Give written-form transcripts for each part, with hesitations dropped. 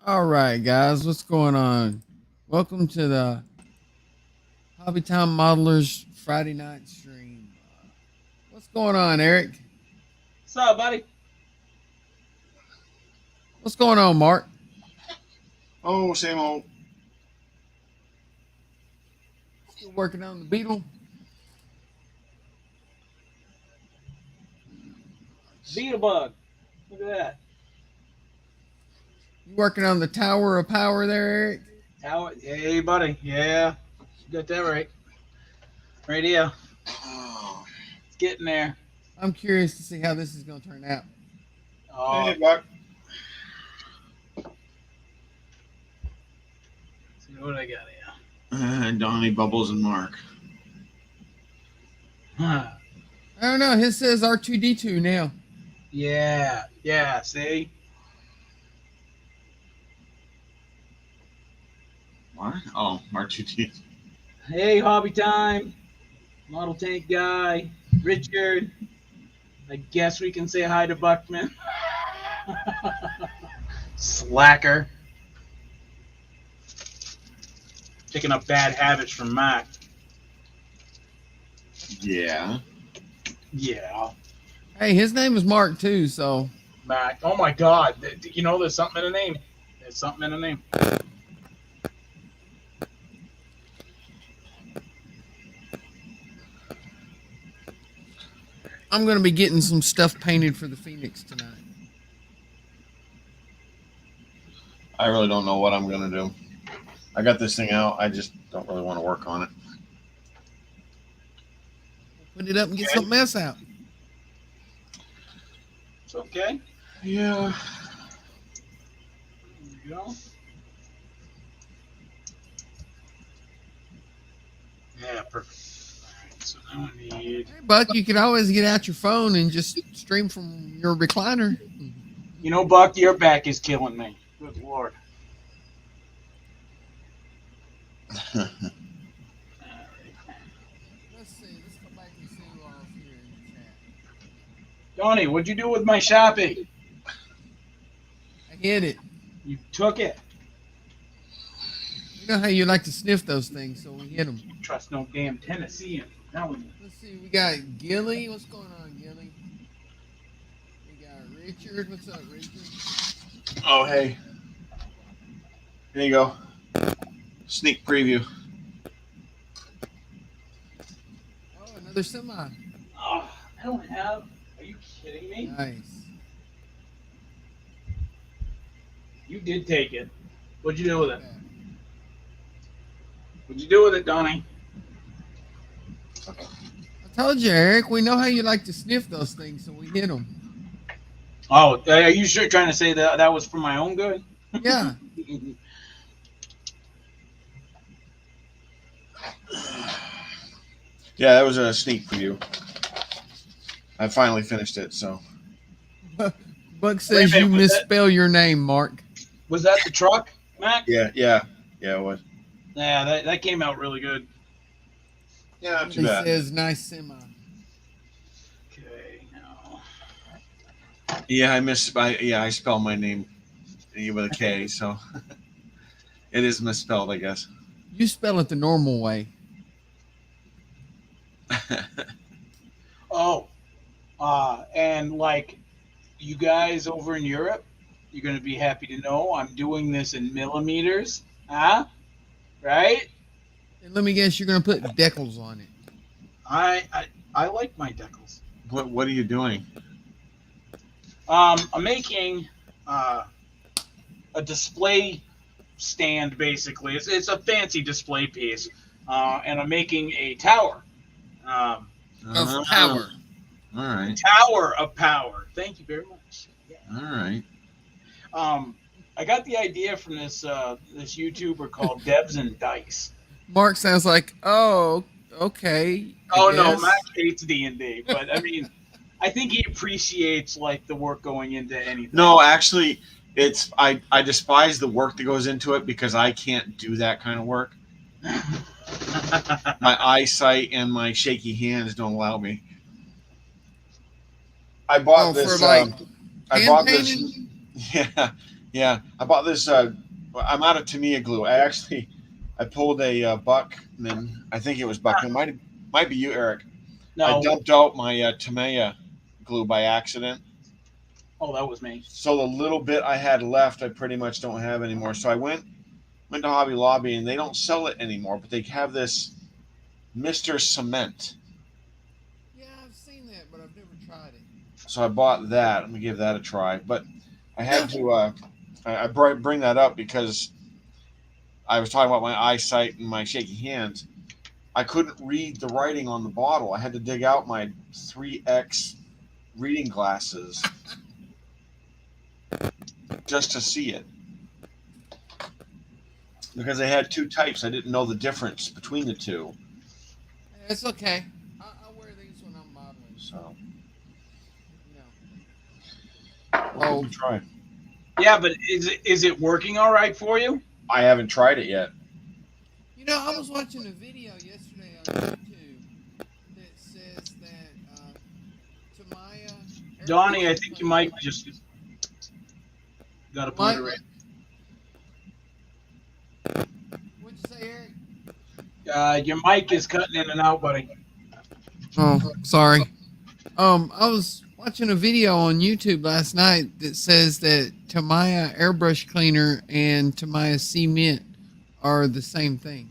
All right, guys, what's going on? Welcome to the Hobby Time Modelers Friday night stream. What's going on, Eric? What's up, buddy? What's going on, Mark? Oh, same old. Still working on the Beetle? Beetlebug. Look at that. You working on the Tower of Power there, Eric? How? Hey, buddy. Yeah, you got that right. Right here. Oh. It's getting there. I'm curious to see how this is going to turn out. Oh, Hey, Buck. see what I got here. Donnie, Bubbles, and Mark. Huh. I don't know. His says R2D2 now. Yeah. See? What? Oh, R2D. Hey, Hobby Time. Model Tank Guy. Richard. I guess we can say hi to Buckman. Slacker. Picking up bad habits from Mac. Yeah. Yeah. Hey, his name is Mark too, so Mac. Oh my God. You know, there's something in the name. There's something in the name. I'm going to be getting some stuff painted for the Phoenix tonight. I really don't know what I'm going to do. I got this thing out. I just don't really want to work on it. Put it up and get Okay. something else out. It's okay. Yeah. There you go. Yeah, perfect. All right, so now I need. Hey, Buck, you can always get out your phone and just stream from your recliner. You know, Buck, your back is killing me. Good Lord. Let's see. Let's come back and see who all's here in the chat. Donnie, what'd you do with my Sharpie? I hit it. You took it. You know how you like to sniff those things, so we hit them. Trust no damn Tennessean. Now we Let's see. We got Gilly. What's going on, Gilly? We got Richard. What's up, Richard? Oh, hey. Here you go. Sneak preview. Oh, another semi. Oh, I don't have. Are you kidding me? Nice. You did take it. What'd you do with it? What'd you do with it, Donnie? I told you, Eric. We know how you like to sniff those things, so we hit them. Oh, are you sure trying to say that that was for my own good? Yeah. Yeah, that was a sneak preview. I finally finished it, so. Buck says Wait a you minute, was that- misspell your name, Mark. Was that the truck, Mac? Yeah, it was. Yeah, that came out really good. Yeah, not too He bad. says nice semi. Okay, now. Yeah, I spelled my name with a K, so it is misspelled, I guess. You spell it the normal way. Oh, and like you guys over in Europe, you're going to be happy to know I'm doing this in millimeters. Huh? Right? And let me guess, you're going to put decals on it. I like my decals. What are you doing? I'm making a display stand, basically. It's a fancy display piece, and I'm making a tower. Of power. All right. Tower of power. Thank you very much. Yeah. All right. I got the idea from this YouTuber called Debs and Dice. Mark sounds like, oh, okay. Oh I no, guess. Mac hates D&D, but I mean, I think he appreciates like the work going into anything. No, actually, it's I despise the work that goes into it because I can't do that kind of work. My eyesight and my shaky hands don't allow me. I bought Oh, this. for like I hand bought painting? this. Yeah, Yeah, I bought this. I'm out of Tamiya glue. I pulled a Buckman. I think it was Buckman. Might be you, Eric. I No. dumped out my Tamiya glue by accident. Oh, that was me. So the little bit I had left, I pretty much don't have anymore. So I went to Hobby Lobby, and they don't sell it anymore, but they have this Mr. Cement. Yeah, I've seen that, but I've never tried it. So I bought that. I'm gonna give that a try. But I had to. I bring that up because I was talking about my eyesight and my shaky hands. I couldn't read the writing on the bottle. I had to dig out my 3X reading glasses just to see it. Because they had two types. I didn't know the difference between the two. It's okay. I wear these when I'm modeling. So, Oh, we'll try. Yeah, but is it working all right for you? I haven't tried it yet. I was watching a video yesterday on YouTube that says that Tamiya. Donnie, I think you might just got to put her in. What'd you say, Eric? Your mic is cutting in and out, buddy. Oh, sorry. I was watching a video on YouTube last night that says that Tamiya airbrush cleaner and Tamiya cement are the same thing.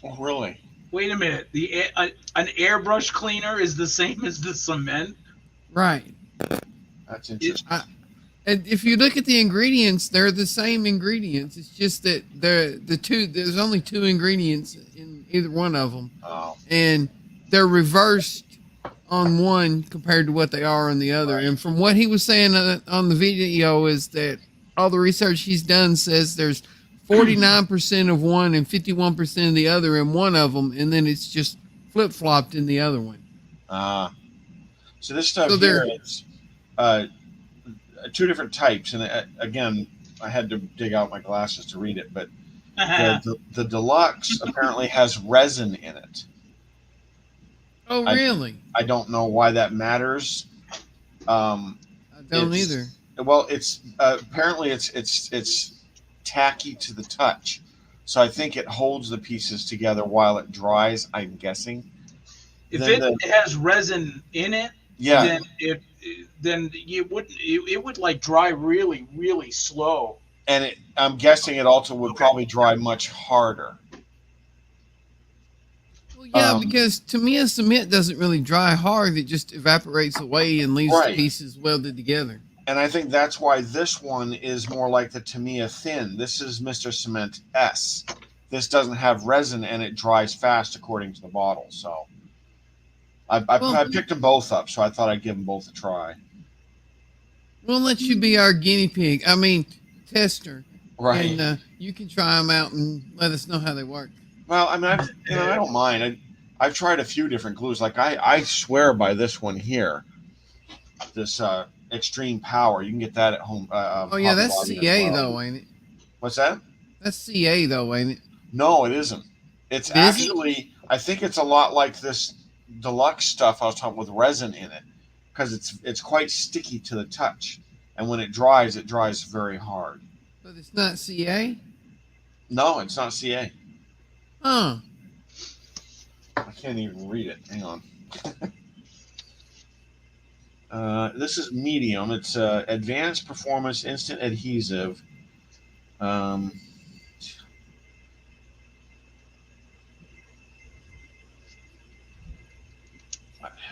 Oh, really? Wait a minute. An airbrush cleaner is the same as the cement? Right. That's interesting. And if you look at the ingredients, they're the same ingredients. It's just that there's only two ingredients in either one of them. Oh. And they're reversed on one compared to what they are on the other. Right. And from what he was saying on the video is that all the research he's done says there's 49% of one and 51% of the other in one of them, and then it's just flip-flopped in the other one. So this stuff So here is two different types. And again, I had to dig out my glasses to read it, but the deluxe apparently has resin in it. Oh, really? I don't know why that matters. I don't either. Well, it's apparently it's tacky to the touch, so I think it holds the pieces together while it dries. I'm guessing. If it has resin in it, yeah, then it would like dry really, really slow. And I'm guessing it also would probably dry much harder. Well, yeah, because Tamiya cement doesn't really dry hard. It just evaporates away and leaves the pieces welded together. And I think that's why this one is more like the Tamiya Thin. This is Mr. Cement S. This doesn't have resin and it dries fast according to the bottle. So I picked them both up, so I thought I'd give them both a try. We'll let you be our guinea pig. I mean, tester. Right. And you can try them out and let us know how they work. Well, I mean, I don't mind. I've tried a few different glues. Like I swear by this one here, this Extreme Power. You can get that at home. Oh yeah, that's CA though, ain't it? What's that? That's CA though, ain't it? No, it isn't. It's actually, I think it's a lot like this deluxe stuff I was talking with resin in it, because it's quite sticky to the touch, and when it dries very hard. But it's not CA? No, it's not CA. Huh. I can't even read it. Hang on. This is medium. It's advanced performance instant adhesive.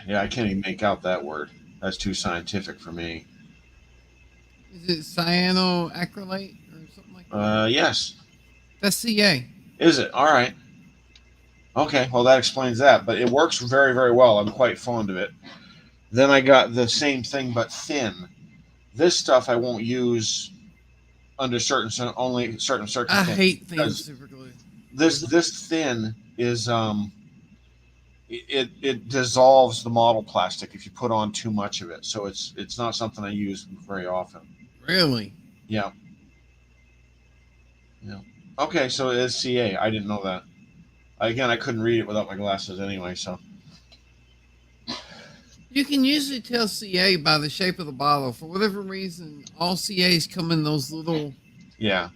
Yeah, I can't even make out that word. That's too scientific for me. Is it cyanoacrylate or something like that? Yes. That's CA. Is it? All right. Okay, well, that explains that. But it works very, very well. I'm quite fond of it. Then I got the same thing, but thin. This stuff I won't use under only certain circumstances. I hate thin super glue. This thin is it dissolves the model plastic if you put on too much of it. So it's not something I use very often. Really? Yeah. Yeah. Okay, so it is CA. I didn't know that. Again, I couldn't read it without my glasses anyway, so. You can usually tell CA by the shape of the bottle. For whatever reason, all CAs come in those little Yeah.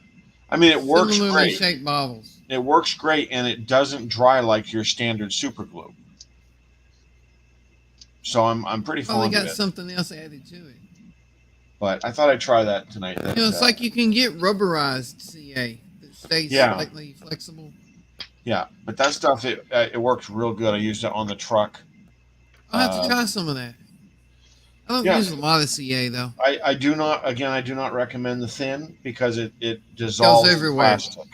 I mean, it works similarly great. shaped bottles. It works great, and it doesn't dry like your standard super glue. So I'm pretty Probably fond of got it. something else added to it. But I thought I'd try that tonight. You know, it's like you can get rubberized CA that stays Yeah. slightly flexible. Yeah, but that stuff it works real good. I used it on the truck. I'll have to try some of that. I don't Yeah. use a lot of CA though. I do not recommend the thin because it dissolves the everywhere. plastic.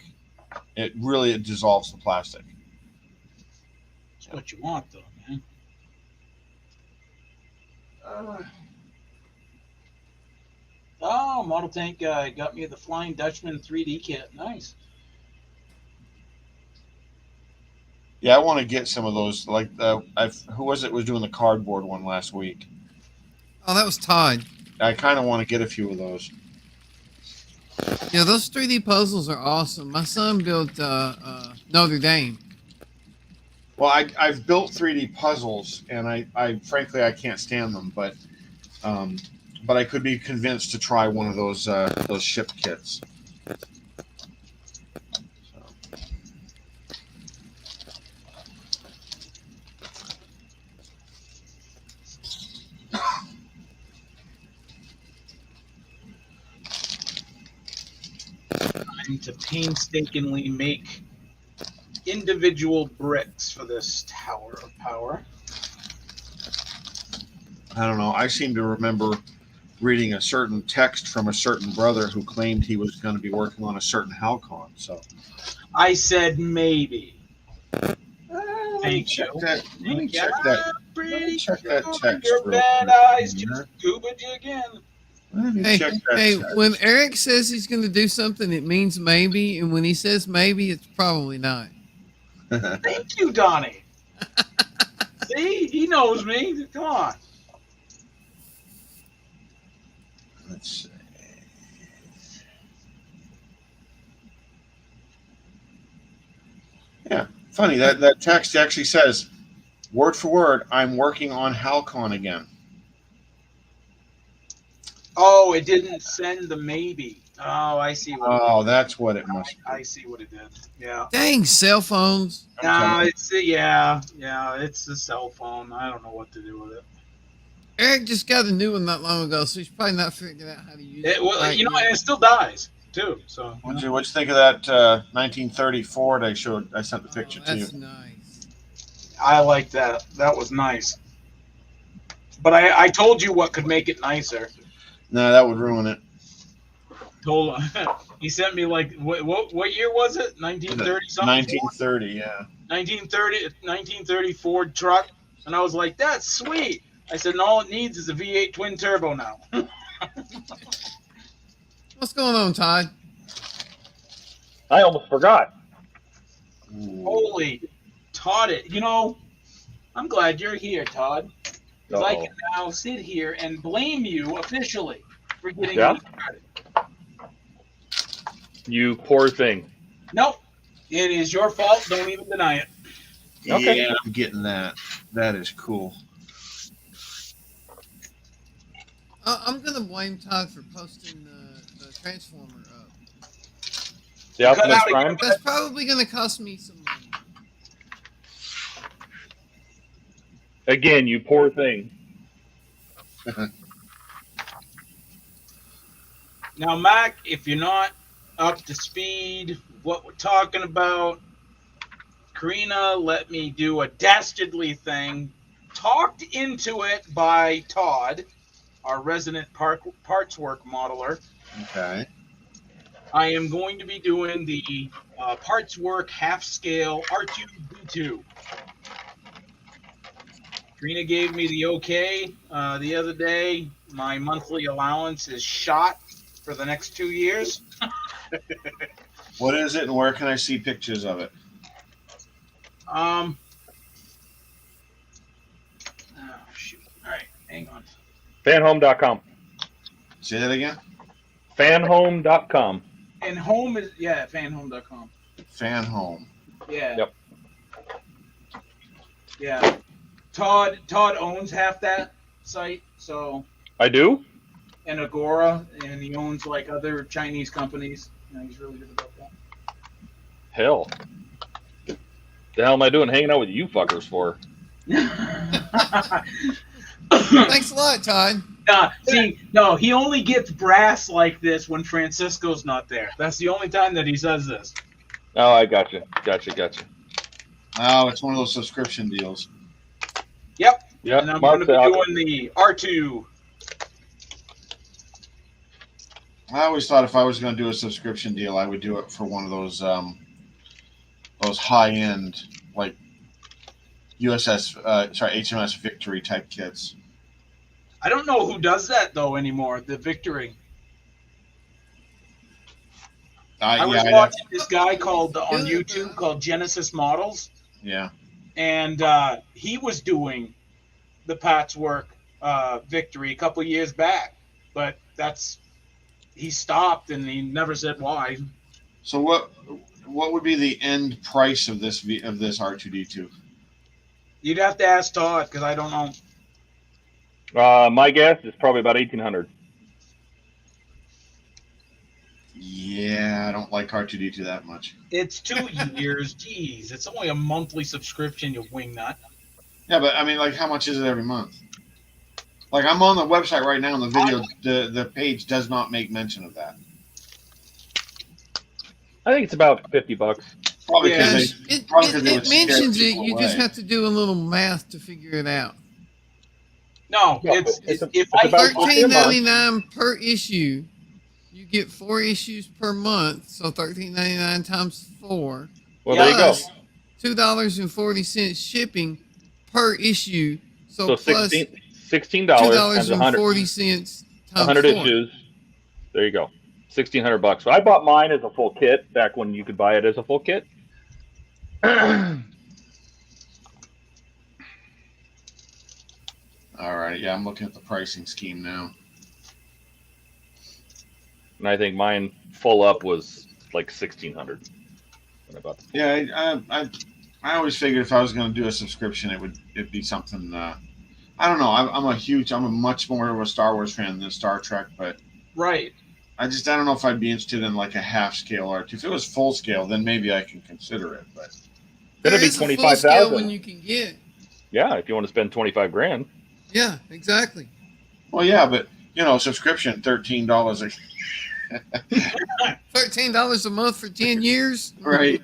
It dissolves the plastic. That's what you want, though, man. Oh, Model Tank guy got me the Flying Dutchman 3D kit. Nice. Yeah, I want to get some of those. Like who was it was doing the cardboard one last week? Oh, that was Todd. I kind of want to get a few of those. Yeah, those 3D puzzles are awesome. My son built Notre Dame. Well, I've built 3D puzzles, and I frankly I can't stand them, but I could be convinced to try one of those ship kits. Time to painstakingly make individual bricks for this Tower of Power. I don't know. I seem to remember reading a certain text from a certain brother who claimed he was going to be working on a certain Halcon. So I said maybe. Thank you. Let me check I'm that. pretty check that sure text your real bad quick eyes here. just scuba you again. Let me Hey, check that hey, text. when Eric says he's going to do something, it means maybe, and when he says maybe, it's probably not. Thank you, Donnie. See, he knows me. Come on. Let's see. Yeah, funny that text actually says, word for word, "I'm working on Halcon again." Oh, it didn't send the maybe. Oh, I see what. Oh, that's what it must be. I see what it did. Yeah. Dang, cell phones. No, it's it's a cell phone. I don't know what to do with it. Eric just got a new one not long ago, so he's probably not figuring out how to use it. Well, right and now. it still dies too. So. What'd you think of that 1930 Ford I showed? I sent the picture to you. That's nice. I like that. That was nice. But I told you what could make it nicer. No, that would ruin it. Told he sent me like what year was it? 1930 something. 1930, yeah. 1930 Ford truck, and I was like, that's sweet. I said, and all it needs is a V8 twin turbo now. What's going on, Todd? I almost forgot. Holy Todd! I'm glad you're here, Todd. Because I can now sit here and blame you officially for getting me started. You poor thing. Nope. It is your fault. Don't even deny it. Okay. Yeah, I'm getting that. That is cool. I'm going to blame Todd for posting the Transformer up. The Optimus out Prime. That's probably going to cost me some money. Again, you poor thing. Now, Mac, if you're not up to speed, what we're talking about, Karina let me do a dastardly thing, talked into it by Todd, our resident parts work modeler. Okay. I am going to be doing the parts work half scale R2D2. Karina gave me the okay the other day. My monthly allowance is shot for the next 2 years. What is it, and where can I see pictures of it? Oh, shoot. All right, hang on. Fanhome.com. Say that again. Fanhome.com. And home is, fanhome.com. Fan home. Yeah. Yep. Yeah. Todd owns half that, site. So I do? and Agora, and he owns like other Chinese companies. He's really good about that. Hell. The hell am I doing hanging out with you fuckers for? Thanks a lot, Todd. See, no, he only gets brass like this when Francisco's not there. That's the only time that he says this. Oh, I gotcha. Gotcha. Oh, it's one of those subscription deals. Yep. Yep. And I'm Mark going to be that. doing the R2. I always thought if I was going to do a subscription deal, I would do it for one of those high end like HMS Victory type kits. I don't know who does that though anymore. The Victory. I was watching this guy called on YouTube called Genesis Models. Yeah. And he was doing the patchwork Victory a couple years back, but he stopped and he never said why. So what would be the end price of this R2D2? You'd have to ask Todd because I don't know. My guess is probably about 1,800. Yeah, I don't like R2D2 that much. It's 2 years. Jeez, it's only a monthly subscription, you wingnut. Yeah, but I mean, like, how much is it every month? Like, I'm on the website right now, and the video, the page does not make mention of that. I think it's about $50. Probably Yeah, because It would mentions scare it. people You just away. have to do a little math to figure it out. No, Yeah, it's it's if about I $13.99 per issue. You get 4 issues per month, so $13.99 times 4. Well, there you go. Plus $2.40 shipping per issue. So, So plus $16 times 100, $2.40 times 100 4. issues. There you go. $1,600. So I bought mine as a full kit back when you could buy it as a full kit. All right, yeah, I'm looking at the pricing scheme now. And I think mine full up was like 1,600. When I bought the Yeah, I always figured if I was going to do a subscription, it'd be something. I don't know. I'm a much more of a Star Wars fan than Star Trek, but right. I don't know if I'd be interested in like a half scale art. If it was full scale, then maybe I can consider it. But It'd be There is a full scale 25,000. when you can get. Yeah, if you want to spend 25 grand. Yeah, exactly. well, yeah, but subscription $13 $13 a month for 10 years. right?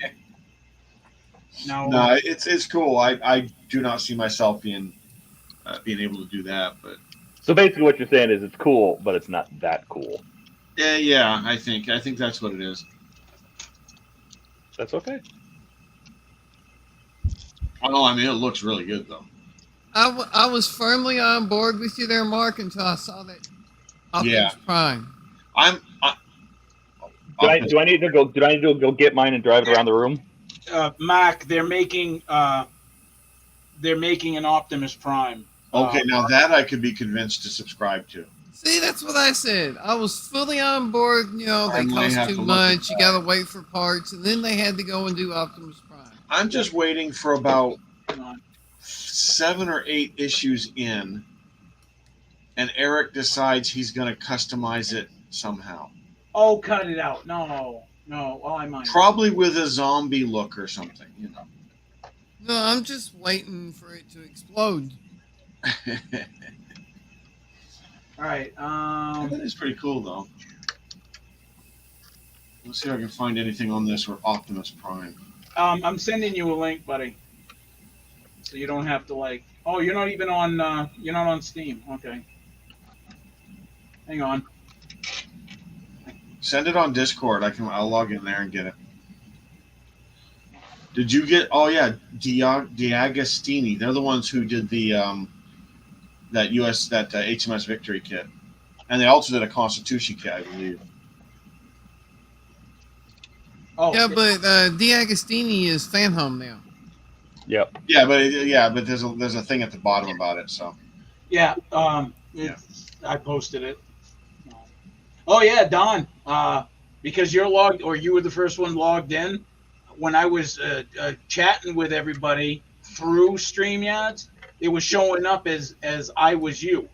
No, No, it's cool. I do not see myself being able to do that, but So basically what you're saying is it's cool, but it's not that cool. yeah, I think that's what it is. That's okay. Oh, I mean, it looks really good though. I was firmly on board with you there, Mark, until I saw that Optimus Yeah. Prime. Do I need to go get mine and drive it around the room? Mac, they're making an Optimus Prime. Okay, now that I could be convinced to subscribe to. See, that's what I said. I was fully on board. They I might have cost to too look at much. You that. got to wait for parts, and then they had to go and do Optimus Prime. I'm just waiting for about Come on. 7 or 8 issues in, and Eric decides he's going to customize it somehow. Oh, cut it out. No. Oh, I might. Probably with a zombie look or something, No, I'm just waiting for it to explode. All right. That is pretty cool, though. Let's see if I can find anything on this with Optimus Prime. I'm sending you a link, buddy. So you don't have to like. Oh, you're not even on. You're not on Steam. Okay. Hang on. Send it on Discord. I'll log in there and get it. Did you get? Oh yeah, Diagostini. They're the ones who did the that HMS Victory kit, and they also did a Constitution kit, I believe. Oh, Uh, Yeah, but D'Agostini is fan home now. Yep. Yeah, but there's a thing at the bottom about it. So yeah. I posted it. Oh yeah, Don. Because you're logged, or you were the first one logged in. When I was chatting with everybody through StreamYards, it was showing up as I was you.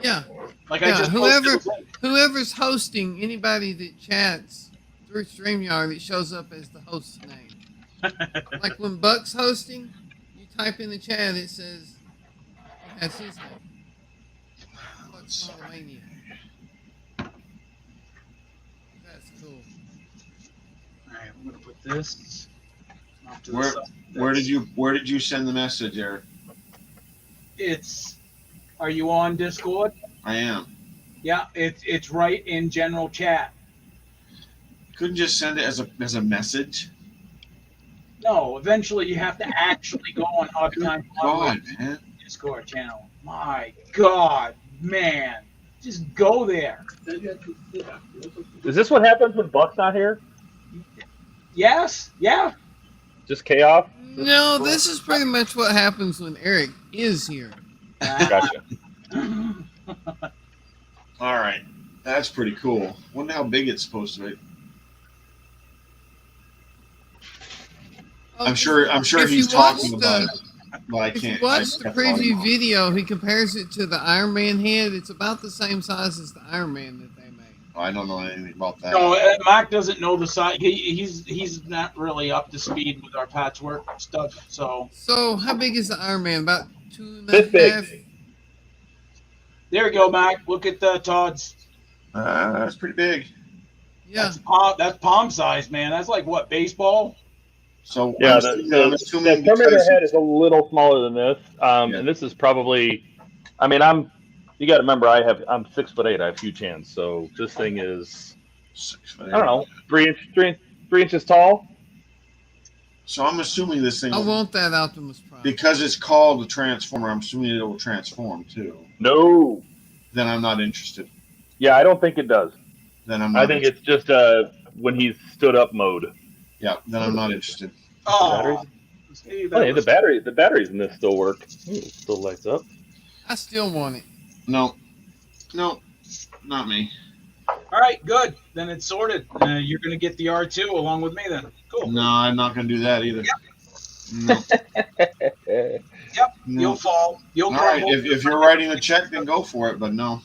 Yeah. Like Yeah, I just posted whoever a link. whoever's hosting, anybody that chats through StreamYard, it shows up as the host's name. Like when Buck's hosting, you type in the chat, it says that's his name. Buck's Monomania. That's cool. All right, I'm gonna put this off to the Where- side. Where did you send the message, Eric? It's. Are you on Discord? I am. Yeah, it's right in general chat. Couldn't just send it as a message. No, eventually you have to actually go on Hobby Time God, man. Discord channel. My God, man, just go there. Is this what happens when Buck's not here? Yes, yeah. Just chaos? No, this is pretty much what happens when Eric is here. Gotcha. All right, that's pretty cool. Wonder how big it's supposed to be. I'm sure If he's you watch talking about it, but I If you can't. watch I the kept volume preview off. video, he compares it to the Iron Man head. It's about the same size as the Iron Man that they made. I don't know anything about that. No, Mark doesn't know the size. He's not really up to speed with our patchwork stuff. So So, how big is the Iron Man? About 2.5? This big. there you go, Mark. Look at Todd's. That's pretty big. Yeah. That's palm size, man. That's like what, baseball? So Yeah, I'm the assuming perimeter because head is a little smaller than this, Yeah. and this is probably. I mean, you got to remember, I'm 6'8". I have huge hands, so this thing is, I don't know, 3 inches tall. So I'm assuming this thing, I want that Optimus Prime. because it's called a transformer, I'm assuming it will transform too. No, Then I'm not interested. yeah, I don't think it does. Then I'm not I think it's just when he's stood up mode. Yeah, then I'm not interested. Oh, see, that Oh, yeah, was- the batteries in this still work. Ooh, it still lights up. I still want it. No, not me. All right, good. Then it's sorted. You're gonna get the R2 along with me then. Cool. No, I'm not going to do that either. No, Yep. no. You'll fall. You'll All right, crumble. if you're writing a check, then go for it. But no,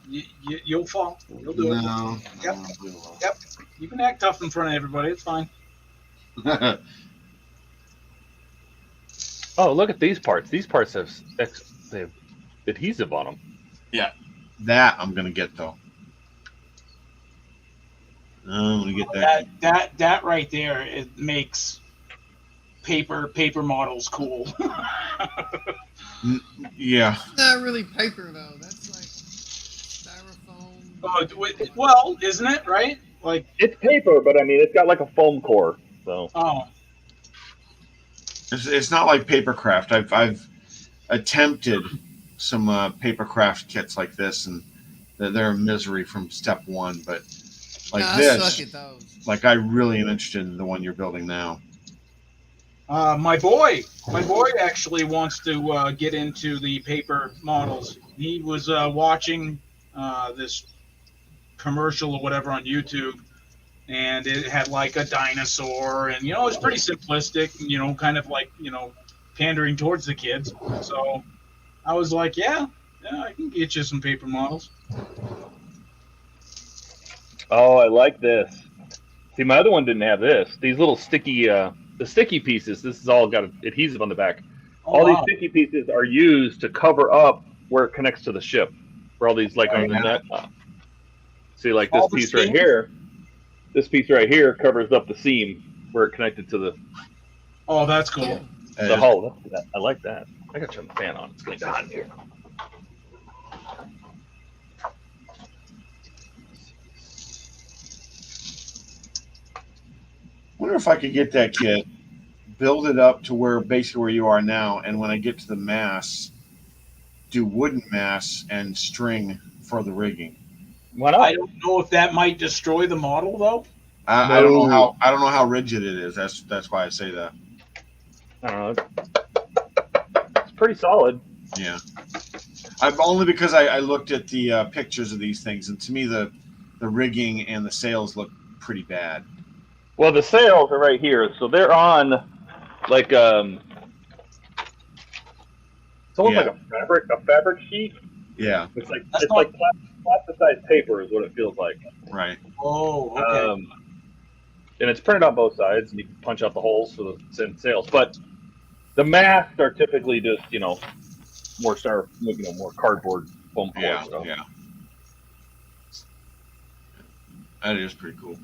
You'll fall. You'll do it. no. Yep. no. Yep. You can act tough in front of everybody. It's fine. Oh, look at these parts. These parts they have adhesive on them. That I'm going to get though. I'm going to get that. That right there, it makes paper models cool. Yeah. It's not really paper, though. That's like styrofoam. Well, isn't it right? Like, It's paper, but I mean, it's got like a foam core. So oh, It's not like papercraft. I've attempted some papercraft kits like this, and they're a misery from step one. But like I this, suck at those. like I really am interested in the one you're building now. my boy actually wants to get into the paper models. He was watching this commercial or whatever on YouTube, and it had like a dinosaur, and it's pretty simplistic, kind of like pandering towards the kids. So I was like, yeah, I can get you some paper models. oh, I like this. See, my other one didn't have this. These little sticky, the sticky pieces. This is all got adhesive on the back. Oh, All wow. these sticky pieces are used to cover up where it connects to the ship. Where all these like on the net. See, like this All the piece right seams? here. This piece right here covers up the seam where it connected to the Oh, that's cool. hull. I like that. I gotta turn the fan on. It's getting hot in here. Wonder if I could get that kit, build it up to where basically where you are now, and when I get to the mass, do wooden mass and string for the rigging. Why not? I don't know if that might destroy the model though. I don't know how rigid it is. That's why I say that. I don't know. It's pretty solid. Yeah. I've only because I looked at the pictures of these things, and to me the rigging and the sails look pretty bad. Well, the sails are right here, so they're on like It's almost Yeah. like a fabric sheet. Yeah, That's It's not- like plasticized paper is what it feels like. right. Oh, okay. And it's printed on both sides, and you can punch out the holes for the send sales. But the masks are typically just more cardboard foam core Yeah, stuff. yeah. That is pretty cool.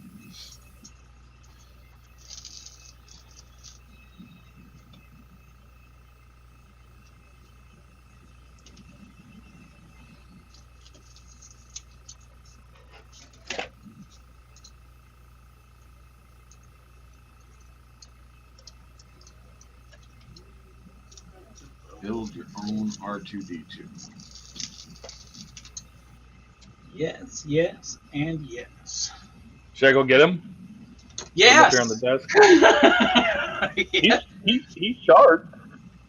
Build your own R2D2. Yes, yes, and yes. Should I go get him? Yes. Here on the desk. Yeah. He's charged.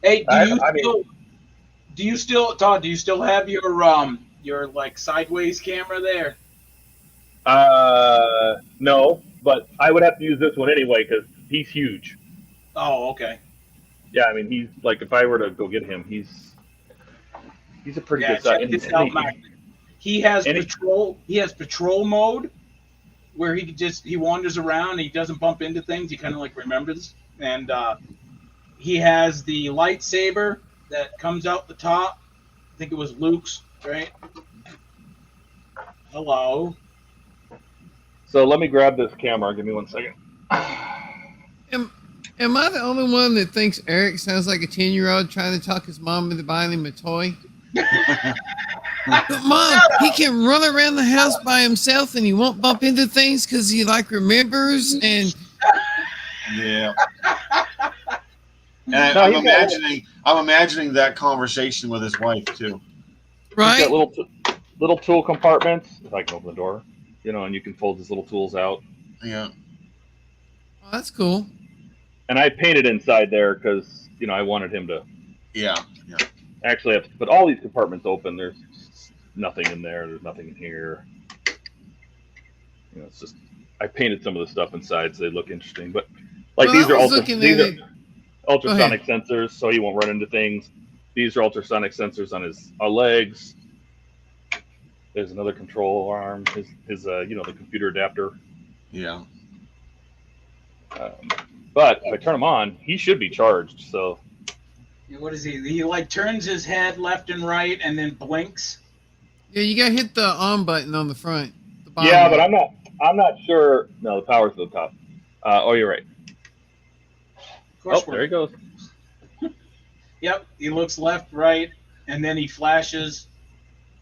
Hey, I mean- Todd? Do you still have your like sideways camera there? No, but I would have to use this one anyway because he's huge. Oh, okay. Yeah, I mean he's like if I were to go get him, he's a pretty Yeah, good size. check this out, Mac. He has patrol. He has patrol mode, where he wanders around. He doesn't bump into things. He kind of like remembers, and he has the lightsaber that comes out the top. I think it was Luke's, right? Hello. So let me grab this camera. Give me 1 second. Am I the only one that thinks Eric sounds like a 10-year-old trying to talk his mom into buying him a toy? But Mom, he can run around the house by himself and he won't bump into things because he like remembers and Yeah. And No, I'm imagining that conversation with his wife too. He's right. got little tool compartments. If I can open the door, and you can fold his little tools out. Yeah. Oh, that's cool. And I painted inside there because I wanted him to Yeah. Yeah. actually have to put all these compartments open. There's nothing in there. There's nothing in here. It's just I painted some of the stuff inside so they look interesting. But like Well, these I are was looking at it. ultrasonic sensors, so he won't run into things. These are ultrasonic sensors on his legs. There's another control arm. His the computer adapter. Yeah. But if I turn him on, he should be charged. So What is he? He like turns his head left and right and then blinks. Yeah, you gotta hit the on button on the front. The bottom yeah, but one. I'm not sure. No, the power's at the top. You're right. Of course, There he goes. Yep, he looks left, right, and then he flashes,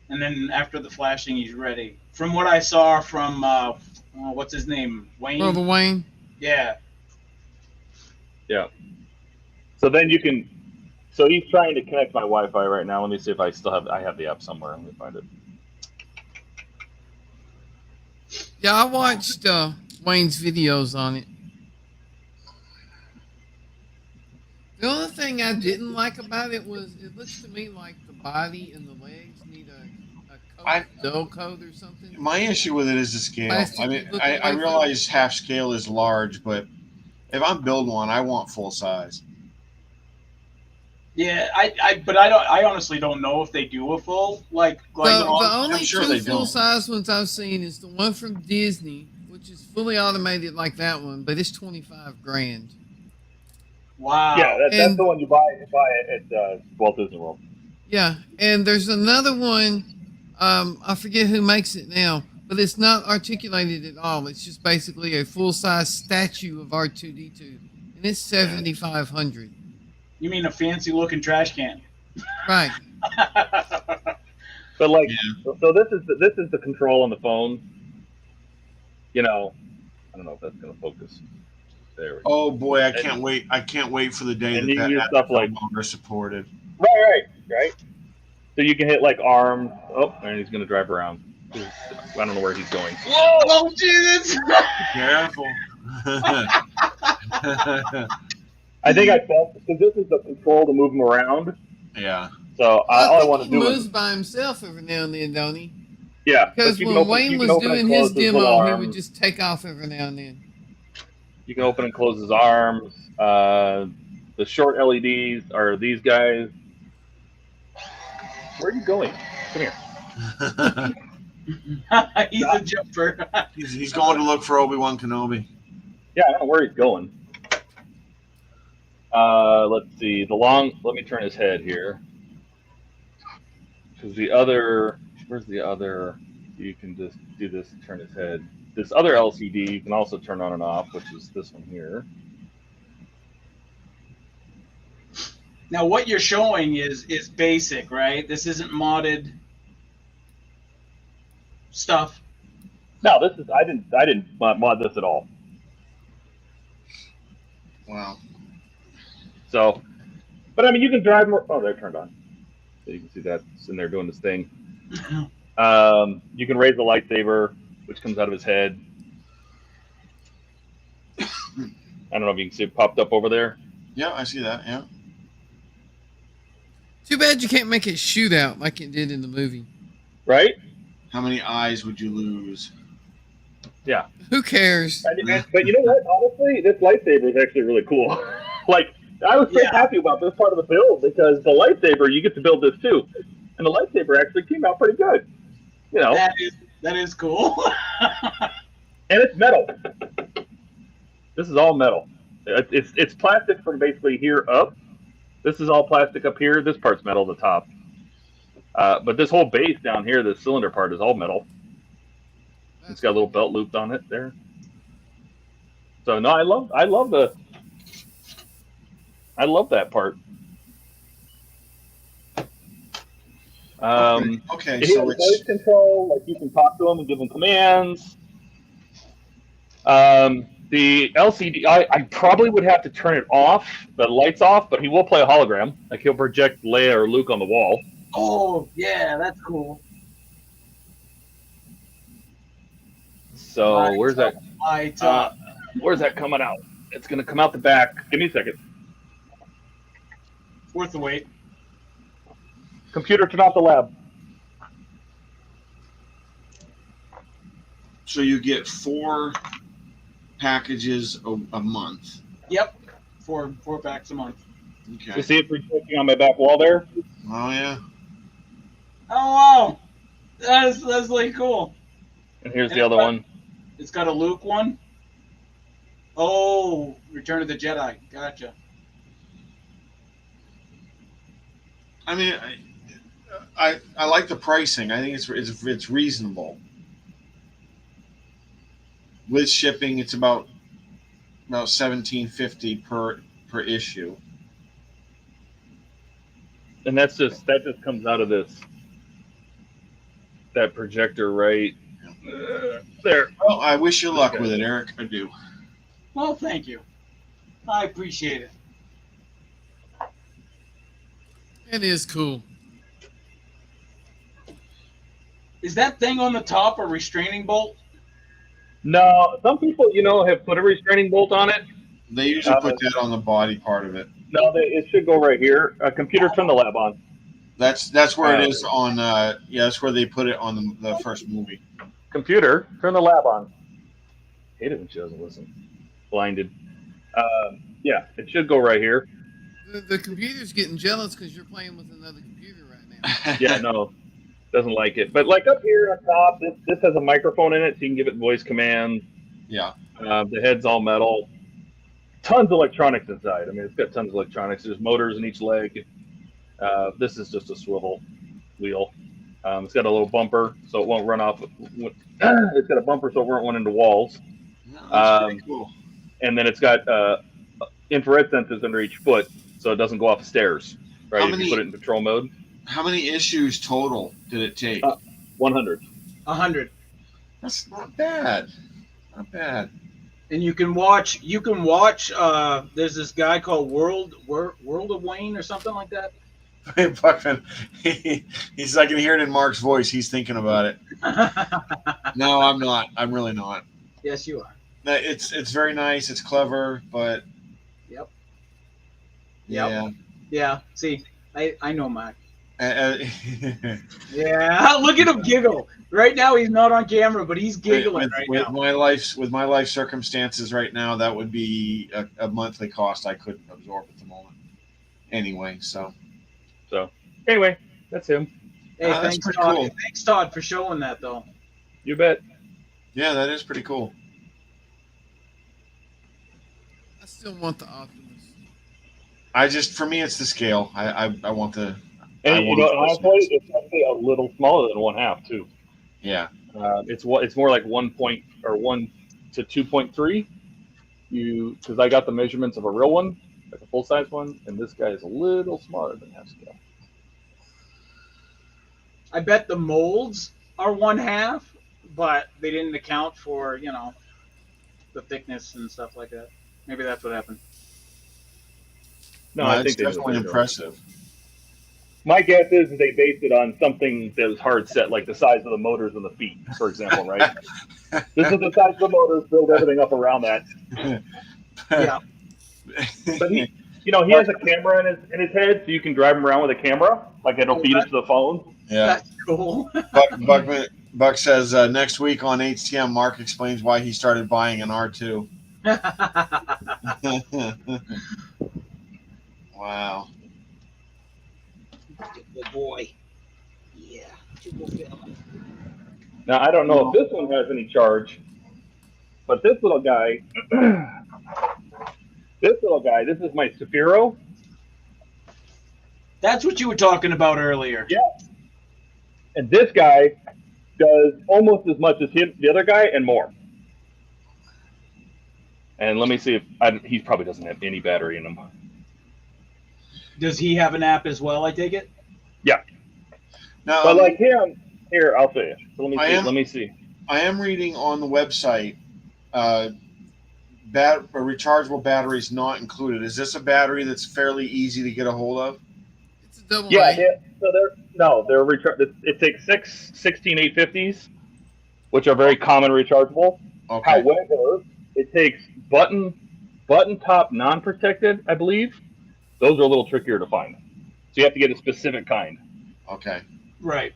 and then after the flashing, he's ready. From what I saw from what's his name, Wayne? Brother Wayne. Yeah. So then you can. So he's trying to connect my Wi-Fi right now. Let me see if I have the app somewhere. Let me find it. Yeah, I watched Wayne's videos on it. The only thing I didn't like about it was it looks to me like the body and the legs need a dull coat or something. My issue with it is the scale. Plastic I mean, looking I like realize half scale is large, but if I'm building one, I want full size. Yeah, I honestly don't know if they do a full The only I'm sure two they full don't. size ones I've seen is the one from Disney, which is fully automated like that one, but it's $25,000. Wow. Yeah, that's And- the one you buy at Walt Disney World. Yeah, and there's another one. I forget who makes it now, but it's not articulated at all. It's just basically a full size statue of R2D2, and it's $7,500. You mean a fancy looking trash can? Right. But like, so this is the control on the phone. I don't know if that's gonna focus. There we go. Oh boy, I can't wait! I can't wait for the day And that you can use that stuff no like- longer supported. Right. So you can hit like arms. Oh, and he's gonna drive around. I don't know where he's going. Whoa! Oh Jesus! Careful. I think I felt because this is the control to move him around. Yeah. So all I think want to he do moves is by himself every now and then, don't he? yeah. but Because you can when open- Wayne you can was open and doing his close little demo, he arms. would just take off every now and then. You can open and close his arms. The short LEDs are these guys. Where are you going? Come here. He's a jumper. he's going to look for Obi-Wan Kenobi. Yeah, I don't know where he's going. Let's see. Let me turn his head here. Because where's the other? You can just do this and turn his head. This other LCD you can also turn on and off, which is this one here. Now, what you're showing is basic, right? This isn't modded stuff. No, this is I didn't mod this at all. Wow. So, but I mean, you can drive more. Oh, they're turned on. So you can see that it's in there doing this thing. You can raise the lightsaber, which comes out of his head. I don't know if you can see it popped up over there. Yeah, I see that. Yeah. Too bad you can't make it shoot out like it did in the movie. Right? How many eyes would you lose? Yeah. Who cares? But you know what? Honestly, this lightsaber is actually really cool. Like, I was pretty happy about this part of the build because the lightsaber, you get to build this too. And the lightsaber actually came out pretty good. You know. That is cool. And it's metal. This is all metal. It's plastic from basically here up. This is all plastic up here. This part's metal at the top. But this whole base down here, this cylinder part, is all metal. It's got a little belt looped on it there. So no, I love that part. Okay, He so has voice control, like you can talk to him and give him commands. The LCD, I probably would have to turn it off, the lights off, but he will play a hologram. Like he'll project Leia or Luke on the wall. Oh, yeah, that's cool. So where's that? Where's that coming out? It's gonna come out the back. Give me a second. worth the wait. Computer, turn off the lab. So you get 4 packages a month. Yep, four packs a month. Okay. You see it reflecting on my back wall there? Oh yeah. Oh wow, that's really cool. And here's the other one. It's got a Luke one. Oh, Return of the Jedi. Gotcha. I mean, I like the pricing. I think it's reasonable. With shipping, it's about $17.50 per issue. And that just comes out of that projector right there. Well, I wish you luck with it, Eric. I do. Well, thank you. I appreciate it. It is cool. Is that thing on the top a restraining bolt? No, some people, have put a restraining bolt on it. They usually put that on the body part of it. No, it should go right here. Computer, turn the lab on. That's where it is on. That's where they put it on the first movie. Computer, turn the lab on. Hate it when she doesn't listen. Blinded. Yeah, it should go right here. The computer's getting jealous because you're playing with another computer right now. Yeah, no, doesn't like it. But like up here on top, this has a microphone in it, so you can give it voice commands. Yeah. The head's all metal. Tons of electronics inside. I mean, it's got tons of electronics. There's motors in each leg. This is just a swivel wheel. It's got a little bumper, so it won't run off. It's got a bumper, so it won't run into walls. That's pretty cool. And then it's got infrared sensors under each foot, so it doesn't go off the stairs. Right? If you put it in patrol mode. How many issues total did it take? 100. 100. That's not bad. Not bad. And you can watch. There's this guy called World of Wayne or something like that. Buckman, he's I can hear it in Mark's voice. He's thinking about it. No, I'm not. I'm really not. Yes, you are. It's very nice. It's clever, but Yep. yeah. Yeah. See, I know Mike. Uh, Yeah. Look at him giggle. Right now he's not on camera, but he's giggling with now. my life circumstances right now, that would be a monthly cost I couldn't absorb at the moment. Anyway, so Anyway, that's him. Hey, that's thanks, pretty Todd. cool. Thanks, Todd, for showing that, though. You bet. Yeah, that is pretty cool. I still want the Optimus. For me, it's the scale. I want the. And I you want know, the honestly, it's actually a little smaller than 1/2 too. Yeah. It's more like 1 to 2.3. Because I got the measurements of a real one, like a full size one, and this guy is a little smaller than half scale. I bet the molds are 1/2, but they didn't account for, the thickness and stuff like that. Maybe that's what happened. No, I it's think they knew what definitely they were doing. impressive. My guess is they based it on something that was hard set, like the size of the motors and the feet, for example, right? This is the size of the motors, build everything up around that. Yeah. But he has a camera in his head, so you can drive him around with a camera, like it'll feed it to the phone. Yeah. That's cool. Buck says next week on HTM, Mark explains why he started buying an R2. Wow. Good boy. Yeah. Now I don't know if this one has any charge, but this little guy, this is my Sphero. That's what you were talking about earlier. Yeah. And this guy does almost as much as the other guy and more. And let me see if he probably doesn't have any battery in him. Does he have an app as well, I take it? Yeah. Now, But like him, here, I'll show you. So let me see. I am reading on the website, a rechargeable battery is not included. Is this a battery that's fairly easy to get a hold of? It's a double Yeah, A. so they're it takes 16 850s, which are very common rechargeable. Okay. However, it takes button top non-protected, I believe. Those are a little trickier to find. So you have to get a specific kind. Okay. Right.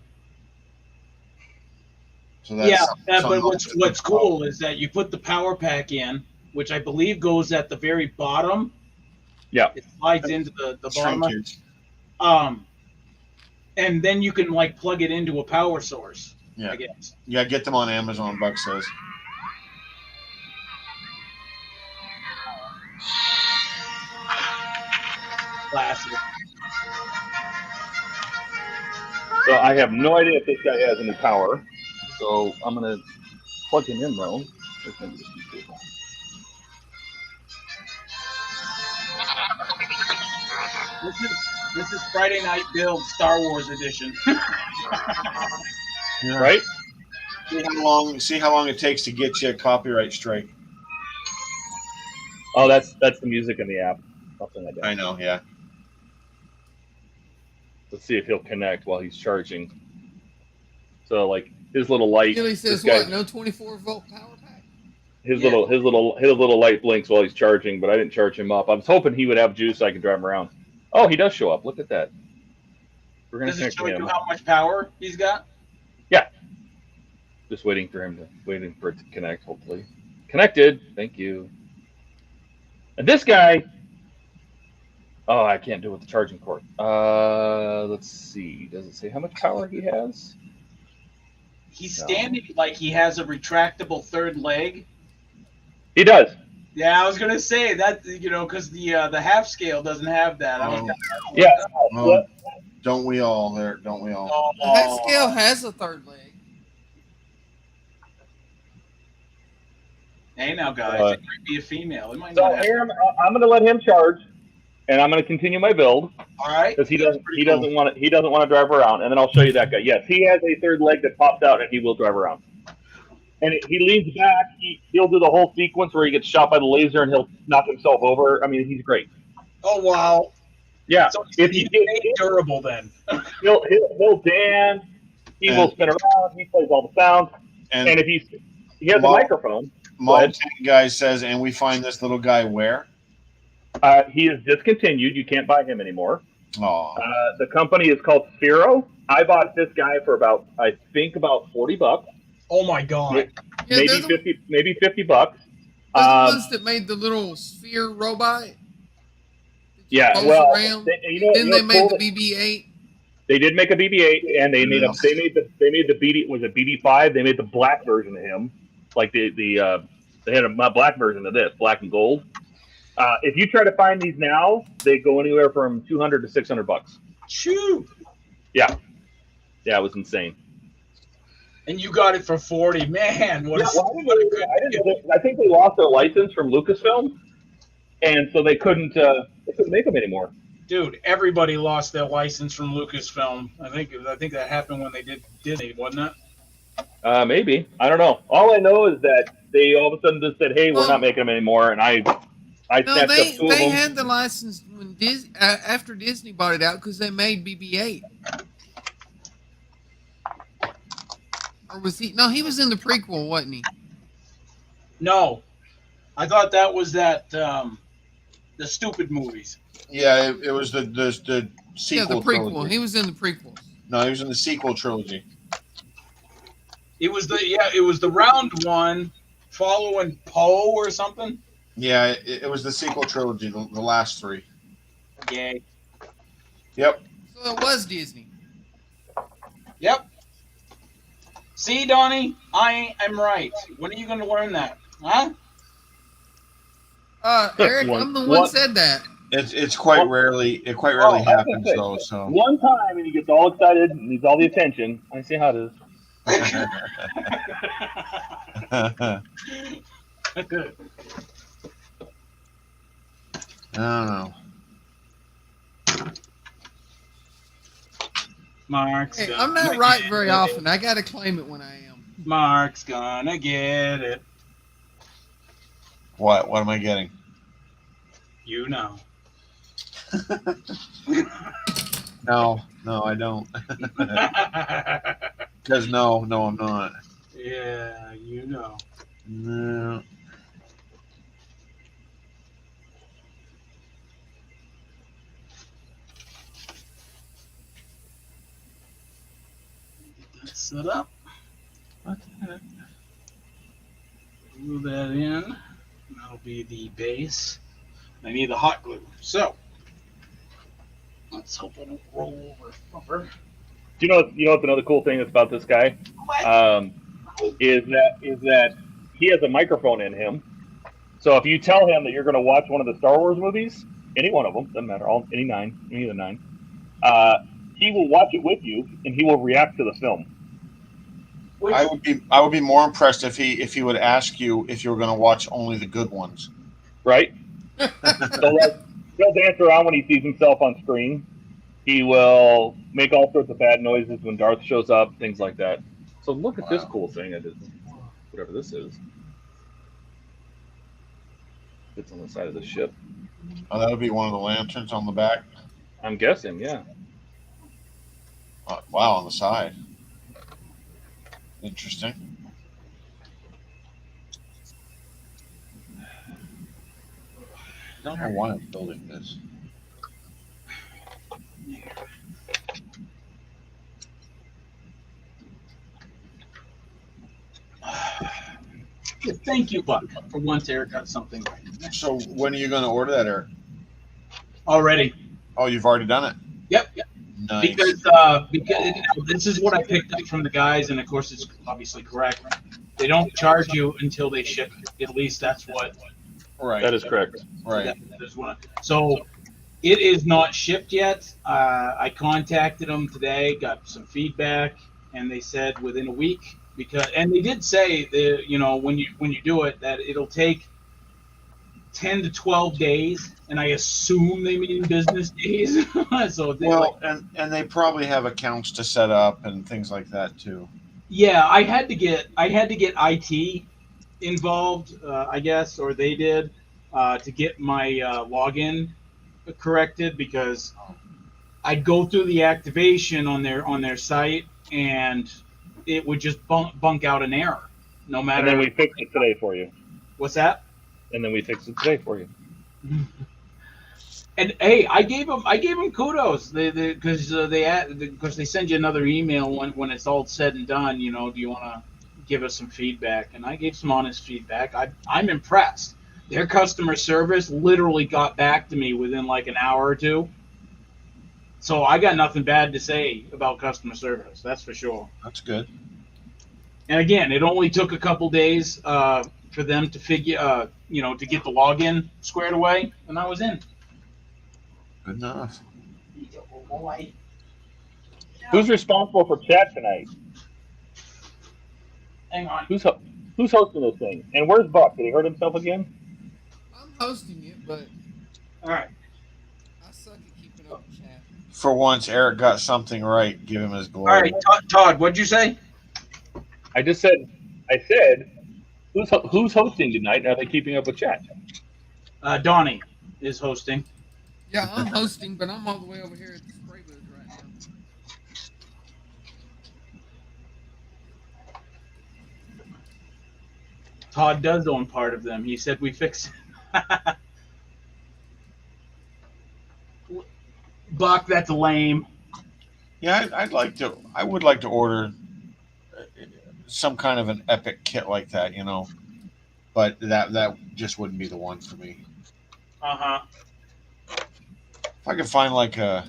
So that's Yeah, something but else what's to cool is that you put the power pack in, which I believe goes at the very bottom. Yeah. It slides into the bottom. shrinkage. And then you can like plug it into a power source. Yeah. I guess. Yeah, get them on Amazon, Buck says. Classic. So I have no idea if this guy has any power. So I'm gonna plug him in though. This is Friday Night Build Star Wars edition. Yeah. Right? See how long it takes to get you a copyright strike. Oh, that's the music in the app. Something like that. I know, yeah. Let's see if he'll connect while he's charging. So like his little light. Gilly says this guy- what? No 24-volt power pack? His little light blinks while he's charging, but I didn't charge him up. I was hoping he would have juice so I could drive him around. Oh, he does show up. Look at that. We're gonna Does it connect show to you him. how much power he's got? Just waiting for it to connect. Hopefully, connected. Thank you. And this guy. Oh, I can't do it with the charging cord. Let's see. Does it say how much power he has? He's No. standing like he has a retractable third leg. He does. Yeah, I was gonna say that because the half scale doesn't have that. I was kinda, Yeah. Oh, don't we all there? Don't we all? That scale has a third leg. Hey now, guys, it might be a female. It might So not have. here I'm going to let him charge, and I'm going to continue my build All right. because he That's doesn't pretty cool. want to drive around, and then I'll show you that guy. Yes, he has a third leg that pops out, and he will drive around. And he leans back. He'll do the whole sequence where he gets shot by the laser, and he'll knock himself over. I mean, he's great. Oh wow. Yeah. So If he's he made durable then. he'll dance. He will spin around. He plays all the sounds. And if he has a Mom- microphone. Mom Tank Guy says, and we find this little guy where? He is discontinued. You can't buy him anymore. Oh, The company is called Sphero. I bought this guy for about $40, Oh my god. Yeah, they're the, maybe $50. they're the Um, ones that made the little sphere robot. Yeah, Goes well, around. you know, Then you they know made cool? the BB-8. They did make a BB-8, and they made the BD, was it BB-5? They made the black version of him, like they had a black version of this, black and gold. If you try to find these now, they go anywhere from $200 to $600. Shoot. Yeah, it was insane. And you got it for 40. Man, what a good. I think they lost their license from Lucasfilm, and so they couldn't make them anymore. Dude, everybody lost their license from Lucasfilm. I think that happened when they did Disney, wasn't it? Maybe. I don't know. All I know is that they all of a sudden just said, "Hey, we're not making them anymore," and I No, snatched up two of them. they had the license when after Disney bought it out because they made BB-8. Or was he? No, he was in the prequel, wasn't he? No, I thought that was the stupid movies. Yeah, it was the sequel. Yeah, the prequel. Trilogy. He was in the prequel. No, he was in the sequel trilogy. It was the round one following Poe or something. Yeah, it was the sequel trilogy, the last three. Yay. Yep. So it was Disney. Yep. See, Donnie, I am right. When are you going to learn that? Huh? Eric, I'm the one said that. It's quite rarely happens though. So one time, and he gets all excited and needs all the attention. I see how it is. I don't know. Mark's Hey, I'm not gonna right get very it. often. I got to claim it when I am. Mark's gonna get it. What am I getting? You know. No, I don't. Because no, I'm not. Yeah, you know. No. Set up. What the heck? Glue that in. That'll be the base. I need the hot glue. So let's hope I don't roll over. Do you know what's another cool thing that's about this guy? Is that he has a microphone in him. So if you tell him that you're going to watch one of the Star Wars movies, any one of them, doesn't matter, any of the nine, he will watch it with you and he will react to the film. I would be more impressed if he would ask you if you were going to watch only the good ones. Right? So he'll dance around when he sees himself on screen. He will make all sorts of bad noises when Darth shows up, things like that. So look at this cool thing. Whatever this is. It's on the side of the ship. Oh, that would be one of the lanterns on the back. I'm guessing, yeah. Wow, on the side. Interesting. I don't know why I'm building this. Thank you, Buck. For once, Eric got something right. So when are you going to order that, Eric? Already. Oh, you've already done it. Yep. Nice. Because this is what I picked up from the guys, and of course it's obviously correct. They don't charge you until they ship. At least that's what. Right. That is correct. Right. That is what. So it is not shipped yet. I contacted them today, got some feedback, and they said within a week. And they did say that when you do it that it'll take 10 to 12 days, and I assume they mean business days. So and they probably have accounts to set up and things like that too. Yeah, I had to get IT involved, I guess, or they did, to get my login corrected, because I'd go through the activation on their site and it would just bunk out an error, no matter. And then we fixed it today for you. What's that? And then we fixed it today for you. And hey, I gave them kudos. Because they send you another email when it's all said and done. Do you want to give us some feedback? And I gave some honest feedback. I'm impressed. Their customer service literally got back to me within like an hour or two. So I got nothing bad to say about customer service. That's for sure. That's good. And again, it only took a couple days for them to figure, to get the login squared away, and I was in. Good enough. Who's responsible for chat tonight? Hang on. Who's hosting this thing? And where's Buck? Did he hurt himself again? I'm hosting it, but All right. I suck at keeping up with chat. For once, Eric got something right. Give him his All glory. right, Todd, what'd you say? I said, who's hosting tonight? Are they keeping up with chat? Donnie is hosting. Yeah, I'm hosting, but I'm all the way over here at the spray booth right now. Todd does own part of them. He said we fixed it. Buck, that's lame. Yeah, I would like to order some kind of an epic kit like that, but that just wouldn't be the one for me. Uh-huh. If I could find like a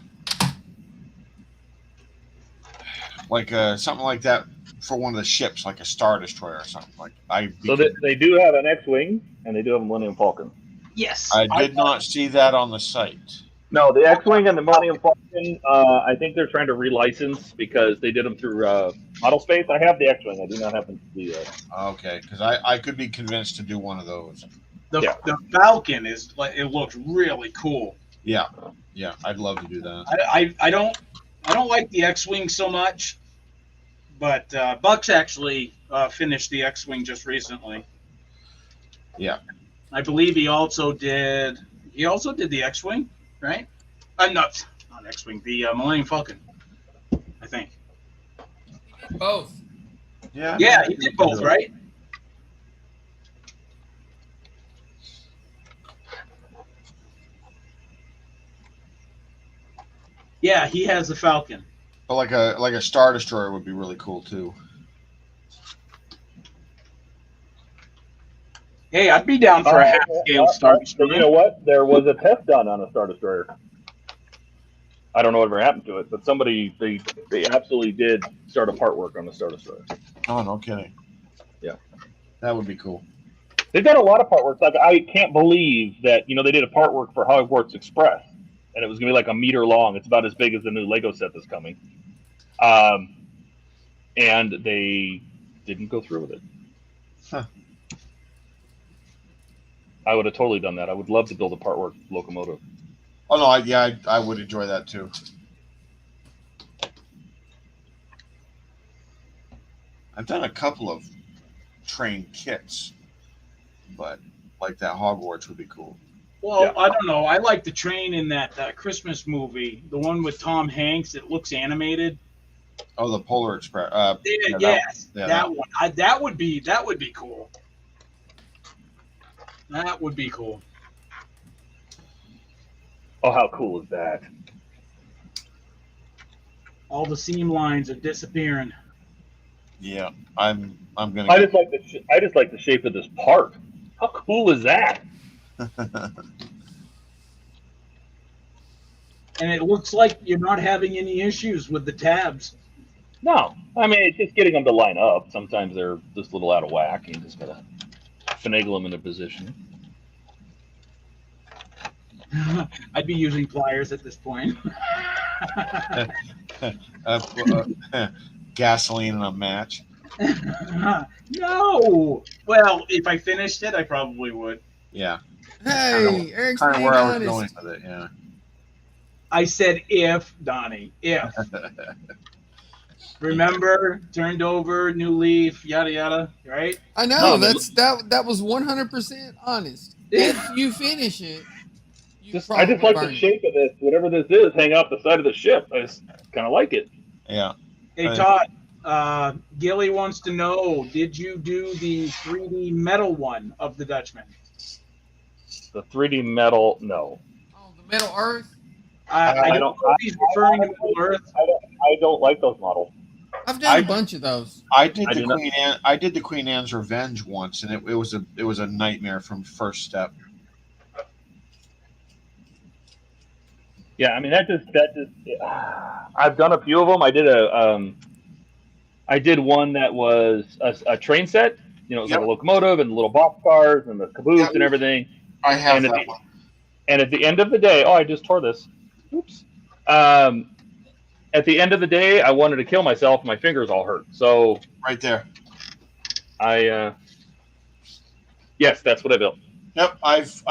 something like that for one of the ships, like a Star Destroyer or something like. So they do have an X-wing and they do have a Millennium Falcon. Yes. I did not see that on the site. No, the X-wing and the Millennium Falcon. I think they're trying to relicense because they did them through Model Space. I have the X-wing. I do not have the. Okay, because I could be convinced to do one of those. The Falcon it looks really cool. Yeah, I'd love to do that. I don't like the X-wing so much, but Buck's actually finished the X-wing just recently. Yeah, I believe he also did the X-wing, right? Not X-wing, the Millennium Falcon, I think. Both. Yeah, Yeah, he did both, right? Yeah, he has the Falcon. But like a Star Destroyer would be really cool too. Hey, I'd be down for a half-scale Star Destroyer. You know what? There was a test done on a Star Destroyer. I don't know whatever happened to it, but somebody they absolutely did start a part work on the Star Destroyer. Oh, no kidding. Yeah, that would be cool. They've done a lot of part work. Like I can't believe that they did a part work for Hogwarts Express, and it was gonna be like a meter long. It's about as big as the new Lego set that's coming. And they didn't go through with it. Huh. I would have totally done that. I would love to build a part work locomotive. Oh no, I would enjoy that too. I've done a couple of train kits, but like that Hogwarts would be cool. Well, Yeah. I don't know. I like the train in that Christmas movie, the one with Tom Hanks. It looks animated. Oh, the Polar Express. Yes, that that one. That would be cool. That would be cool. Oh, how cool is that? All the seam lines are disappearing. Yeah, I'm gonna. I just like the shape of this part. How cool is that? And it looks like you're not having any issues with the tabs. No, I mean it's just getting them to line up. Sometimes they're just a little out of whack, and you just gotta finagle them into position. I'd be using pliers at this point. Gasoline in a match. No. Well, if I finished it, I probably would. Yeah, Hey, Eric's kind of being where I was honest. going with it. Yeah. I said if, Donnie, if. Remember, turned over, new leaf, yada yada, right? I know No, that was 100% honest. If you finish it, you I just like burn the it. shape of this. Whatever this is, hang out the side of the ship. I just kind of like it. Yeah. Hey Right. Todd, Gilly wants to know: did you do the 3D metal one of the Dutchman? The 3D metal, no. Oh, the Middle Earth. I I don't don't- know if he's referring to Middle Earth. I don't like those models. I've done a bunch of those. I did I the do not- Queen Anne. I did the Queen Anne's Revenge once, and it was a nightmare from first step. Yeah, I mean that just I've done a few of them. I did one that was a train set. You know, it was like Yep. a locomotive and the little boxcars and the caboose Yep. and everything. I have And that one. at the end of the day, oh, I just tore this. Oops. At the end of the day, I wanted to kill myself. My fingers all hurt. So Right there. yes, that's what I built. Yep. I've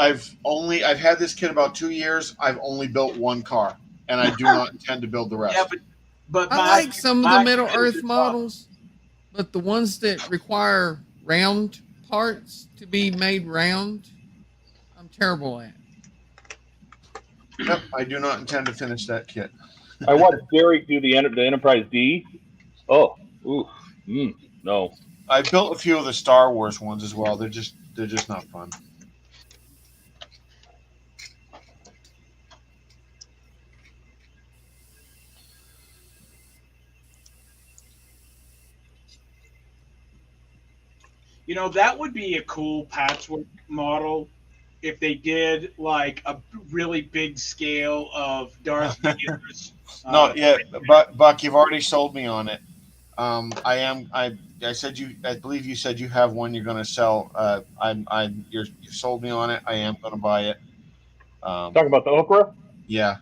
had this kit about 2 years. I've only built one car, and I do not intend to build the rest. Yeah, but I my- like some of the my Middle fingers Earth are models, but the ones that require round parts to be made round, I'm terrible at. Yep. I do not intend to finish that kit. I watched Derek do the Enterprise D. Oh, ooh, no. I built a few of the Star Wars ones as well. They're just not fun. You know, that would be a cool patchwork model if they did like a really big scale of Darth Vader's. No, yeah, but Buck, you've already sold me on it. I believe you said you have one you're going to sell. You sold me on it. I am going to buy it. Talking about the okra? Yeah,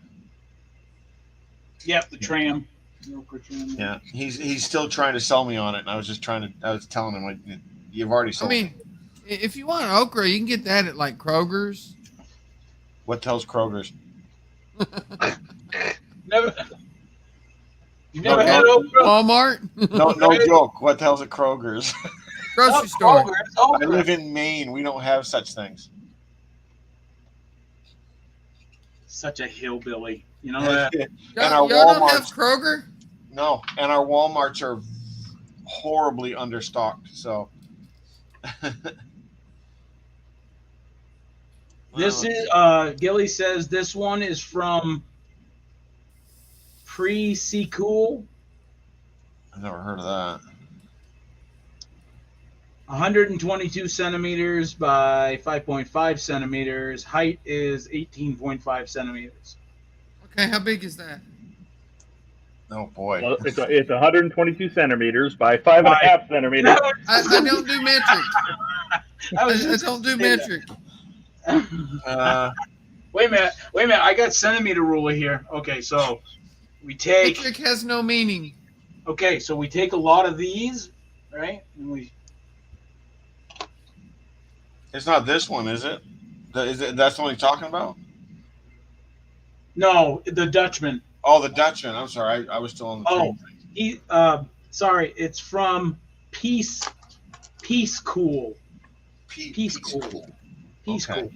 Yep, the tram. yeah. He's still trying to sell me on it, and I was telling him, like, you've already I sold. mean, if you want okra, you can get that at like Kroger's. What tells Kroger's? Never. You never Okay. had okra? Walmart, No joke. What tells at Kroger's? grocery store. Okra, it's I okra. live in Maine. We don't have such things. Such a hillbilly. You know that? And Y'all, our y'all don't have Walmarts, Kroger? no, and our Walmarts are horribly understocked. So. This is Gilly says this one is from Pre-Secool, I've never heard of that. 122 centimeters by 5.5 centimeters. Height is 18.5 centimeters. Okay, how big is that? Oh boy. Well, it's 122 centimeters by 5.5 centimeters. I don't do metric. I don't do metric. Wait a minute. I got centimeter ruler here. Okay, so we take. Metric has no meaning. Okay, so we take a lot of these, right? And we. It's not this one, is it? That's the one you're talking about? No, the Dutchman. Oh, the Dutchman. I'm sorry. I was still on the Oh, train. sorry. It's from Peace Cool. Peace Cool. Cool. Peace Okay. Cool.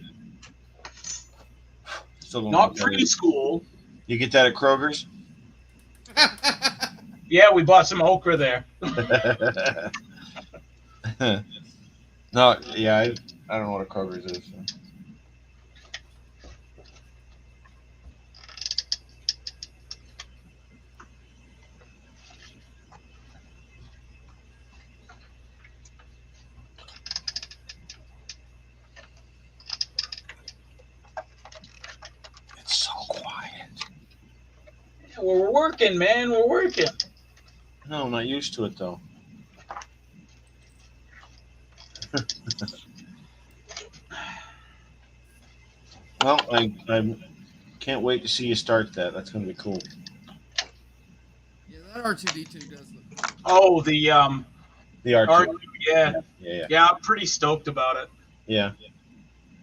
Still don't Not know what that is. preschool. You get that at Kroger's? Yeah, we bought some okra there. No, yeah, I don't know what a Kroger's is. So. It's so quiet. Yeah, we're working, man. We're working. No, I'm not used to it though. Well, I can't wait to see you start that. That's going to be cool. Yeah, that R2D2 does look cool. Oh, the The R2. yeah, Yeah. yeah. I'm pretty stoked about it. Yeah.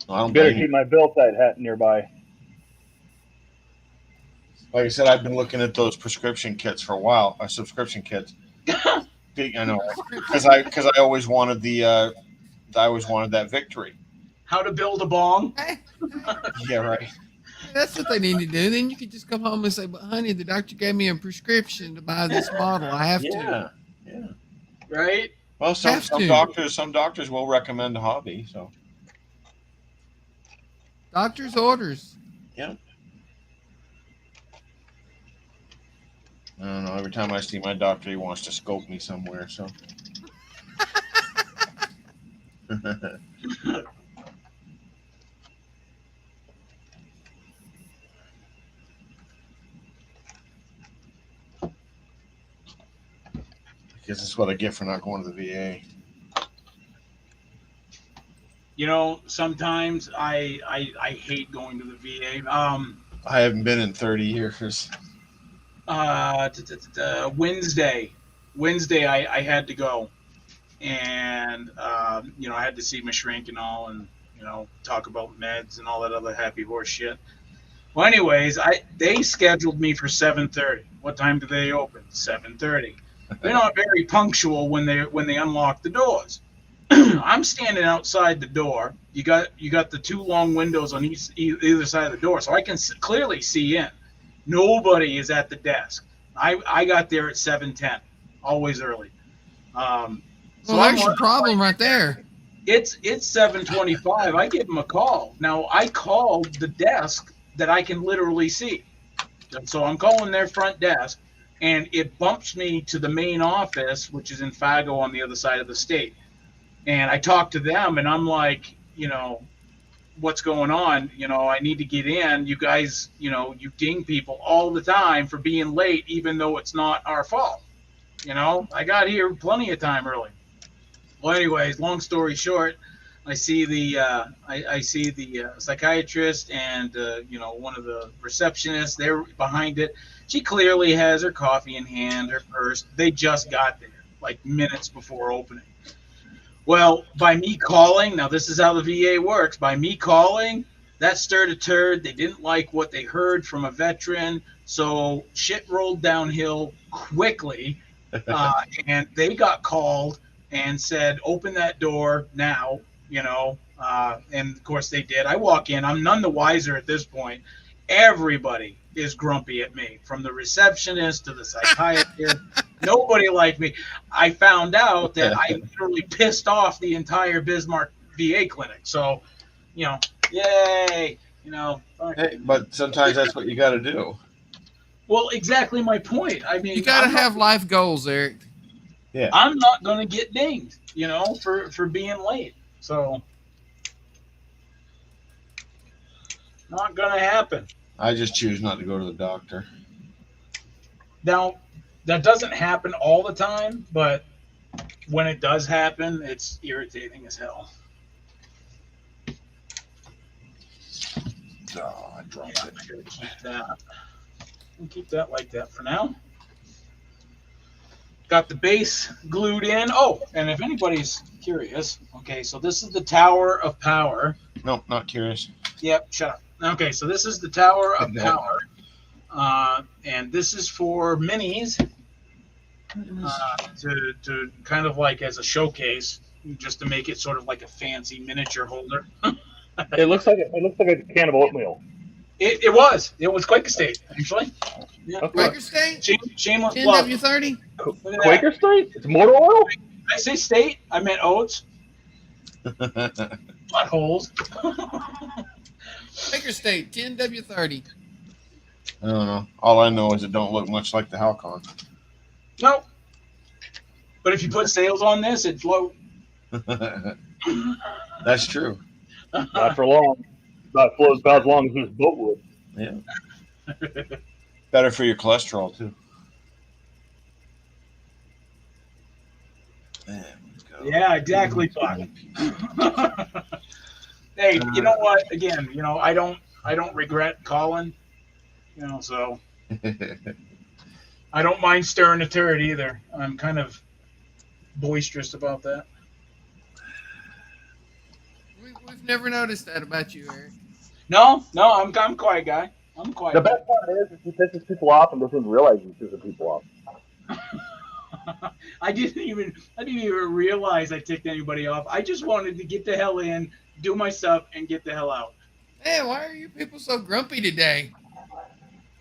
No, I don't Better blame you. keep my Bill-Side hat nearby. Like I said, I've been looking at those prescription kits for a while. Subscription kits. I know, because I always wanted that victory. How to build a bong? Hey, Yeah, right. that's what they need to do. Then you could just come home and say, "But honey, the doctor gave me a prescription to buy this model. I have to." Yeah. Yeah. Right? Well, some Have to. doctors will recommend a hobby. So Doctor's orders. I don't know. Every time I see my doctor, he wants to scope me somewhere. So. Because that's what I get for not going to the VA. Sometimes I hate going to the VA. I haven't been in 30 years. Wednesday I had to go, and I had to see my shrink and all, and talk about meds and all that other happy horse shit. Well, anyways, they scheduled me for 7:30. What time do they open? 7:30. They're not very punctual when they unlock the doors. I'm standing outside the door. You got the two long windows on either side of the door, so I can clearly see in. Nobody is at the desk. I got there at 7:10, always early. Well, there's your problem right there. It's 7:25. I give them a call. Now I called the desk that I can literally see. So I'm calling their front desk, and it bumps me to the main office, which is in Fargo on the other side of the state. And I talk to them, and I'm like, what's going on? I need to get in. You guys, you ding people all the time for being late, even though it's not our fault. I got here plenty of time early. Well, anyways, long story short, I see the psychiatrist and one of the receptionists. They're behind it. She clearly has her coffee in hand, her purse. They just got there, like minutes before opening. Well, by me calling, now this is how the VA works. By me calling, that stirred a turd. They didn't like what they heard from a veteran, so shit rolled downhill quickly, and they got called and said, "Open that door now." And of course they did. I walk in. I'm none the wiser at this point. Everybody is grumpy at me, from the receptionist to the psychiatrist. Nobody liked me. I found out that I literally pissed off the entire Bismarck VA clinic. So, yay. Hey, but sometimes that's what you got to do. Well, exactly my point. I mean, You got to have life goals, Eric. Yeah. I'm not going to get dinged, for being late. So, not going to happen. I just choose not to go to the doctor. Now, that doesn't happen all the time, but when it does happen, it's irritating as hell. Oh, I dropped it. Keep that like that for now. Got the base glued in. Oh, and if anybody's curious, okay, so this is the Tower of Power. Nope, not curious. Yep, shut up. Okay, so this is the Tower of Power. And this is for minis to kind of like as a showcase, just to make it sort of like a fancy miniature holder. It looks like a can of oatmeal. It was Quaker State, actually. Yeah. Okay. Quaker State? Shameless plug. NW30? Look at Quaker State? It's motor oil? Did I say state? I meant oats. Buttholes. Quaker State, 10W30. I don't know. All I know is it don't look much like the Halcon. Nope. But if you put sails on this, it'd float. That's true. Not for long. Not floats about as long as this boat would. Yeah. Better for your cholesterol too. Man, let's go. Yeah, exactly, Buck. Hey, you know what? Again, I don't regret calling. So I don't mind stirring a turd either. I'm kind of boisterous about that. We've never noticed that about you, Eric. No, I'm a quiet guy. I'm a quiet The guy. best part is he pisses people off and doesn't realize he's pissing people off. I didn't even realize I ticked anybody off. I just wanted to get the hell in, do my stuff, and get the hell out. Hey, why are you people so grumpy today?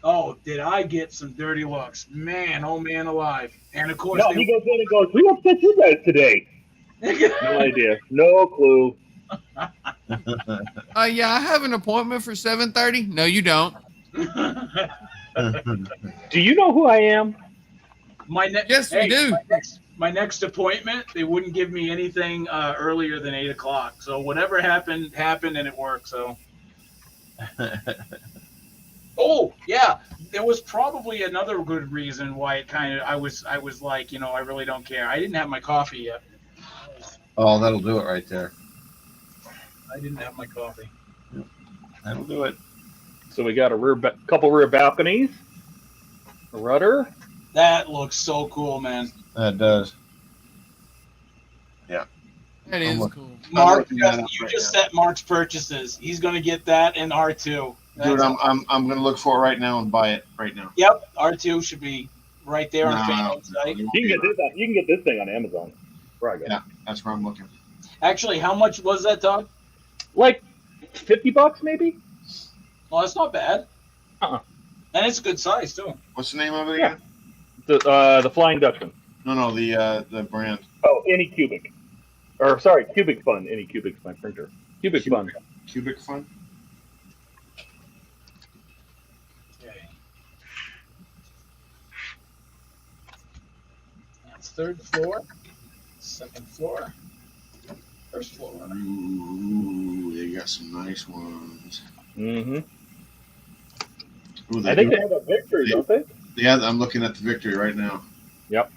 Oh, did I get some dirty looks? Man, oh man alive. And of course, No, he goes in and goes, "We upset you guys today." No idea. No clue. Yeah, I have an appointment for 7:30. No, you don't. Do you know who I am? Yes, we do. My next appointment, they wouldn't give me anything earlier than 8 o'clock. So whatever happened, and it worked. So Oh yeah, there was probably another good reason why it kind of. I was like, I really don't care. I didn't have my coffee yet. Oh, that'll do it right there. I didn't have my coffee. That'll do it. So we got a couple rear balconies, a rudder. That looks so cool, man. That does. That is look- cool. Mark, looking that up you right just now. set Mark's purchases. He's gonna get that and R2. Dude, I'm gonna look for it right now and buy it right now. Yep, R2 should be right there on No, Phantom's site. You can get this thing on Amazon. Where I got Yeah. That's where I'm looking. Actually, how much was that, Todd? like $50 maybe. Well, that's not bad. Uh-uh. And it's a good size too. What's the name of it Yeah. again? The Flying Dutchman. No, the brand. Oh, Anycubic. Or sorry, Cubic Fun. Anycubic's my printer. Cubic Fun. Cubic Fun. Okay. That's third floor, second floor, first floor. Ooh, they got some nice ones. Mm-hmm. Ooh, I think do. they have a Victory, don't they? Yeah, I'm looking at the Victory right now. Yep.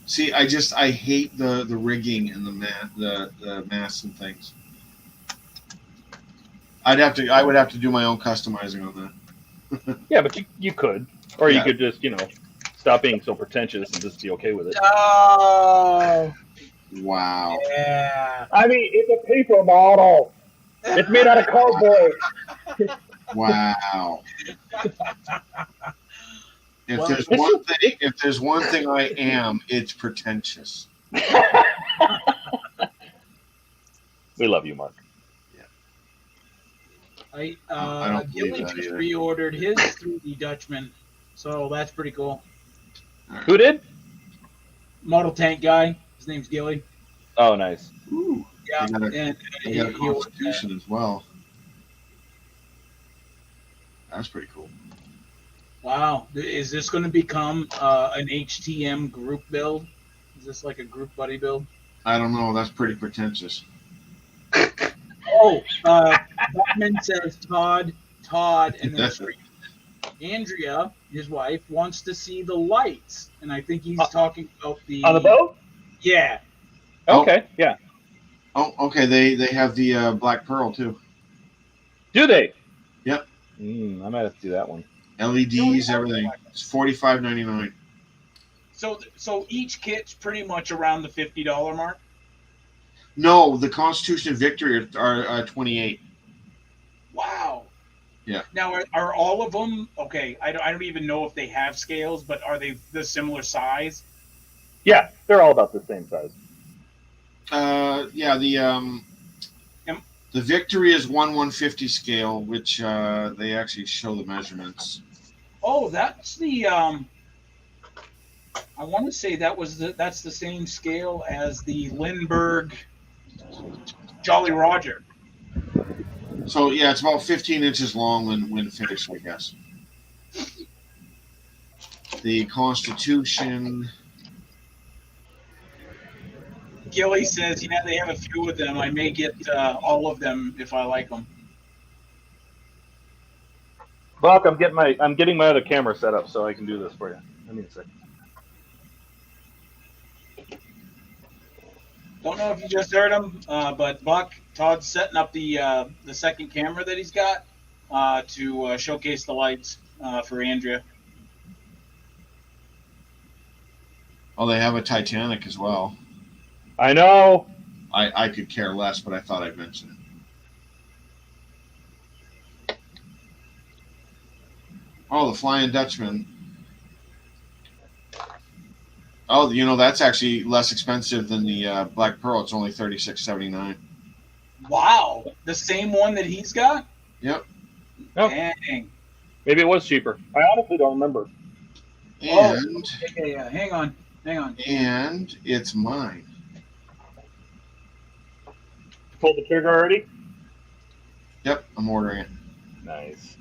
See, I hate the rigging and the masts and things. I would have to do my own customizing on that. Yeah, but you could, or you Yeah. could just stop being so pretentious and just be okay with it. Oh, Wow. yeah. I mean, it's a paper model. It's made out of cardboard. Wow. If Well, there's one thing I am, it's pretentious. We love you, Mark. I don't believe Gilly that just either. reordered his 3D Dutchman, so that's pretty cool. Who did? Model tank guy. His name's Gilly. Oh, nice. Ooh, Yeah, They got a- and they got a he ordered that. Constitution as well. That's pretty cool. Wow, is this going to become an HTM group build? Is this like a group buddy build? I don't know. That's pretty pretentious. Oh, Batman says Todd, and then Andrea, his wife, wants to see the lights, and I think he's talking about the On the boat? Yeah, Oh. Okay, yeah. Oh, okay. They have the Black Pearl too. Do they? Yep. I might have to do that one. LEDs, everything. It's $45.99. so each kit's pretty much around the $50 mark. No, the Constitution and Victory are 28. Wow. Yeah. Now, are all of them okay? I don't even know if they have scales, but are they the similar size? Yeah, they're all about the same size. Yeah, the Victory is 1/150 scale, which they actually show the measurements. Oh, that's the I want to say that's the same scale as the Lindbergh Jolly Roger. So yeah, it's about 15 inches long when finished, I guess. The Constitution. Gilly says, yeah, they have a few of them. I may get all of them if I like them. Buck, I'm getting my other camera set up so I can do this for you. Let me a second. Don't know if you just heard him, but Todd's setting up the second camera that he's got to showcase the lights for Andrea. Oh, they have a Titanic as well. I know. I could care less, but I thought I'd mention it. Oh, the Flying Dutchman. Oh, that's actually less expensive than the Black Pearl. It's only $36.79. Wow, the same one that he's got? Yep. Oh. Dang. Maybe it was cheaper. I honestly don't remember. And Okay, hang on. and it's mine. Pulled the trigger already? Yep, I'm ordering it. Nice.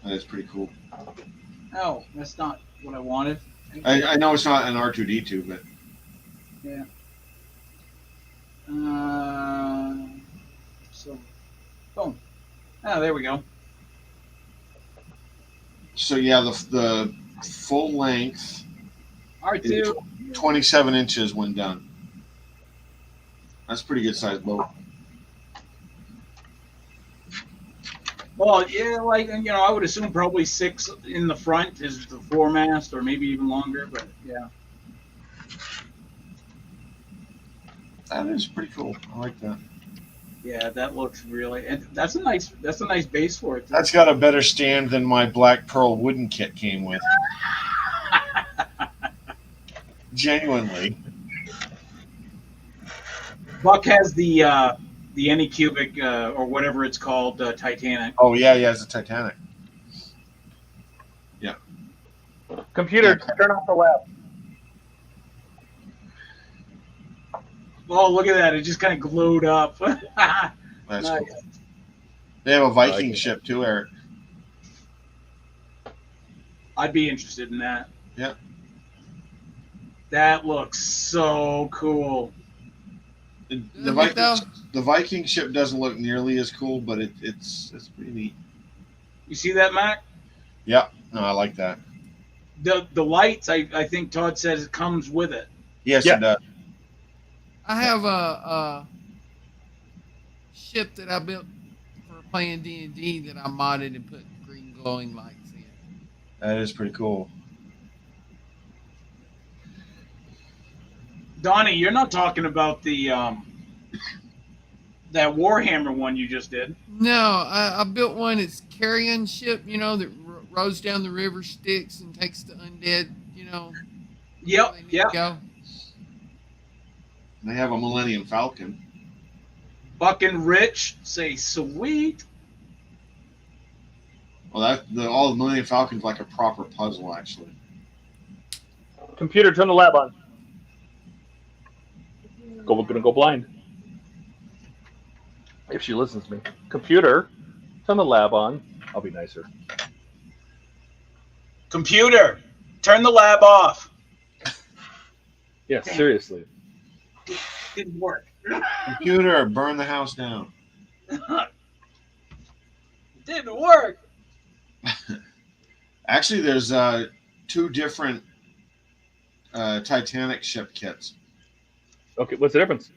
That is pretty cool. Oh, that's not what I wanted. I know it's not an R2D2, but So, boom. Oh, there we go. So yeah, the full length is R2. 27 inches when done. That's a pretty good sized boat. Well, yeah, like, I would assume probably 6 in the front is the foremast, or maybe even longer. But yeah, That is pretty cool. I like that. yeah, that looks really, and that's a nice base for it. Too. That's got a better stand than my Black Pearl wooden kit came with. Genuinely. Buck has the Anycubic or whatever it's called, Titanic. Oh yeah, it's a Titanic. Yeah. Computer, turn off the lab. Oh, look at that! It just kind of glowed up. That's Nice. cool. They have a Viking it. ship too, Eric. I'd be interested in that. Yeah. That looks so cool. The Doesn't it though? Viking ship doesn't look nearly as cool, but it's pretty neat. You see that, Mac? Yeah, no, I like that. The lights, I think Todd says it comes with it. Yes, Yeah. it does. I have a ship that I built for playing D&D that I modded and put green glowing lights in. That is pretty cool. Donnie, you're not talking about the that Warhammer one you just did. No, I built one. It's carrion ship, that rows down the river Styx and takes the undead, where Yep, they need yep. to go. They have a Millennium Falcon. Buck and Rich say sweet. Well, all the Millennium Falcon's like a proper puzzle, actually. Computer, turn the lab on. We're gonna go blind. If she listens to me. Computer, turn the lab on. I'll be nicer. Computer, turn the lab off. Yeah, seriously. Didn't work. Computer, burn the house down. Didn't work. Actually, there's 2 different Titanic ship kits. Okay, what's the difference?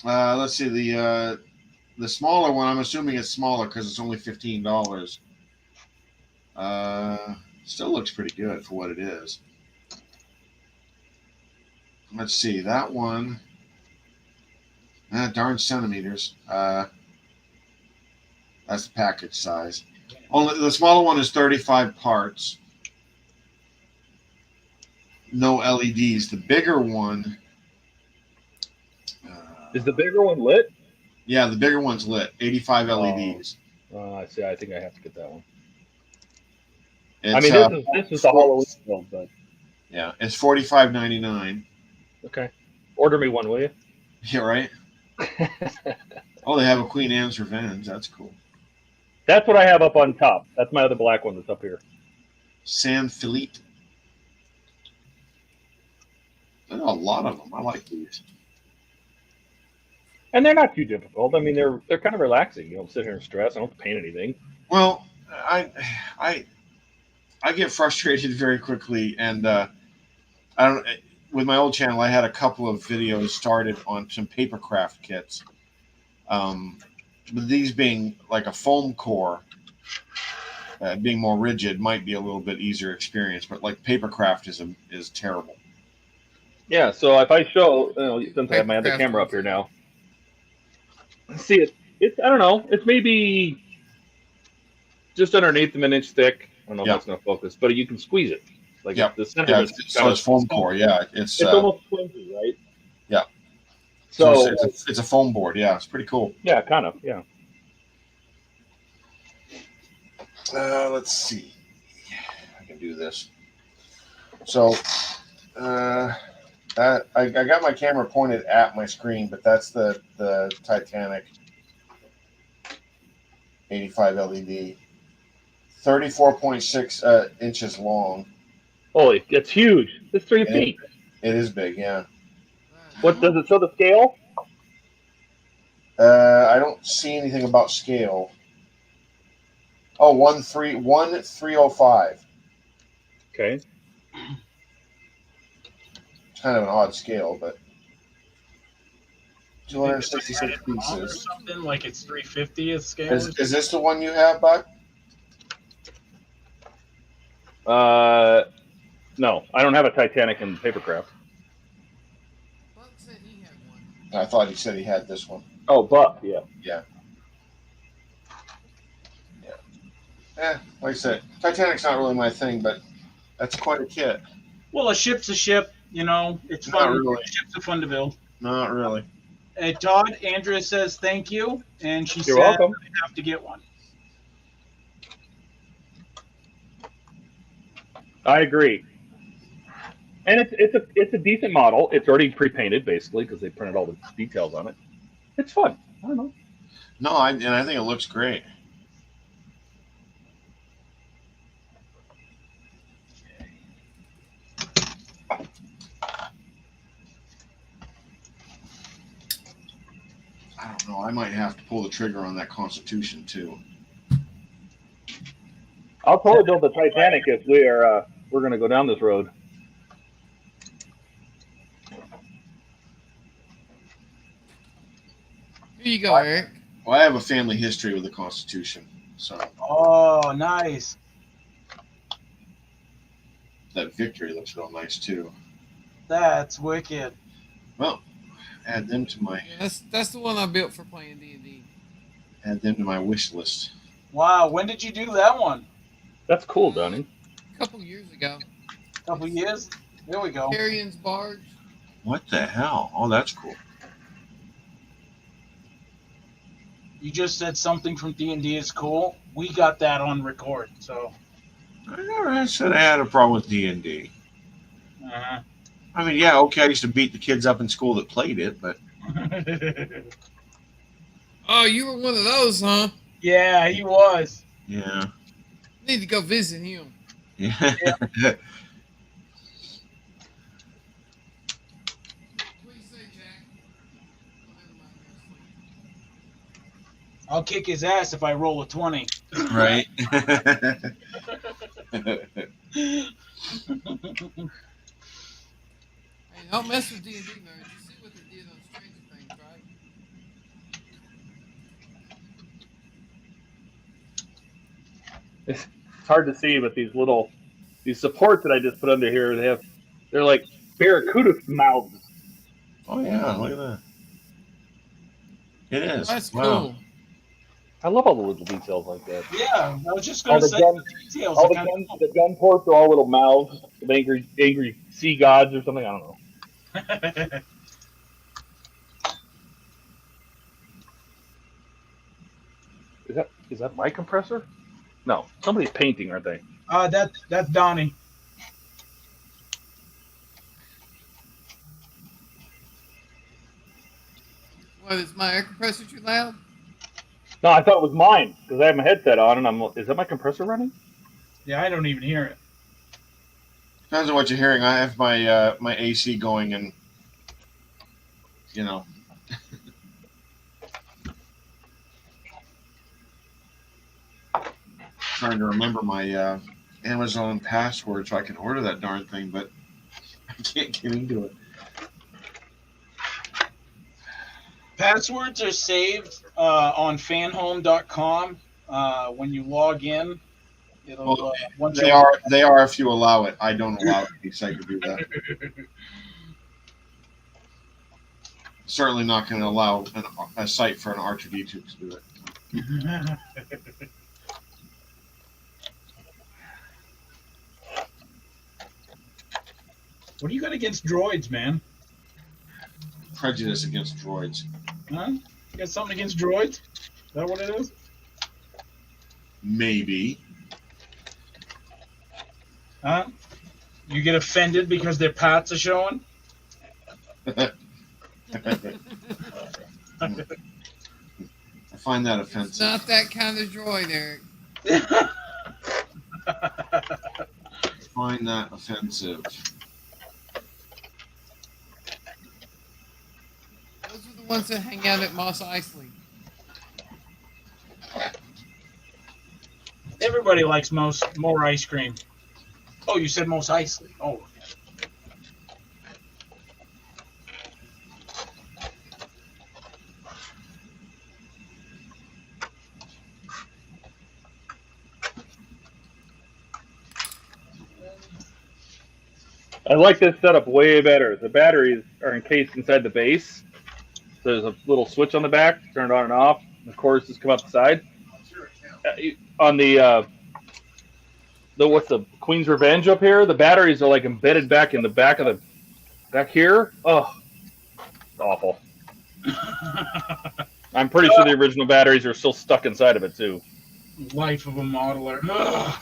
Let's see, the smaller one, I'm assuming it's smaller because it's only $15. Still looks pretty good for what it is. Let's see, that one, darn centimeters. That's the package size. Only the smaller one is 35 parts. No LEDs. The bigger one. Is the bigger one lit? Yeah, the bigger one's lit. 85 LEDs. I see. I think I have to get that one. It's, I mean, this is the Halloween build, but yeah, it's $45.99. okay. Order me one, will you? Yeah, right. Oh, they have a Queen Anne's Revenge. That's cool. That's what I have up on top. That's my other black one that's up here. San Philippe. There's a lot of them. I like these. And they're not too difficult. I mean, they're kind of relaxing. You don't sit here and stress. I don't have to paint anything. Well, I get frustrated very quickly, and I don't. With my old channel, I had a couple of videos started on some paper craft kits. But these being like a foam core, being more rigid, might be a little bit easier experience. But like paper craft is terrible. Yeah. So if I show, since I have my other camera up here now, see it. It's I don't know. It's maybe just underneath them, an inch thick. I don't know if that's going to focus, but you can squeeze it. Like the center Yeah, is so it's foam core. Yeah, it's almost flimsy, right? Yeah. So it's a foam board. Yeah, it's pretty cool. Yeah, kind of. Yeah. Let's see. I can do this. So, I got my camera pointed at my screen, but that's the Titanic 85 LED, 34.6 inches long. Holy, it's huge. It's 3 feet. It is big, yeah. What does it show the scale? I don't see anything about scale. Oh, 1305. Okay. It's kind of an odd scale, but You think if I had 266 it wrong or pieces. something, like it's 350th scale? Is this the one you have, Buck? No, I don't have a Titanic in papercraft. Buck said he had one. I thought he said he had this one. Oh, Buck, yeah. Like I said, Titanic's not really my thing, but that's quite a kit. Well, a ship's a ship. You know, it's Not fun. really. Ships are fun to build. Not really. Todd, Andrea says thank you, and she You're said welcome. I have to get one. I agree. And it's a decent model. It's already pre-painted basically because they printed all the details on it. It's fun. I don't know. No, I think it looks great. I don't know. I might have to pull the trigger on that Constitution too. I'll totally build the Titanic if we're going to go down this road. Here you go, Eric. Well, I have a family history with the Constitution, so Oh, nice. that victory looks real nice too. That's wicked. Well, add them to my Yeah, that's the one I built for playing D&D. wish list. Wow, when did you do that one? That's cool, Donnie. A couple years ago. A couple years? There we go. Carrion's Barge. What the hell? Oh, that's cool. You just said something from D&D is cool. We got that on record, so. I never said I had a problem with D&D. Uh-huh. I mean, yeah, okay, I used to beat the kids up in school that played it, but Oh, you were one of those, huh? Yeah, he was. yeah, Need to go visit him. yeah. What do you say, Jack? I'll kick his ass if I roll a 20. Right. Hey, don't mess with D&D, nerds. You see what they did on Stranger Things, right? It's hard to see, but these supports that I just put under here, they're like barracuda mouths. Oh yeah, look at that. It is. That's Wow. cool. I love all the little details like that. Yeah, I was just All going the to say gun- the details. All are the kinda gun, the gun ports are all little mouths of angry sea gods or something. I don't know. cool. Is that my compressor? No, somebody's painting, aren't they? That's Donnie. What, is my air compressor too loud? No, I thought it was mine because I have my headset on, and is that my compressor running? Yeah, I don't even hear it. Depends on what you're hearing. I have my my AC going, and you know. Trying to remember my Amazon password so I can order that darn thing, but I can't get into it. Passwords are saved on fanhome.com. When you log in, it'll Well, once They are if you allow it. I don't allow any site to do that. Certainly not going to allow a site for an R2D2 to do it. What do you got against droids, man? Prejudice against droids. Huh? You got something against droids? Is that what it is? Maybe. Huh? You get offended because their parts are showing? I find that It's offensive. not that kind of droid, Eric. Find that offensive. Those are the ones that hang out at Moss Eisley. Everybody likes more ice cream. Oh, you said most Eisley. Oh. I like this setup way better. The batteries are encased inside the base. So there's a little switch on the back, turn it on and off. The cords just come out the side. On the what's the Queen's Revenge up here? The batteries are like embedded back in the back here. Oh, it's awful. I'm pretty sure the original batteries are still stuck inside of it too. Life of a modeler. Ugh.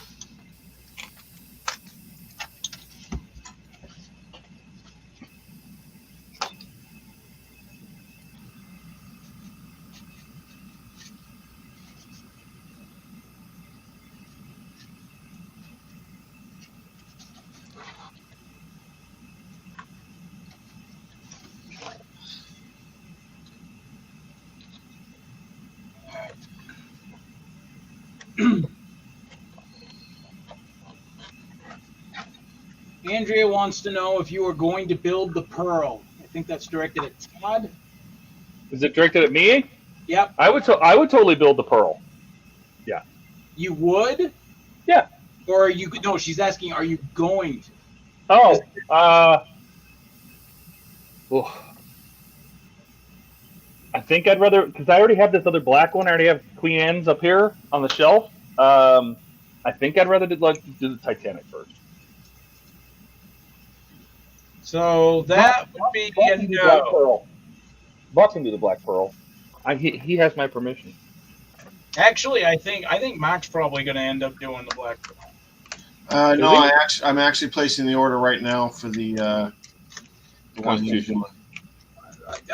Andrea wants to know if you are going to build the Pearl. I think that's directed at Todd. Is it directed at me? Yep. I would totally build the Pearl. Yeah. You would? Yeah. Or are you? No, she's asking, are you going to? Oh. I think I'd rather, because I already have this other black one. I already have Queen Anne's up here on the shelf. I think I'd rather do the Titanic first. So that would be Buck a can do Black no. Pearl. Buck can do the Black Pearl. He has my permission. Actually, I think Mac's probably going to end up doing the Black Pearl. No, I'm actually placing the order right now for the one he's doing.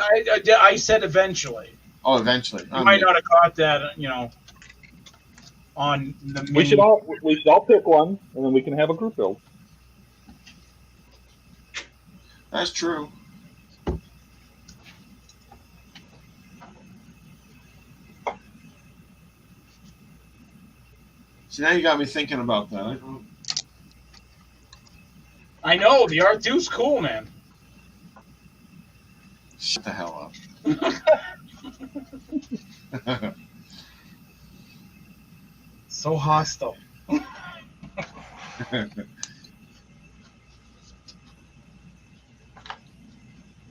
I said eventually. Oh, eventually. You might not have caught that, on the mini. We should all pick one, and then we can have a group build. That's true. See, now you got me thinking about that. I know, the R2's cool, man. Shut the hell up. So hostile.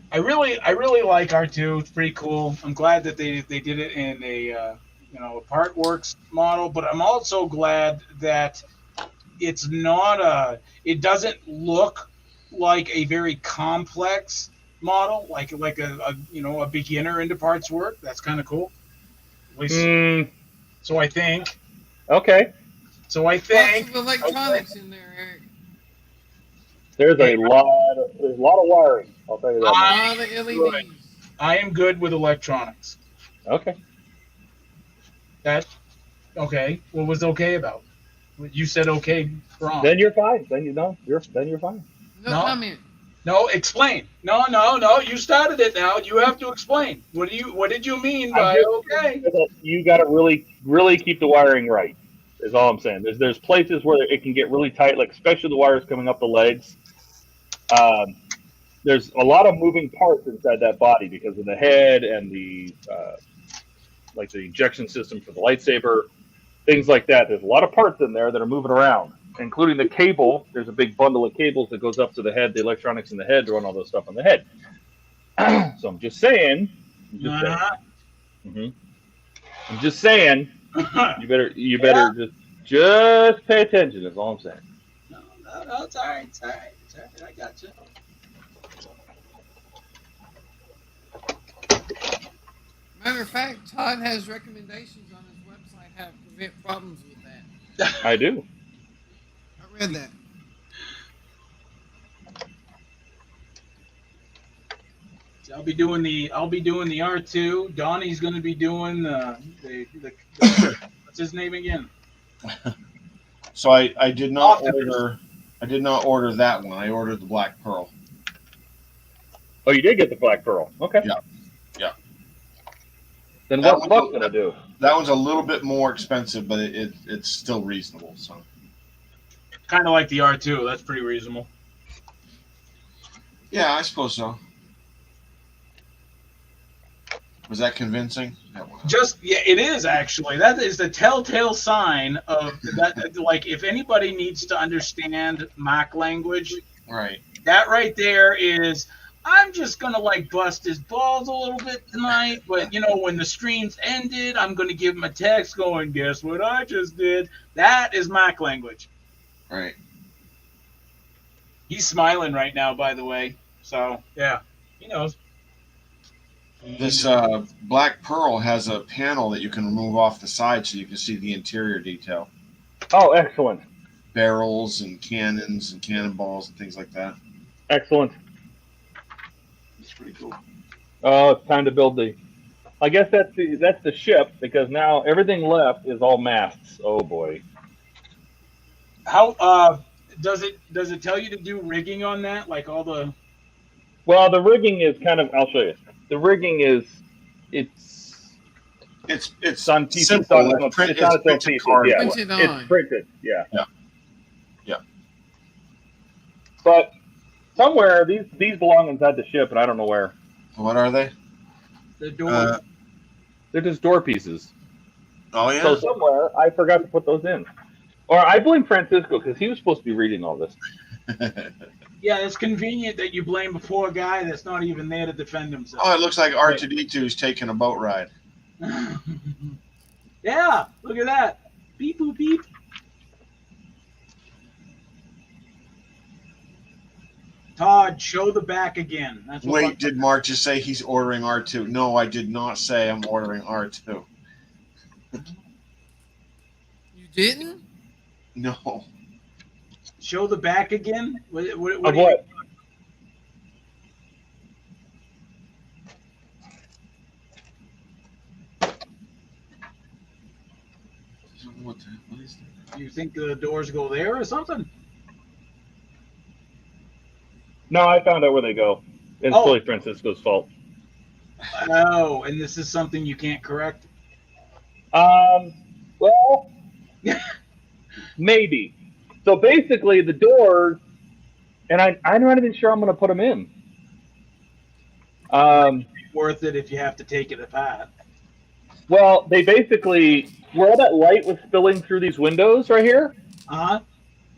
I really like R2. It's pretty cool. I'm glad that they did it in a Partworks model, but I'm also glad that it's not it doesn't look like a very complex model, like a beginner into parts work. That's kind of cool. At least, so I think. Okay. So I think. Lots of electronics in there, Eric. There's a lot of wiring. I'll tell you that. A lot of LEDs. I am good with electronics. Okay. Okay. What was okay about? You said okay wrong. Then you're fine. You're fine. No comment. No, explain. No. You started it now. You have to explain. What did you mean by okay? You got to really keep the wiring right. Is all I'm saying. There's places where it can get really tight, like especially the wires coming up the legs. There's a lot of moving parts inside that body because of the head and the like the injection system for the lightsaber, things like that. There's a lot of parts in there that are moving around, including the cable. There's a big bundle of cables that goes up to the head, the electronics in the head to run all this stuff on the head. So I'm just saying. I'm just saying. You better just pay attention. That's all I'm saying. No, it's all right. It's all right. I got you. Matter of fact, Todd has recommendations on his website how to prevent problems with that. I do. I read that. I'll be doing the R2. Donnie's going to be doing the what's his name again? So I did not order that one. I ordered the Black Pearl. Oh, you did get the Black Pearl. Okay. Yeah. then That what's one's Buck gonna do? That one's a little bit more expensive, but it's still reasonable. So Kind of like the R2. That's pretty reasonable. yeah, I suppose so. Was that convincing? Just yeah, it is actually. That is the telltale sign of that. Like, if anybody needs to understand mock language, Right. that right there is. I'm just gonna like bust his balls a little bit tonight, but you know when the stream's ended, I'm gonna give him a text going, "Guess what I just did?" That is mock language. Right. He's smiling right now, by the way. So yeah, he knows. This Black Pearl has a panel that you can remove off the side so you can see the interior detail. Oh, excellent, Barrels and cannons and cannonballs and things like that. excellent. It's pretty cool. Oh, it's time to build the. I guess that's the ship because now everything left is all masts. Oh boy. How does it tell you to do rigging on that? Like all the Well, the rigging is kind of. I'll show you. The rigging is. It's on pieces. simple. It's on its own pieces. card. Yeah, Printed on. it's printed. Yeah. Yeah. But somewhere these belong inside the ship, and I don't know where. What are they? door? They're just door pieces. Oh yeah. So somewhere I forgot to put those in, or I blame Francisco because he was supposed to be reading all this. Yeah, it's convenient that you blame a poor guy that's not even there to defend himself. Oh, it looks like R2D2 is taking a boat ride. Yeah, look at that. Beep boop beep. Todd, show the back again. That's what Wait, did Mark just say he's ordering R2? No, I did not say I'm ordering R2. You didn't? No. show the back again. What Of do you- what? What is that? You think the doors go there or something? No, I found out where they go. It's Oh. totally Francisco's fault. Oh, and this is something you can't correct. Well, maybe. So basically, the doors, and I'm not even sure I'm going to put them in. Worth it if you have to take it apart. Well, they basically, where all that light was spilling through these windows right here, Uh huh.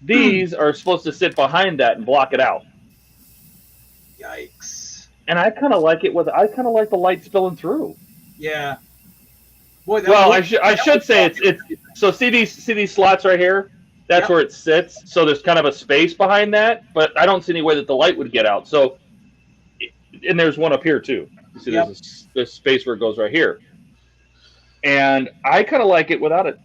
these are supposed to sit behind that and block it out. Yikes. And I kind of like it I kind of like the light spilling through. Yeah. Boy, that Well, would- I should say it's so see these slots right here. That's Yep. where it sits. So there's kind of a space behind that, but I don't see any way that the light would get out. So, and there's one up here too. You see, Yep. there's this space where it goes right here. And I kind of like it without it,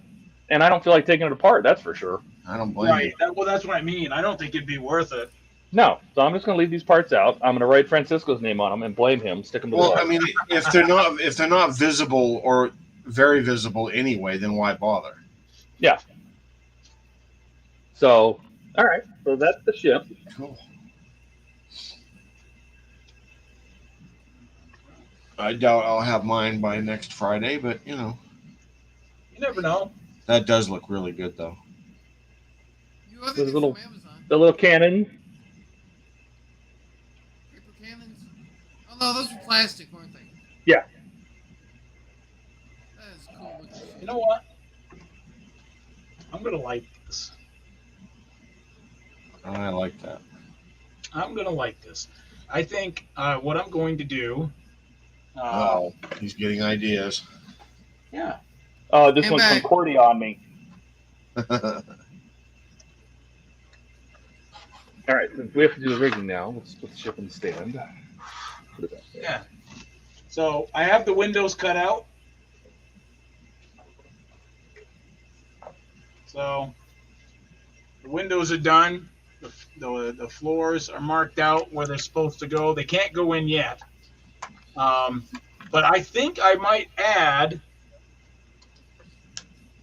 and I don't feel like taking it apart. That's for sure. I don't blame Right. you. Well, that's what I mean. I don't think it'd be worth it. No, so I'm just going to leave these parts out. I'm going to write Francisco's name on them and blame him. Stick them to the Well, wall. I mean, if they're not visible or very visible anyway, then why bother? So, all right. So that's the ship. Cool. I doubt I'll have mine by next Friday, but you know, You never know. that does look really good though. You ordered There's it little- from Amazon. The little cannon. Paper cannons. Oh no, those were plastic, weren't they? Yeah. That is cool looking shit. You know what? I'm gonna like this. I like that. I'm gonna like this. I think what I'm going to do. Oh, he's getting ideas. Yeah. Oh, this Hey, one's Mac. Concordia on me. All right, since we have to do the rigging now, let's put the ship in the stand. Put it back there. Yeah. So I have the windows cut out. So the windows are done. The floors are marked out where they're supposed to go. They can't go in yet. But I think I might add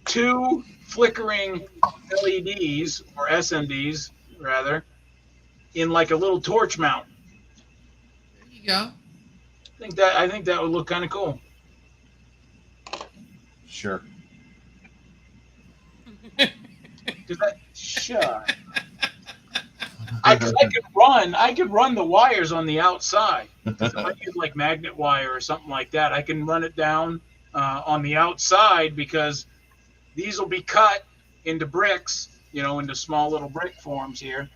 2 flickering LEDs or SMDs rather in like a little torch mount. There you go. I think that would look kind of cool. Sure. Shut. I could run the wires on the outside. If I use like magnet wire or something like that, I can run it down on the outside because these will be cut into bricks, into small little brick forms here,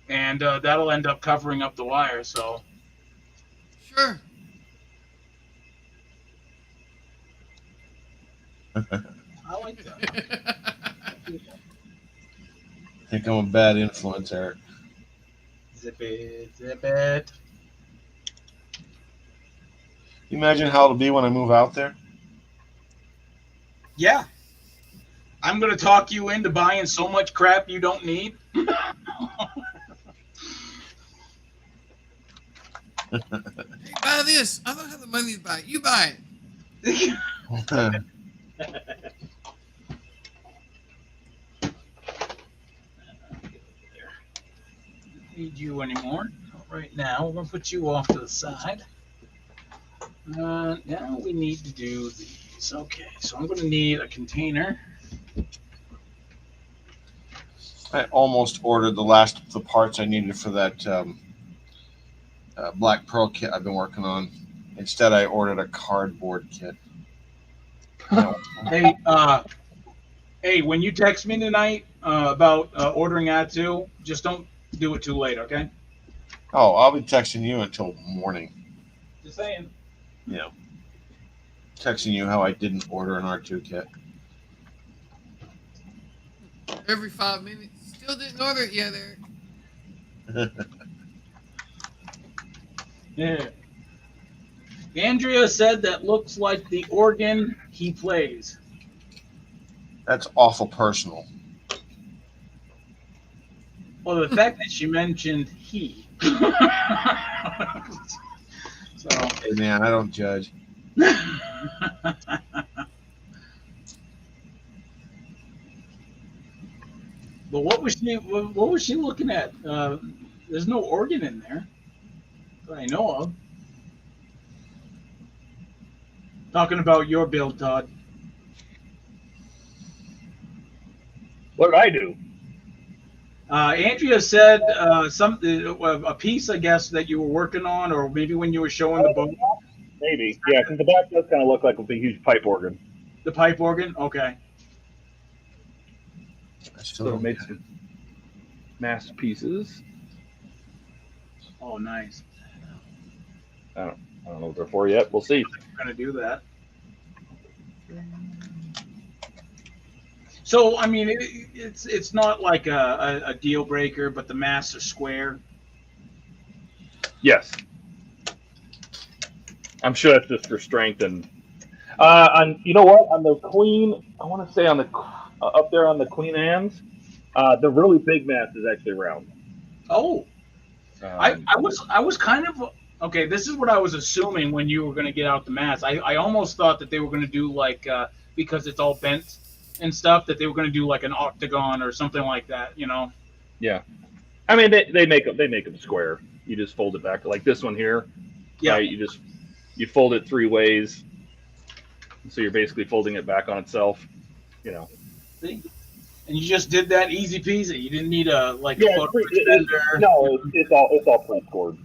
and that'll end up covering up the wire. So Sure. I like that. I think I'm a bad influence, Eric. Zip it, zip it. You imagine how it'll be when I move out there? Yeah. I'm going to talk you into buying so much crap you don't need. Hey, buy this. I don't have the money to buy it. You buy it. Need you anymore. Not right now. We're going to put you off to the side. Now we need to do these. Okay, so I'm going to need a container. I almost ordered the last of the parts I needed for that Black Pearl kit I've been working on. Instead, I ordered a cardboard kit. Hey, when you text me tonight about ordering Atsu, just don't do it too late, okay? Oh, I'll be texting you until morning. Just saying. Texting you how I didn't order an R2 kit. Every 5 minutes. Still didn't order it yet, Eric. Yeah. Andrea said that looks like the organ he plays. That's awful personal. Well, the fact that she mentioned he. So. Hey, man, I don't judge. But what was she looking at? There's no organ in there that I know of. Talking about your build, Todd. What did I do? Andrea said a piece, I guess, that you were working on, or maybe when you were showing the boat. Maybe. Yeah, because the back does kind of look like a big, huge pipe organ. The pipe organ? Okay. I still So don't made get it. some mass pieces. Oh, nice. I don't know what they're for yet. We'll see. We're going to do that. So, I mean, it's not like a deal breaker, but the mass are square. Yes. I'm sure that's just for strength and. You know what? On the Queen, I want to say on the up there on the Queen Anne's, the really big mass is actually round. Oh, I was kind of okay. This is what I was assuming when you were going to get out the mass. I almost thought that they were going to do like because it's all bent and stuff, that they were going to do like an octagon or something like that. Yeah. I mean, they make them square. You just fold it back like this one here. Yeah. Right? You fold it 3 ways. So you're basically folding it back on itself. See? And you just did that easy peasy. You didn't need a No, it's all pre-scored.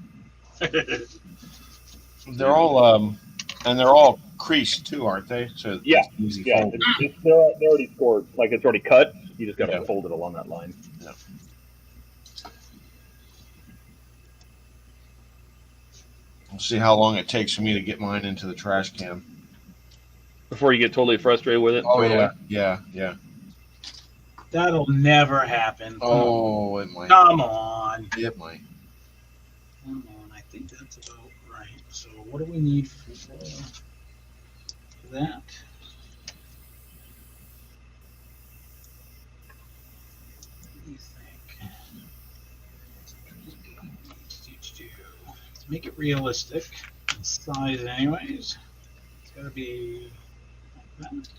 They're all and they're all creased too, aren't they? So Yeah, it's easy Yeah, folding. they're already scored. Like it's already cut. You just got to Yeah. fold it along that line. Yeah. We'll see how long it takes for me to get mine into the trash can. Before you get totally frustrated with it. Oh throw it away. yeah. That'll never happen. Oh, it might. Come on. It might. Come on. I think that's about right. So what do we need for that? What do you think? To make it realistic, size anyways, it's got to be like that.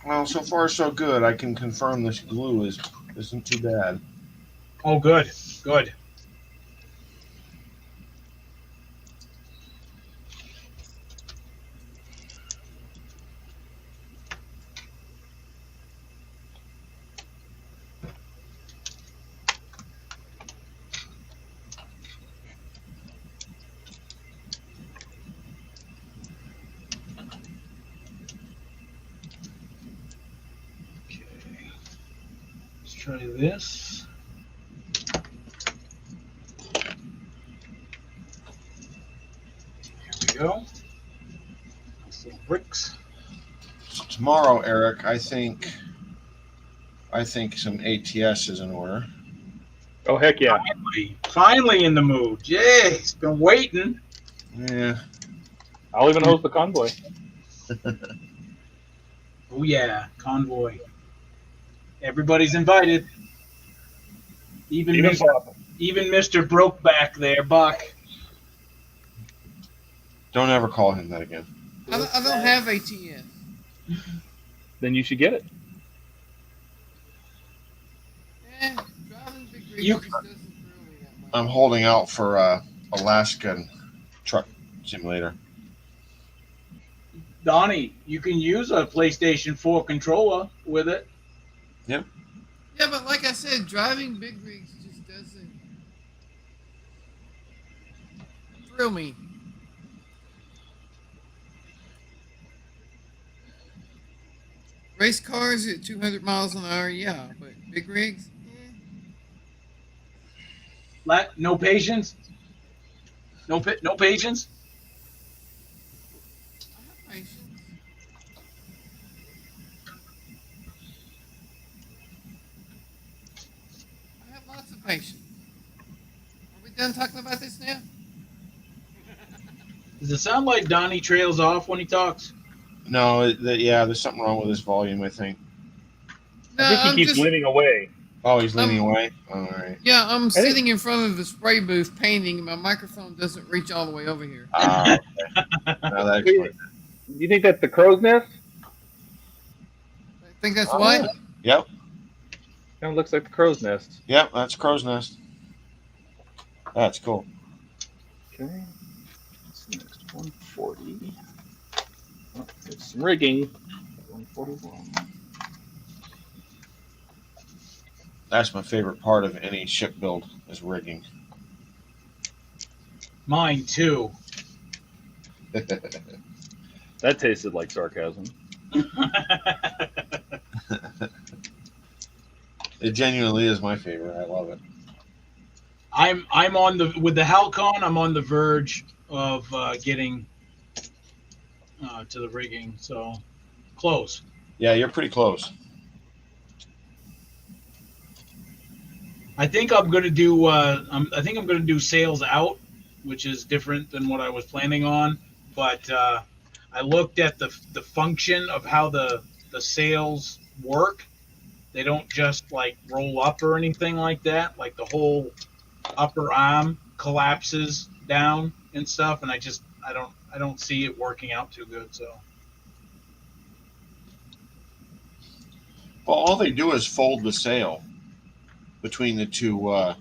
Well, so far so good. I can confirm this glue isn't too bad. Oh, good, good. try this. Here we go. Nice little bricks. So tomorrow, Eric, I think some ATS is in order. Oh heck yeah! Finally in the mood. Yay! It's been waiting. Yeah. I'll even host the convoy. Oh yeah, convoy. Everybody's invited. Even Mr. Brokeback there, Buck. Don't ever call him that again. I don't have ATS. Then you should get it. Driving big rigs You- just doesn't thrill me that much. I'm holding out for Alaskan truck simulator. Donnie, you can use a PlayStation 4 controller with it. Yeah, but like I said, driving big rigs just doesn't thrill me. Race cars at 200 miles an hour, yeah, but big rigs, No patience. No patience. I have patience. I have lots of patience. Are we done talking about this now? Does it sound like Donnie trails off when he talks? No, there's something wrong with his volume, I think. No, I think I'm he keeps just, leaning away. Oh, he's leaning away? All right. yeah, I'm think- sitting in front of the spray booth painting, and my microphone doesn't reach all the way over here. Okay. Now that explains it. You think that's the crow's nest? I think that's what? Yep, Kind of looks like the crow's nest. yep, that's crow's nest. That's cool. Okay. What's the next? 140. Oh, there's some rigging. 141. That's my favorite part of any ship build is rigging. Mine too. That tasted like sarcasm. It genuinely is my favorite. I love it. I'm with the Halcon. I'm on the verge of getting to the rigging. So close. Yeah, you're pretty close. I think I'm gonna do. I think I'm gonna do sales out, which is different than what I was planning on. But I looked at the function of how the sails work. They don't just like roll up or anything like that. Like the whole upper arm collapses down and stuff, and I don't see it working out too good. So Well, all they do is fold the sail between the two.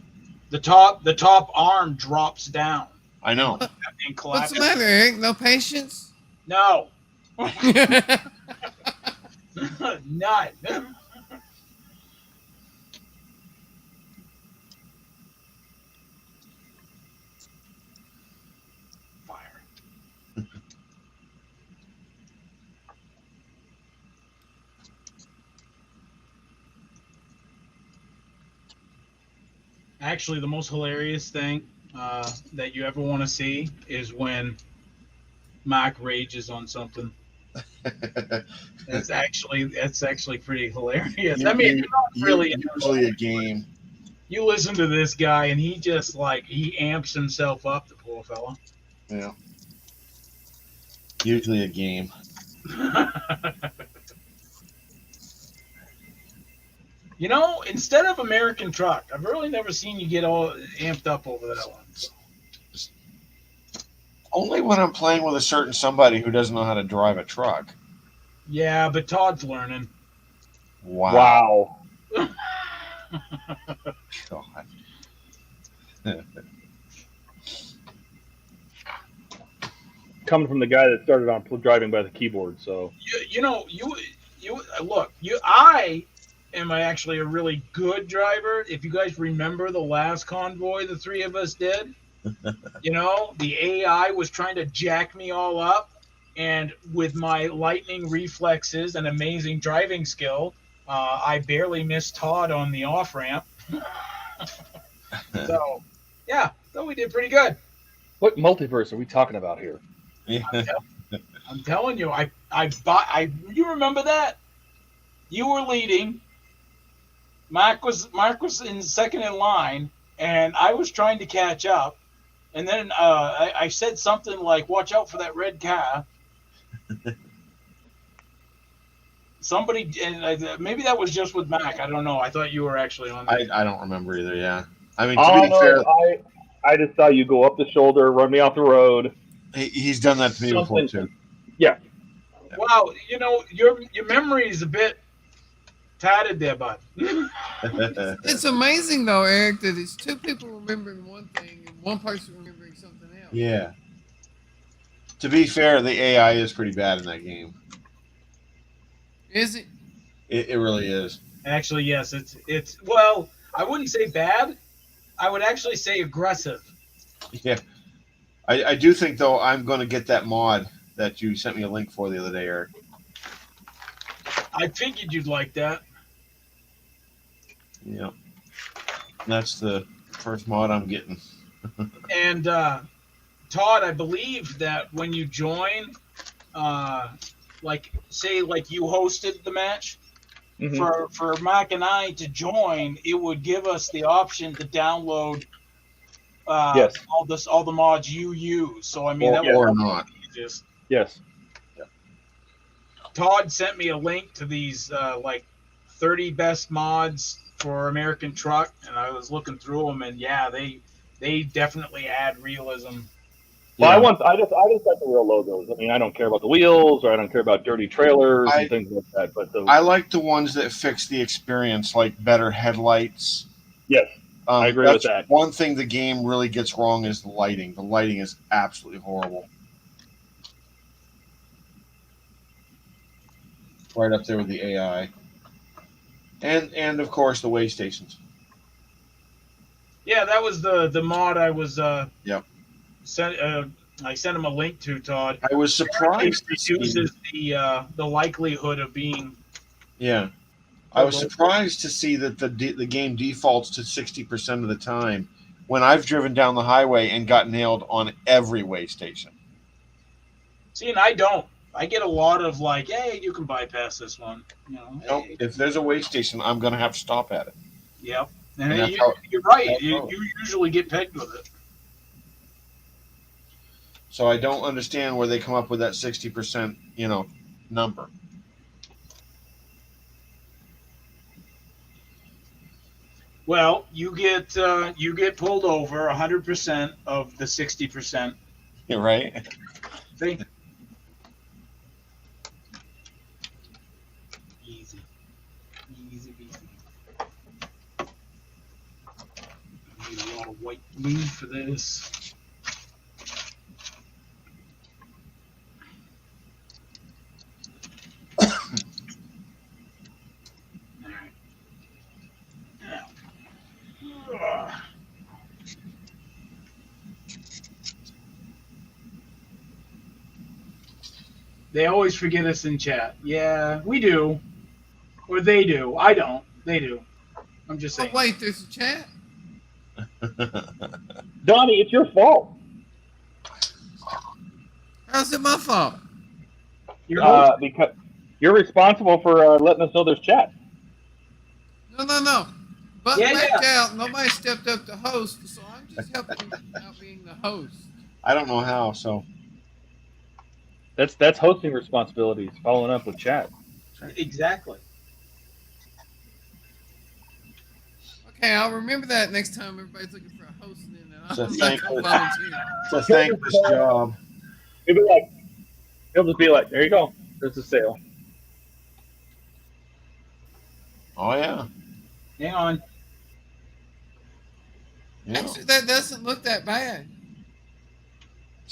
the top arm drops down I know. and What's collapses. the matter, Eric? No patience? No, That's none. Fire. Actually, the most hilarious thing that you ever want to see is when Mark rages on something. That's actually pretty hilarious. I mean, you're not really usually a game. You listen to this guy, and he just he amps himself up. The poor fella. Yeah. Usually a game. You know, instead of American Truck, I've really never seen you get all amped up over that one. Only when I'm playing with a certain somebody who doesn't know how to drive a truck. Yeah, but Todd's learning. Wow. Wow. God. Coming from the guy that started on driving by the keyboard, so I am actually a really good driver. If you guys remember the last convoy the three of us did, the AI was trying to jack me all up, and with my lightning reflexes and amazing driving skill, I barely missed Todd on the off ramp. So, yeah, so we did pretty good. What multiverse are we talking about here? Yeah. I'm telling you, you remember that? You were leading. Mark was in second in line, and I was trying to catch up. And then I said something like, "Watch out for that red car." Somebody, and maybe that was just with Mac. I don't know. I thought you were actually on there. I don't remember either. Yeah. I mean, All to I be know fair, is I just saw you go up the shoulder, run me off the road. he's done that to me before too. Yeah. Wow, your memory is a bit tatted there, bud. It's amazing though, Eric, that it's two people remembering one thing and one person remembering something else. Yeah. To be fair, the AI is pretty bad in that game. Is it? It really is. Actually, yes, it's well, I wouldn't say bad. I would actually say aggressive. Yeah. I do think though I'm going to get that mod that you sent me a link for the other day, Eric. I figured you'd like that. Yeah. That's the first mod I'm getting. And Todd, I believe that when you join, like you hosted the match, for Mike and I to join, it would give us the option to download Yes. all the mods you use. So I mean, Or not. just Yes. Todd sent me a link to these 30 best mods for American Truck, and I was looking through them, and yeah, they definitely add realism. Well, Yeah. I just like the real logos. I mean, I don't care about the wheels, or I don't care about dirty trailers and things like that. But I like the ones that fix the experience, like better headlights. yes, I agree with that's that. One thing the game really gets wrong is the lighting. The lighting is absolutely horrible. Right up there with the AI. And of course the way stations. Yeah, that was the mod I was Yep. I sent him a link to, Todd. I was surprised. It reduces the likelihood of being. Yeah, I was surprised to see that the game defaults to 60% of the time when I've driven down the highway and got nailed on every way station. See, and I don't. I get a lot of like, hey, you can bypass this one. Nope. If there's a way station, I'm going to have to stop at it. Yep. And And that's you're right. that's You how- usually get pegged with it. So I don't understand where they come up with that 60%, number. Well, you get pulled over 100% of the 60%. Right? See? Easy peasy. I need a lot of white glue for this. All right. Now. They always forget us in chat. Yeah, we do. Or they do. I don't. They do. I'm just Oh saying. wait, there's a chat. Donnie, it's your fault. How's it my fault? Because you're responsible for letting us know there's chat. No. But Yeah, backed out. Nobody stepped up to host, so I'm just helping out being the host. I don't know how, so. That's hosting responsibilities, following up with chat. Exactly. Okay, I'll remember that next time everybody's looking for a host. And then It's a I'm not thankless- gonna volunteer. It's a thankless job. He'll just be like, there you go. There's a sale. Oh, yeah. Hang on. Yeah. Actually, that doesn't look that bad.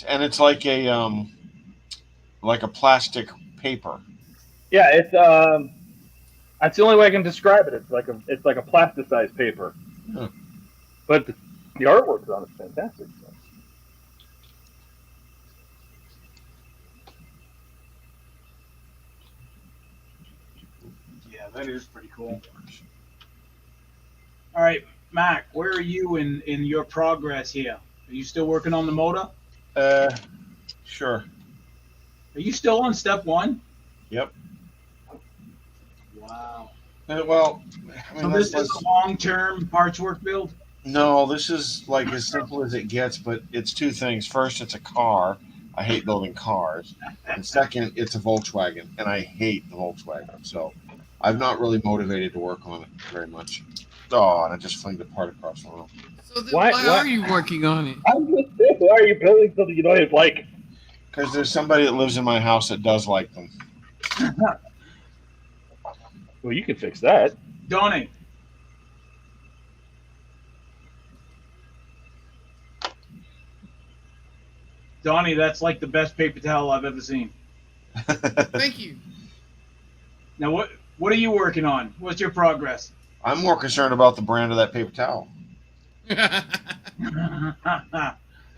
And it's like a plastic paper. Yeah, it's that's the only way I can describe it. It's like a plasticized paper. Yeah. But the artwork on it's fantastic. So. Yeah, Yeah, that is pretty cool. All right, Mac, where are you in your progress here? Are you still working on the motor? Sure. Are you still on step 1? Yep. Wow. Well, I So mean, this is a long-term parts work build? no, this is like as simple as it gets, but it's two things. First, it's a car. I hate building cars. And second, it's a Volkswagen, and I hate the Volkswagen. So I'm not really motivated to work on it very much. Oh, and I just flinged a part across the room. So then Why- why why- are you working on it? I'm just saying, why are you building something you don't even like? Because there's somebody that lives in my house that does like them. Well, you can fix that. Donnie. Donnie, that's like the best paper towel I've ever seen. Thank you. Now, what are you working on? What's your progress? I'm more concerned about the brand of that paper towel.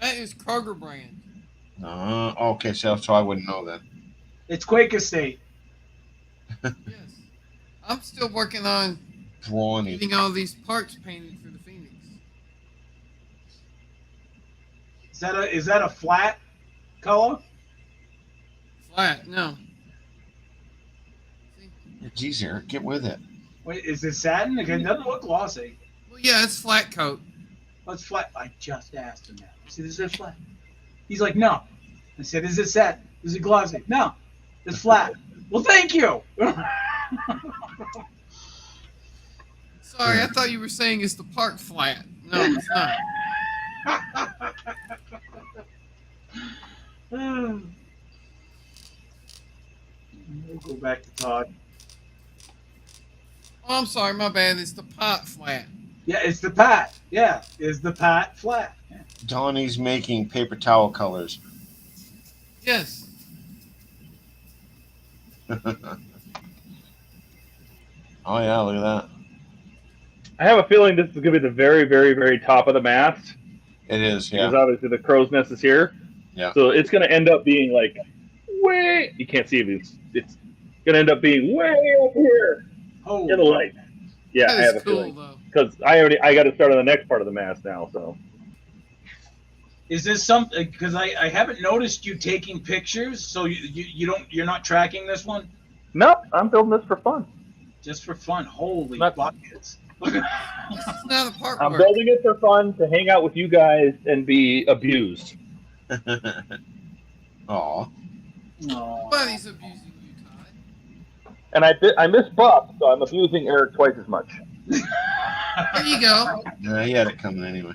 That is Kroger brand. Okay, so I wouldn't know that. It's Quaker State. Yes. I'm still working on Brawny. getting all these parts painted for the Phoenix. Is that a flat color? Flat, no. See? Geez, Eric, get with it. Wait, is it satin? It doesn't look glossy. Well, yeah, it's flat coat. What's flat? I just asked him that. I said, is it flat? He's like, no. I said, is it satin? Is it glossy? No. It's flat. Well, thank you. Sorry, I thought you were saying it's the part flat. No, it's not. We'll go back to Todd. Oh, I'm sorry, my bad. It's the pot flat. Yeah, it's the pat. Yeah, is the pat flat? Yeah. Donnie's making paper towel colors. Yes. Oh yeah, look at that. I have a feeling this is going to be the very, very, very top of the mast. It is, Because yeah. obviously the crow's nest is here. Yeah. So it's going to end up being like way. You can't see it. It's going to end up being way up here Oh, in the light. Yeah, I That have is a cool, feeling. though. Because I got to start on the next part of the mast now. So is this something? Because I haven't noticed you taking pictures. So you're not tracking this one no, I'm building this for fun. just for fun. Holy Not- buckets! This is not a part I'm work. building it for fun to hang out with you guys and be abused. Aw. Oh. Nobody's abusing you, Todd. And I miss Buck, so I'm abusing Eric twice as much. There you go. Yeah, he had it coming anyway.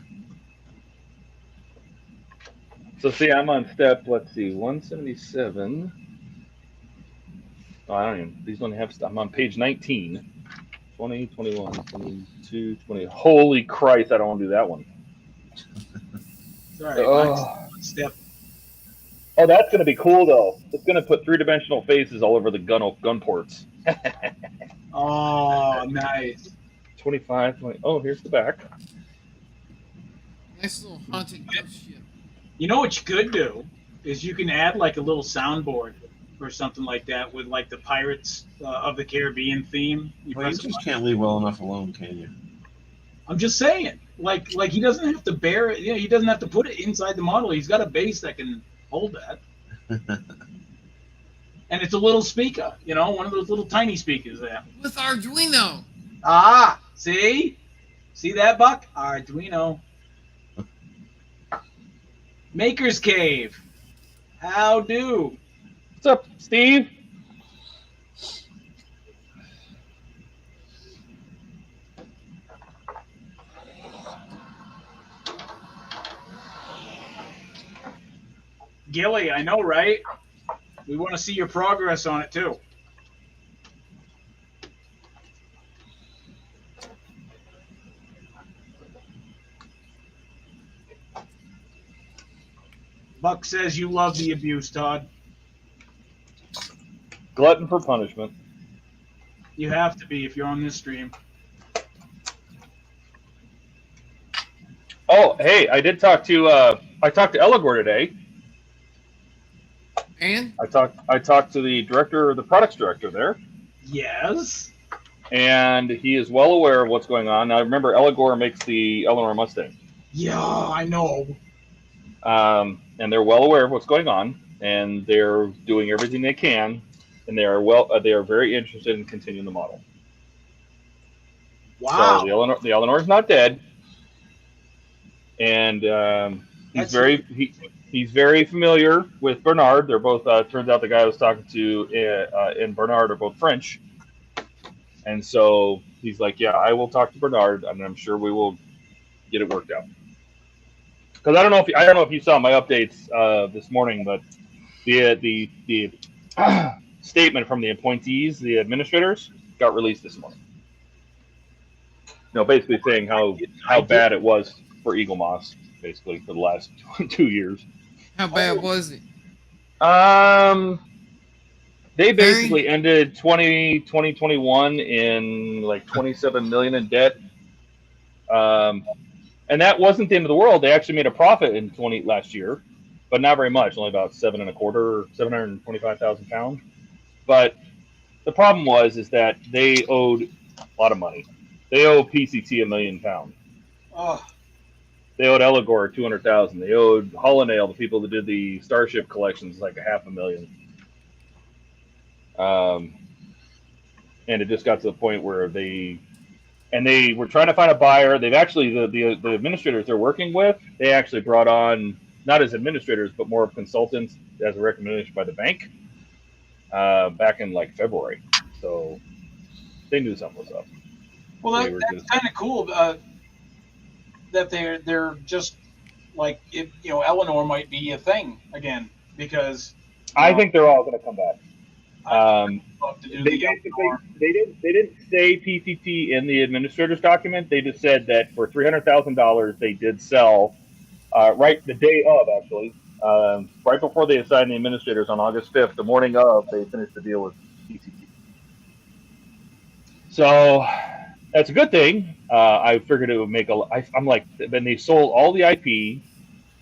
So see, I'm on step, let's see, 177. Oh, I don't even, these don't have stuff. I'm on page 19. 20, 21, 22, 20. Holy Christ, I don't want to do that one. Sorry, Oh. step. Oh, that's going to be cool, though. It's going to put three-dimensional faces all over the gun ports. Oh, nice. 25, 20. Oh, here's the back. Nice little haunted ghost ship. You know what you could do is you can add like a little soundboard or something like that with like the Pirates of the Caribbean theme. You Well, you press a just button. can't leave well enough alone, can you? I'm just saying, like he doesn't have to bear it. You know, he doesn't have to put it inside the model. He's got a base that can hold that, and it's a little speaker. You know, one of those little tiny speakers there. With Arduino. Ah, see that, Buck? Arduino. Maker's Cave. How do? What's up, Steve? Gilly, I know, right? We want to see your progress on it too. Buck says you love the abuse, Todd. Glutton for punishment. You have to be if you're on this stream. Oh, hey, I did talk to Eligor today. And I talked to the director, the products director there. Yes. and he is well aware of what's going on. Now, remember, Eligor makes the Eleanor Mustang, Yeah, I know. and they're well aware of what's going on, and they're doing everything they can, and they are very interested in continuing the model. Wow. So the Eleanor's not dead, and he's That's- he's very familiar with Bernard. They're both turns out the guy I was talking to and Bernard are both French, and so he's like, yeah, I will talk to Bernard, and I'm sure we will get it worked out. Because I don't know if you saw my updates this morning, but the statement from the appointees, the administrators, got released this morning. Basically saying how bad it was for Eagle Moss, basically for the last 2 years. How bad was it? They basically ended 2021 in like 27 million in debt. And that wasn't the end of the world. They actually made a profit in last year, but not very much, only about 725,000 pounds. But the problem is that they owed a lot of money. They owe PCT £1 million. Oh, They owed Eligor 200,000. They owed Hollandale, the people that did the Starship collections, like $500,000. And it just got to the point where they were trying to find a buyer. They've actually the administrators they're working with. They actually brought on not as administrators but more of consultants as a recommendation by the bank back in like February. So they knew something was up. well, that's kind of cool that they're just like Eleanor might be a thing again because I think they're all going to come back. I'd love to do They didn't say PCT in the administrator's document. They just said that for $300,000 they did sell right the day of, actually, right before they assigned the administrators on August 5th, the morning of, they finished the deal with PCT. So that's a good thing. I figured it would make I'm like, then they sold all the IP,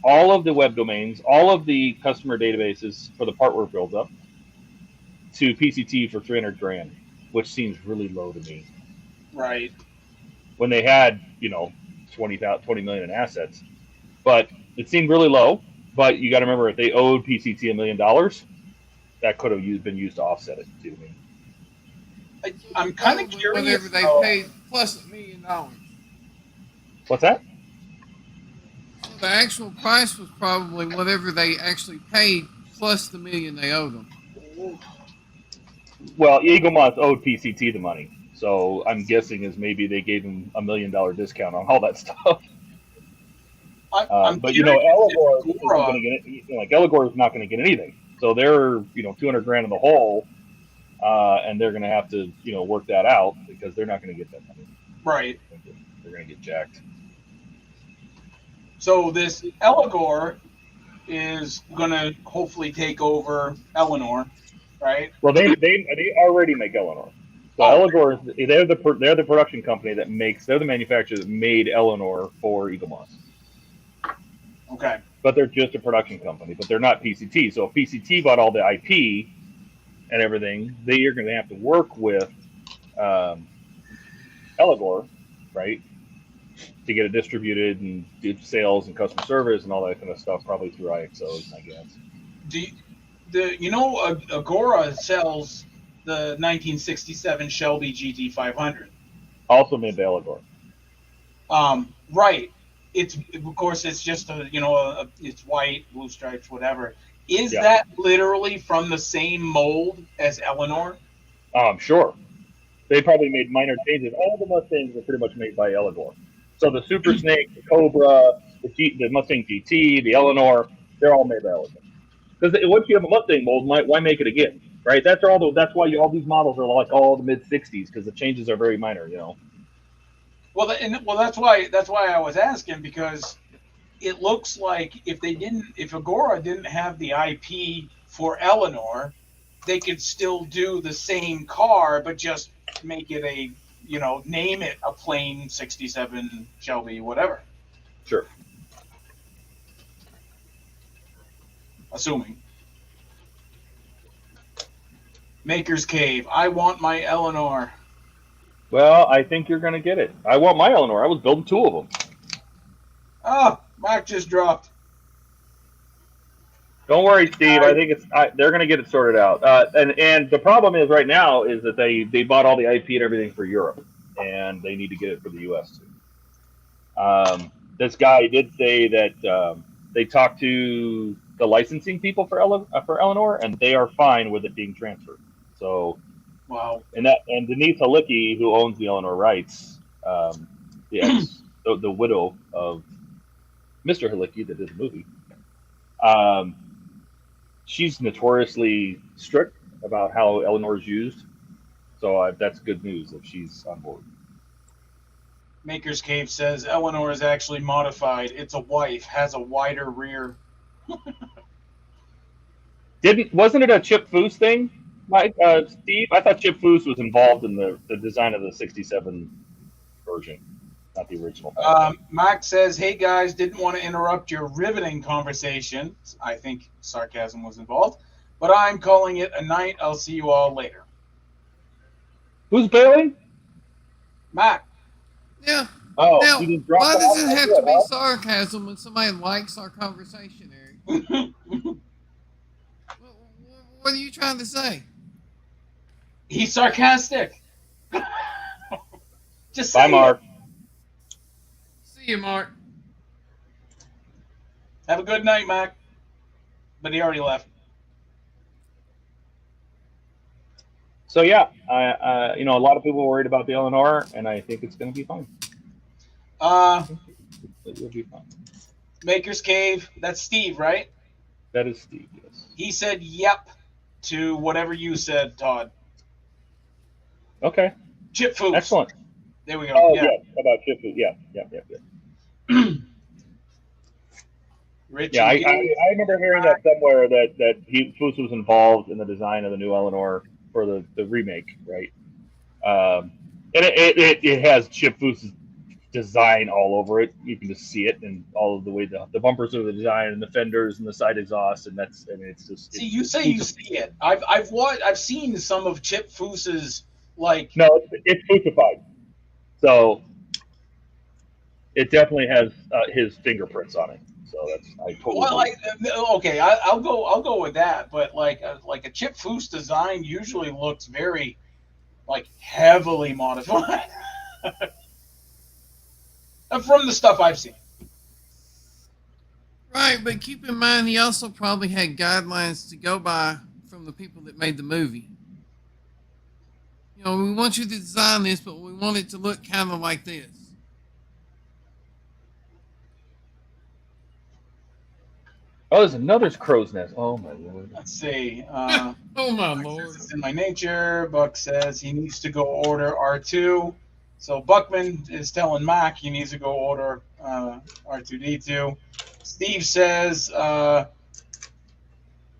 all of the web domains, all of the customer databases for the part where it builds up to PCT for $300,000, which seems really low to me. right. When they had 20 million in assets, but it seemed really low. But you got to remember, if they owed PCT $1 million, that could have been used to offset it too. I'm kind of curious. Whatever they paid plus $1 million. What's that? The actual price was probably whatever they actually paid plus the $1 million they owed them. Well, Eagle Moss owed PCT the money, so I'm guessing is maybe they gave him $1 million discount on all that stuff. But Eligor isn't going to get it. Eligor is not going to get anything, so they're $200,000 in the hole, and they're going to have to work that out because they're not going to get that money. Right. They're going to get jacked. So this Eligor is going to hopefully take over Eleanor, right? Well, they already make Eleanor. So Eligor they're the production company that makes. They're the manufacturer that made Eleanor for Eagle Moss. Okay. But they're just a production company, but they're not PCT. So if PCT bought all the IP and everything, they are going to have to work with Eligor, right, to get it distributed and do sales and customer service and all that kind of stuff, probably through IXOs, I guess. Agora sells the 1967 Shelby GT500. Also made by Eligor. Right. It's of course it's just it's white, blue stripes, whatever. Is that literally from the same mold as Eleanor? Sure. They probably made minor changes. All the Mustangs are pretty much made by Eligor. So the Super Snake, the Cobra, the Mustang GT, the Eleanor, they're all made by Eligor. Because once you have a Mustang mold, why make it again, right? That's why all these models are like all the mid 60s because the changes are very minor, Well, that's why I was asking, because it looks like if Agora didn't have the IP for Eleanor, they could still do the same car, but just make it name it a plain 67 Shelby, whatever. Sure. Assuming. Maker's Cave. I want my Eleanor. Well, I think you're going to get it. I want my Eleanor. I was building 2 of them. Oh, Mark just dropped. Don't worry, Steve. I think they're going to get it sorted out. And the problem is right now is that they bought all the IP and everything for Europe, and they need to get it for the U.S. too. This guy did say that they talked to the licensing people for Eleanor, and they are fine with it being transferred. So, Wow. and Denise Halicki, who owns the Eleanor rights, the widow of Mr. Halicki that did the movie. She's notoriously strict about how Eleanor is used, so that's good news if she's on board. Maker's Cave says Eleanor is actually modified. It's a wife, has a wider rear. Wasn't it a Chip Foose thing, Mike? Steve? I thought Chip Foose was involved in the design of the '67 version, not the original. Max says, hey guys, didn't want to interrupt your riveting conversation. I think sarcasm was involved, but I'm calling it a night. I'll see you all later. Who's bailing? Mac. Yeah. Oh, Now, he just dropped why out? does it have to be Huh? sarcasm when somebody likes our conversation, Eric? What are you trying to say? He's sarcastic. Just Bye, say Mark. it. See you, Mark. Have a good night, Mac. But he already left. So yeah, a lot of people were worried about the Eleanor, and I think it's going to be fine. It will be fine. Maker's Cave. That's Steve, right? That is Steve. Yes. He said "yep" to whatever you said, Todd. Okay. Chip Foose. Excellent. There we go. Oh yeah. yeah, about Chip Foose. Yeah. Rich. Yeah, I remember hearing that somewhere that Foose was involved in the design of the new Eleanor for the remake, right? And it has Chip Foose's design all over it. You can just see it, and all of the way the bumpers are the design, and the fenders, and the side exhaust, and it's just. See, you say you see it. I've seen some of Chip Foose's like. No, it's Foosified, so it definitely has his fingerprints on it. So I totally. Well, okay, I'll go with that. But like a Chip Foose design usually looks very, like, heavily modified. From the stuff I've seen. Right, but keep in mind he also probably had guidelines to go by from the people that made the movie. You know, we want you to design this, but we want it to look kind of like this. Oh, there's another crow's nest. Oh my lord. Let's see. Oh my Buck lord. says it's in my nature. Buck says he needs to go order R2. So Buckman is telling Mac he needs to go order R2D2. Steve says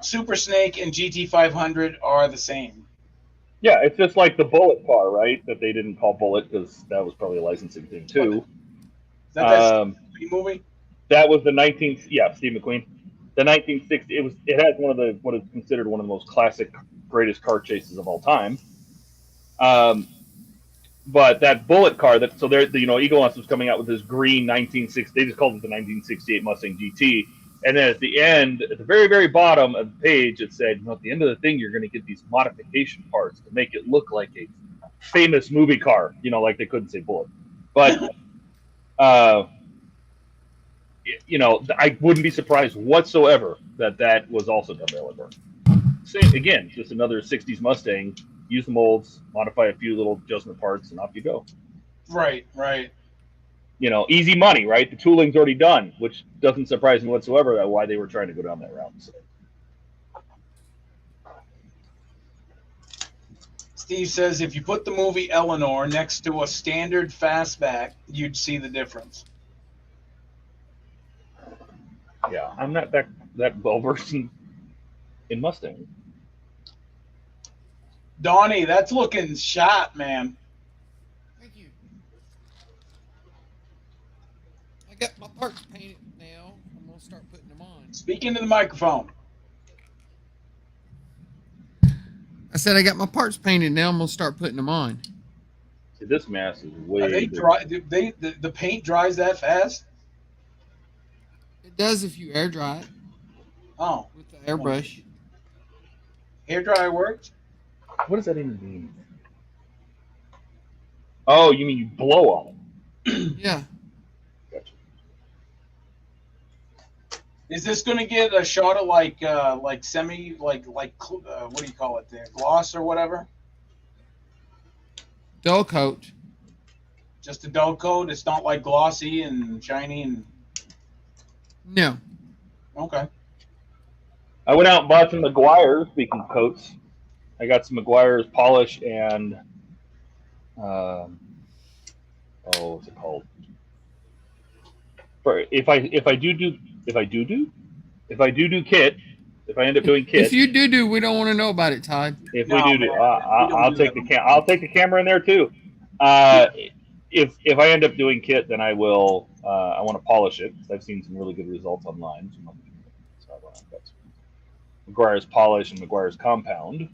Super Snake and GT500 are the same. Yeah, it's just like the Bullet car, right? That they didn't call Bullet because that was probably a licensing thing too. Is that movie? That was the Steve McQueen. The 1960. It has what is considered one of the most classic, greatest car chases of all time. But that Bullet car, Eaglemoss was coming out with this green 1960. They just called it the 1968 Mustang GT. And then at the end, at the very, very bottom of the page, it said, at the end of the thing, you're going to get these modification parts to make it look like a famous movie car. Like they couldn't say Bullet. But, I wouldn't be surprised whatsoever that was also done by Eleanor. Same, again, just another 60s Mustang. Use the molds, modify a few little adjustment parts, and off you go. Right. Easy money, right? The tooling's already done, which doesn't surprise me whatsoever that why they were trying to go down that route. So. Steve says if you put the movie Eleanor next to a standard fastback, you'd see the difference. Yeah, I'm not that well versed in Mustang. Donnie, that's looking shot, man. Thank you. I got my parts painted now. I'm going to start putting them on. Speak into the microphone. I said I got my parts painted now. I'm going to start putting them on. This mass is way Are they bigger. dry? The paint dries that fast? It does if you air dry it Oh, with the airbrush. hair dryer works. What does that even mean? Oh, you mean you blow on it? Yeah. Gotcha. Is this going to get a shot of like semi what do you call it there, gloss or whatever? Dull coat. Just a dull coat. It's not like glossy and shiny and No. okay. I went out and bought some Meguiar's, speaking of coats. I got some Meguiar's polish and what's it called? For if I do kit, if I end up doing kit, If you do, we don't want to know about it, Todd. if No, we do, man, I'll we don't take do the I'll take the camera in there too. If I end up doing kit, then I will. I want to polish it. I've seen some really good results online. So I've got some Meguiar's polish and Meguiar's compound.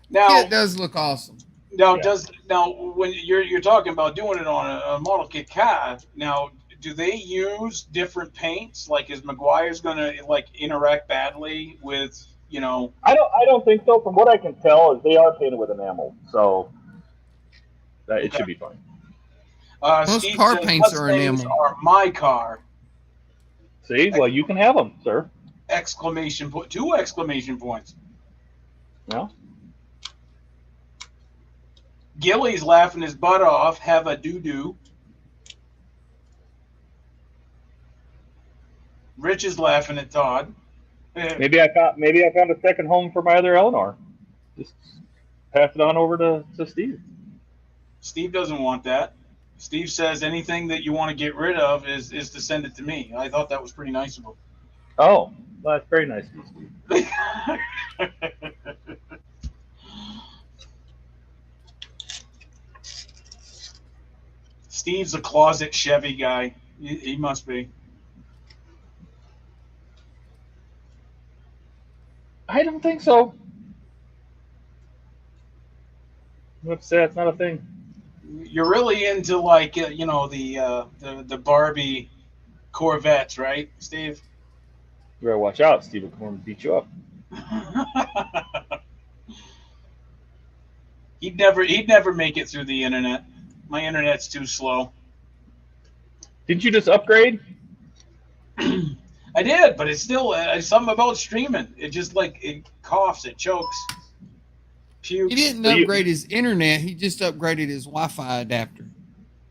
Now, It does look awesome. now Yeah. does now when you're talking about doing it on a model kit car, now do they use different paints? Like, is Meguiar's gonna like interact badly with I don't think so. From what I can tell, is they are painted with enamel, so it should be fine. Most Steve car says, paints are Mustangs enamel. are my car! See, well, you can have them, sir. Exclamation point! 2 exclamation points! No, Gilly's laughing his butt off. Have a doo-doo. Rich is laughing at Todd. maybe I found a second home for my other Eleanor. Just pass it on over to Steve. Steve doesn't want that. Steve says anything that you want to get rid of is to send it to me. I thought that was pretty nice of him. Oh, well, that's very nice of you, Steve. Steve's a closet Chevy guy. He must be. I don't think so. Let's say it's not a thing. You're really into like the Barbie Corvettes, right, Steve? You better watch out. Steve will come and beat you up. He'd never make it through the internet. My internet's too slow. Didn't you just upgrade? I did, but it's still something about streaming. It just it coughs, it chokes, pukes. He didn't So you- upgrade his internet. He just upgraded his Wi-Fi adapter.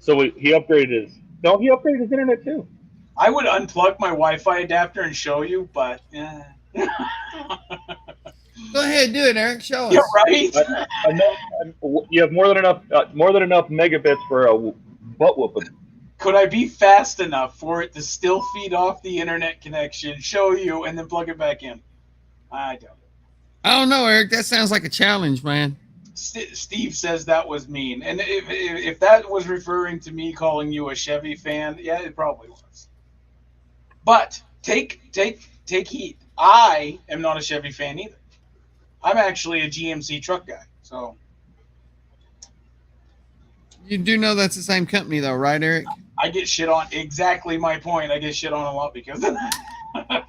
So he upgraded his. No, he upgraded his internet too. I would unplug my Wi-Fi adapter and show you, but Go ahead, do it, Eric. Show us. you're right. You have more than enough megabits for a butt whooping. Could I be fast enough for it to still feed off the internet connection, show you, and then plug it back in? I doubt it. I don't know, Eric. That sounds like a challenge, man. Steve says that was mean, and if that was referring to me calling you a Chevy fan, yeah, it probably was. But take heed. I am not a Chevy fan either. I'm actually a GMC truck guy. So You do know that's the same company, though, right, Eric? I get shit on. Exactly my point. I get shit on a lot because of that.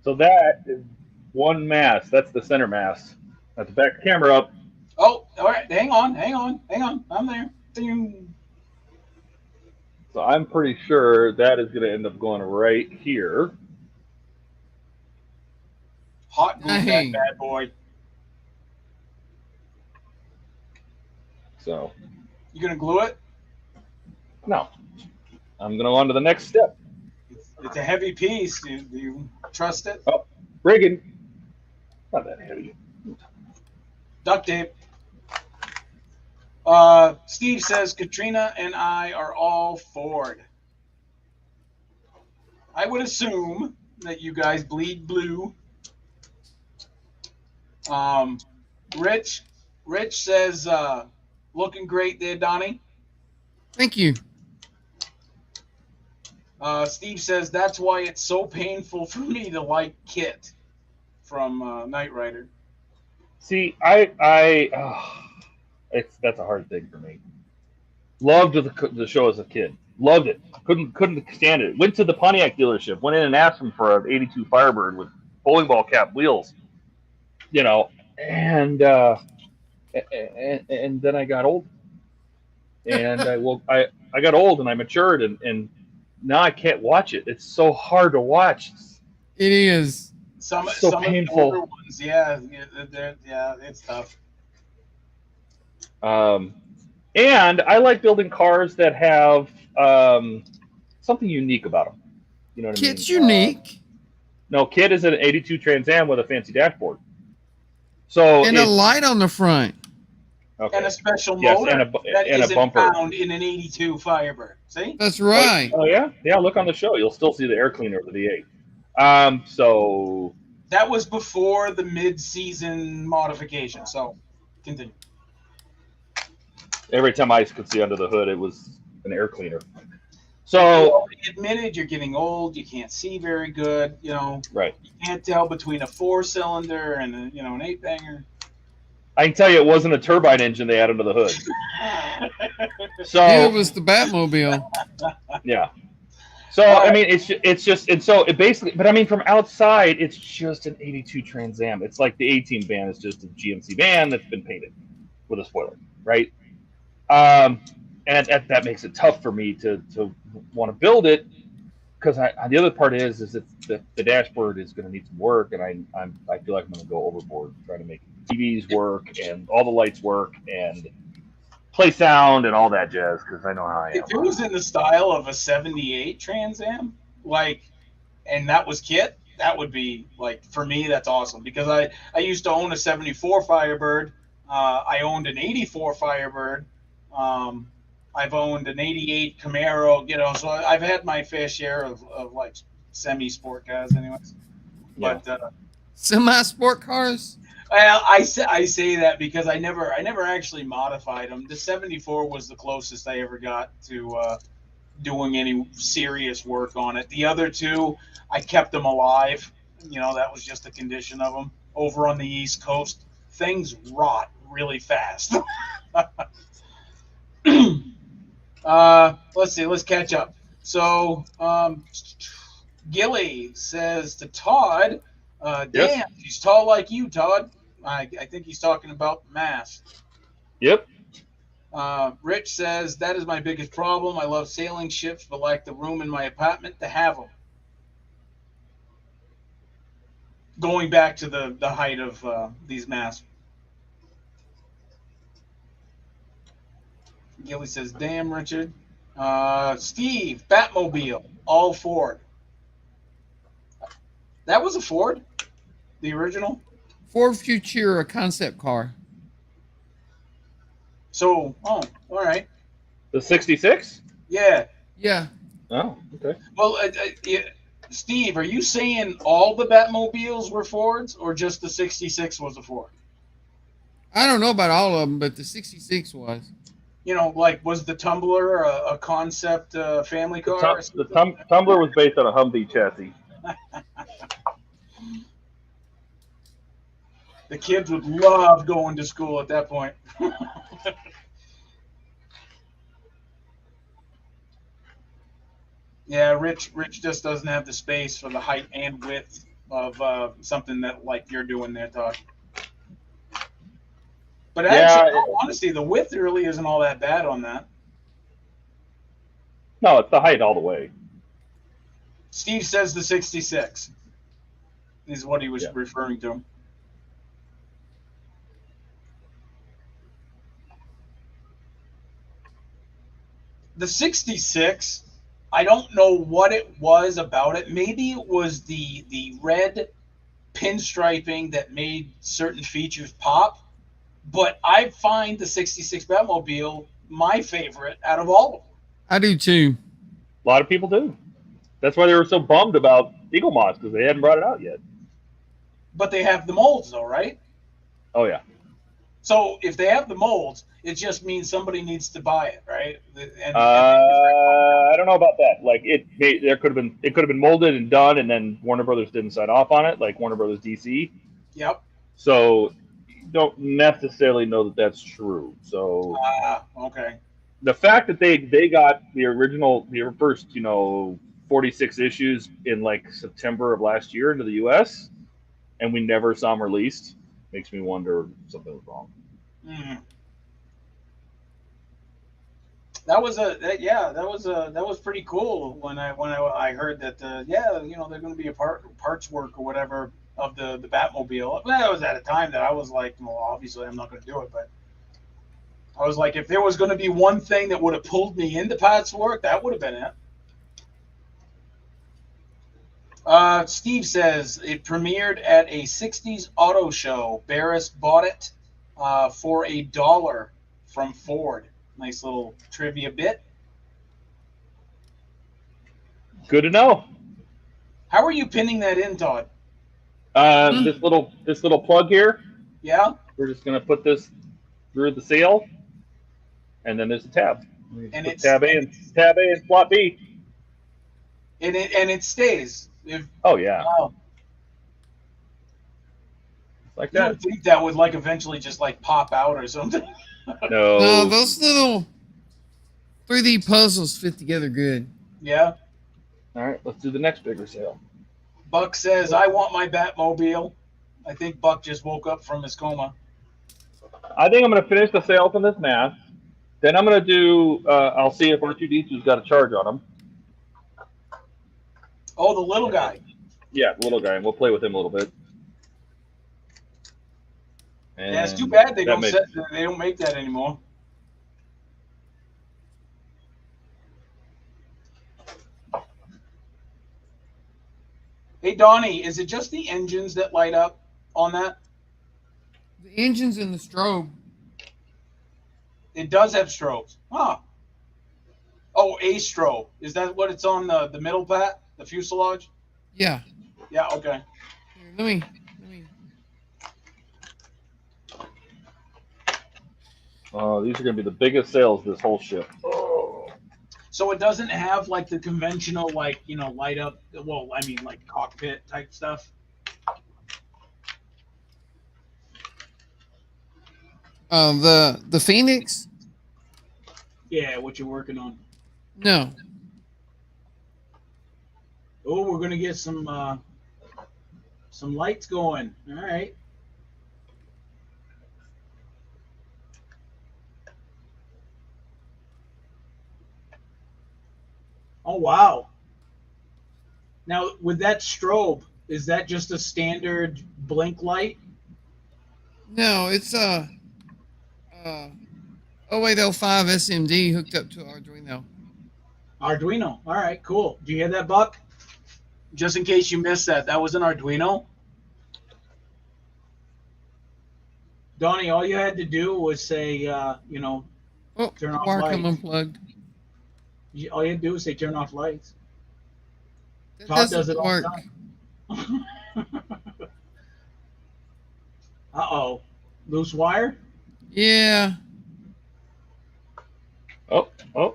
So that is one mass. That's the center mass. That's the back camera up. Oh, all right. Hang on. I'm there. Ding. So I'm pretty sure that is going to end up going right here. Hot glue that Dang. bad boy. So You gonna glue it? no, I'm going to go on to the next step. It's a heavy piece. Do you trust it? Rigging. Not that heavy. Duct tape. Steve says Katrina and I are all Ford. I would assume that you guys bleed blue. Rich says looking great there, Donnie. Thank you. Steve says that's why it's so painful for me to like Kit from Knight Rider. See, that's a hard thing for me. Loved the show as a kid. Loved it. Couldn't stand it. Went to the Pontiac dealership. Went in and asked them for an '82 Firebird with bowling ball cap wheels. You know, and then I got old, and I got old and I matured, and now I can't watch it. It's so hard to watch. It is. Some painful. of the older ones, yeah, it's tough. And I like building cars that have something unique about them. You know what Kit's I mean? unique. No, Kit is an '82 Trans Am with a fancy dashboard. So And a light on the front. okay. And a special Yes, motor and a that and a isn't bumper. found in an '82 Firebird. See? That's right. Oh yeah, yeah. Look on the show. You'll still see the air cleaner of the V8. So That was before the mid-season modification. So, continue. every time I could see under the hood, it was an air cleaner. You So already admitted you're getting old. You can't see very good. You know, right, you can't tell between a 4-cylinder and an 8-banger. I can tell you, it wasn't a turbine engine they had under the hood. So It was the Batmobile. yeah. So I mean, it's just, and so it basically, but I mean, from outside, it's just an '82 Trans Am. It's like the 18 van is just a GMC van that's been painted with a spoiler, right? And that makes it tough for me to want to build it, because the other part is that the dashboard is going to need some work, and I feel like I'm going to go overboard trying to make TVs work and all the lights work and play sound and all that jazz, because I know how I am. If it was in the style of a '78 Trans Am, and that was Kit, that would be for me, that's awesome, because I used to own a '74 Firebird. I owned an '84 Firebird. I've owned an '88 Camaro. So I've had my fair share of semi-sport cars, anyways. Yeah. But Semi-sport cars? well, I say that because I never actually modified them. The '74 was the closest I ever got to doing any serious work on it. The other two, I kept them alive. That was just a condition of them. Over on the East Coast, things rot really fast. Let's see. Let's catch up. So, Gilly says to Todd, Yes. "Damn, he's tall like you, Todd." I think he's talking about mass. Yep. Rich says, "That is my biggest problem. I love sailing ships, but lack the room in my apartment to have them." Going back to the height of these masts. Gilly says, "Damn, Richard." Steve, Batmobile, all Ford. That was a Ford? The original? Ford Futura concept car. So, all right. The '66. Yeah. Yeah. Oh, okay. Well, Steve, are you saying all the Batmobiles were Fords, or just the '66 was a Ford? I don't know about all of them, but the 66 was. Was the Tumbler a concept family car? The Tumbler was based on a Humvee chassis. The kids would love going to school at that point. Yeah, Rich just doesn't have the space for the height and width of something that you're doing there, Todd. But actually, in all honesty, the width really isn't all that bad on that. No, it's the height all the way. Steve says the 66 is what he was referring to. The 66, I don't know what it was about it. Maybe it was the red pinstriping that made certain features pop. But I find the 66 Batmobile my favorite out of all of them. I do too. A lot of people do. That's why they were so bummed about Eagle Moss, because they hadn't brought it out yet. But they have the molds, though, right? Oh yeah. So if they have the molds, it just means somebody needs to buy it, right? I don't know about that. It could have been molded and done, and then Warner Brothers didn't sign off on it, like Warner Brothers DC. Yep. So don't necessarily know that that's true. So Okay. the fact that they got the original, the first, 46 issues in like September of last year into the U.S. and we never saw them released makes me wonder if something was wrong. Mm. That was pretty cool when I heard that they're going to be a parts work or whatever of the Batmobile. Well, that was at a time that I was like, well, obviously I'm not going to do it, but I was like, if there was going to be one thing that would have pulled me into parts work, that would have been it. Steve says it premiered at a 60s auto show. Barris bought it for $1 from Ford. Nice little trivia bit. Good to know. How are you pinning that in, Todd? This little plug here. Yeah. We're just gonna put this through the seal, and then there's a tab. And it's tab A and slot B. And it stays. Oh yeah. Wow. Like You that. would think that would like eventually just like pop out or something. No. No, those little 3D puzzles fit together good. Yeah. All right, let's do the next bigger sale. Buck says, I want my Batmobile. I think Buck just woke up from his coma. I think I'm gonna finish the sales on this mask. Then I'm gonna do. I'll see if R2D2's got a charge on him. Oh, the little guy. Yeah, the little guy, and we'll play with him a little bit. And Yeah, it's too bad they that don't make that anymore. Hey, Donnie, is it just the engines that light up on that? The engines and the strobe. It does have strobes. Huh. Oh, a strobe. Is that what it's on the middle part? The fuselage? Yeah. Yeah, okay. Here, let me. These are gonna be the biggest sales of this whole ship. So it doesn't have like the conventional light up, well, I mean like cockpit type stuff. The Phoenix? Yeah, what you're working on. No. Oh, we're gonna get some lights going. All right. Oh wow. Now with that strobe, is that just a standard blink light? No, it's 0805 SMD hooked up to Arduino. Arduino. All right, cool. Do you hear that, Buck? Just in case you missed that, that was an Arduino. Donnie, all you had to do was say, Oh, turn off wire come lights. unplugged. All you had to do was say turn off lights. That Todd does doesn't it all work. the time. Uh-oh. Loose wire? Yeah. Oh. Here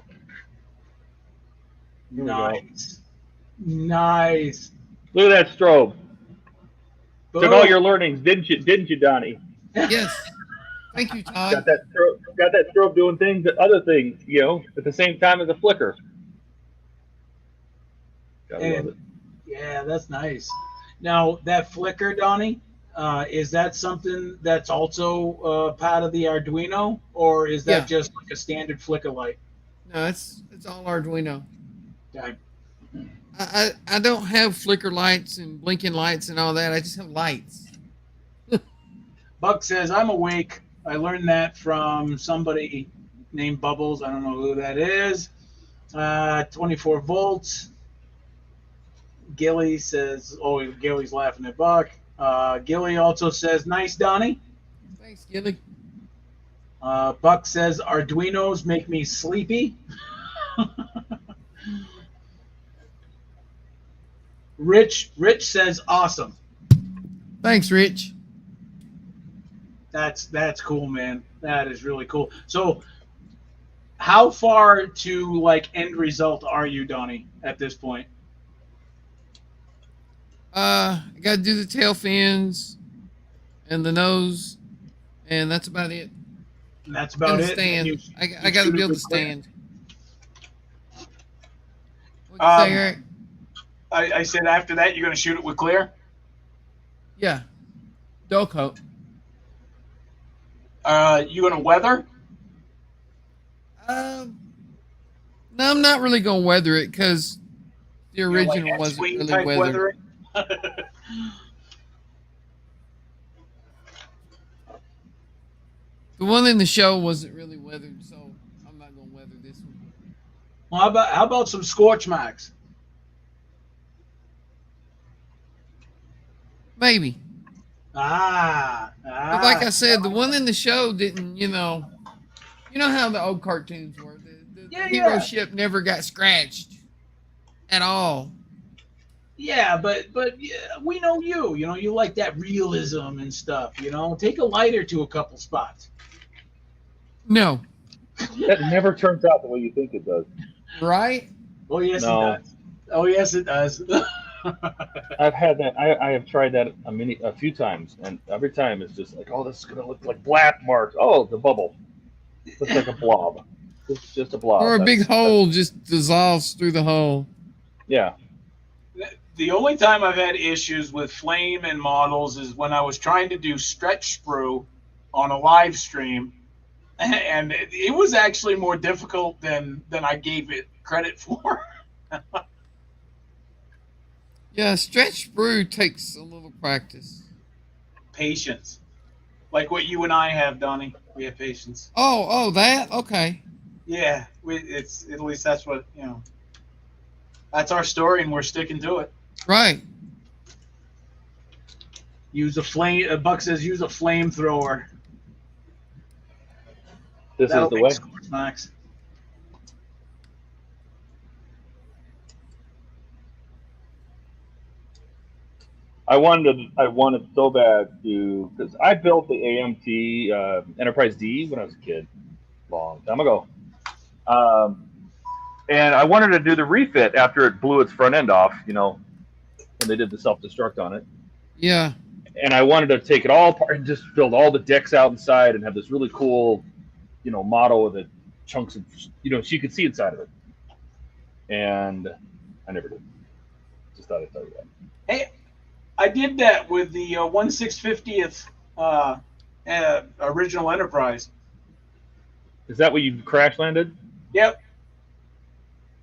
we go. Nice. Nice. Look at that strobe. Took Boom. all your learnings, didn't you, Donnie? Yes. Thank you, Todd. Got that strobe doing other things, at the same time as a flicker. Gotta love it. Yeah, that's nice. Now, that flicker, Donnie, is that something that's also part of the Arduino, or is that just like a standard flicker light? No, it's all Arduino. Okay. I don't have flicker lights and blinking lights and all that. I just have lights. Buck says, I'm awake. I learned that from somebody named Bubbles. I don't know who that is. 24 volts. Gilly says, oh, Gilly's laughing at Buck. Gilly also says, nice, Donnie. Thanks, Gilly. Buck says, Arduinos make me sleepy. Rich says, awesome. Thanks, Rich. That's cool, man. That is really cool. So how far to like end result are you, Donnie, at this point? I got to do the tail fins and the nose and that's about it. And that's And about the it. stand. You I got to shoot it build the with clear. stand. What'd you say, Eric? I said after that you're going to shoot it with clear. Yeah, dull coat. You going to weather? No, I'm not really gonna weather it because the You know, like original wasn't X-wing really type weathered. weathering? The one in the show wasn't really weathered, so I'm not gonna weather this one. Well, how about some scorch marks? Maybe. Ah. But like I said, the one in the show didn't, you know how the old cartoons were. The Yeah, hero yeah. ship never got scratched at all. Yeah, but yeah, we know you. You know, you like that realism and stuff. You know, take a lighter to a couple spots. No, That never turns out the way you think it does. right? Oh yes, No. it does. Oh yes, it does. I've had that. I have tried that a few times, and every time it's just like, oh, this is gonna look like black marks. Oh, the bubble looks like a blob. It's just a blob. Or a big hole just dissolves through the hole. Yeah. The only time I've had issues with flame and models is when I was trying to do stretch sprue on a live stream, and it was actually more difficult than I gave it credit for. Yeah, stretch sprue takes a little practice. Patience, like what you and I have, Donnie. We have patience. Oh, that? Okay. Yeah, it's at least that's what That's our story, and we're sticking to it. Right. Use a flame. Buck says use a flamethrower. This That'll is the make way. scorch marks. I wanted so bad to, because I built the AMT Enterprise D when I was a kid, long time ago, and I wanted to do the refit after it blew its front end off. When they did the self-destruct on it, Yeah. and I wanted to take it all apart and just build all the decks out inside and have this really cool, model with the chunks of, so you could see inside of it. And I never did. Just thought I'd tell you that. Hey, I did that with the 1/650th original Enterprise. Is that what you crash landed? Yep.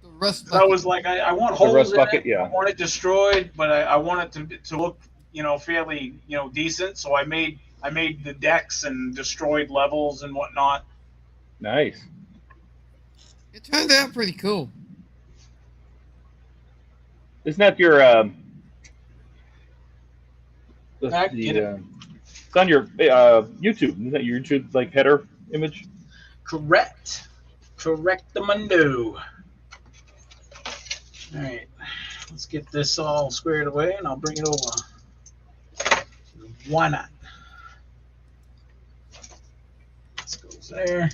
The rust So I was like, I want The holes rust in bucket, it. yeah. I want it destroyed, but I want it to look, fairly, decent. So I made the decks and destroyed levels and whatnot. Nice. It turned out pretty cool. Isn't that your Get it. it's on your YouTube? Isn't that your YouTube header image? Correct. Correct the mundo. All right. Let's get this all squared away, and I'll bring it over. Why not? This goes there.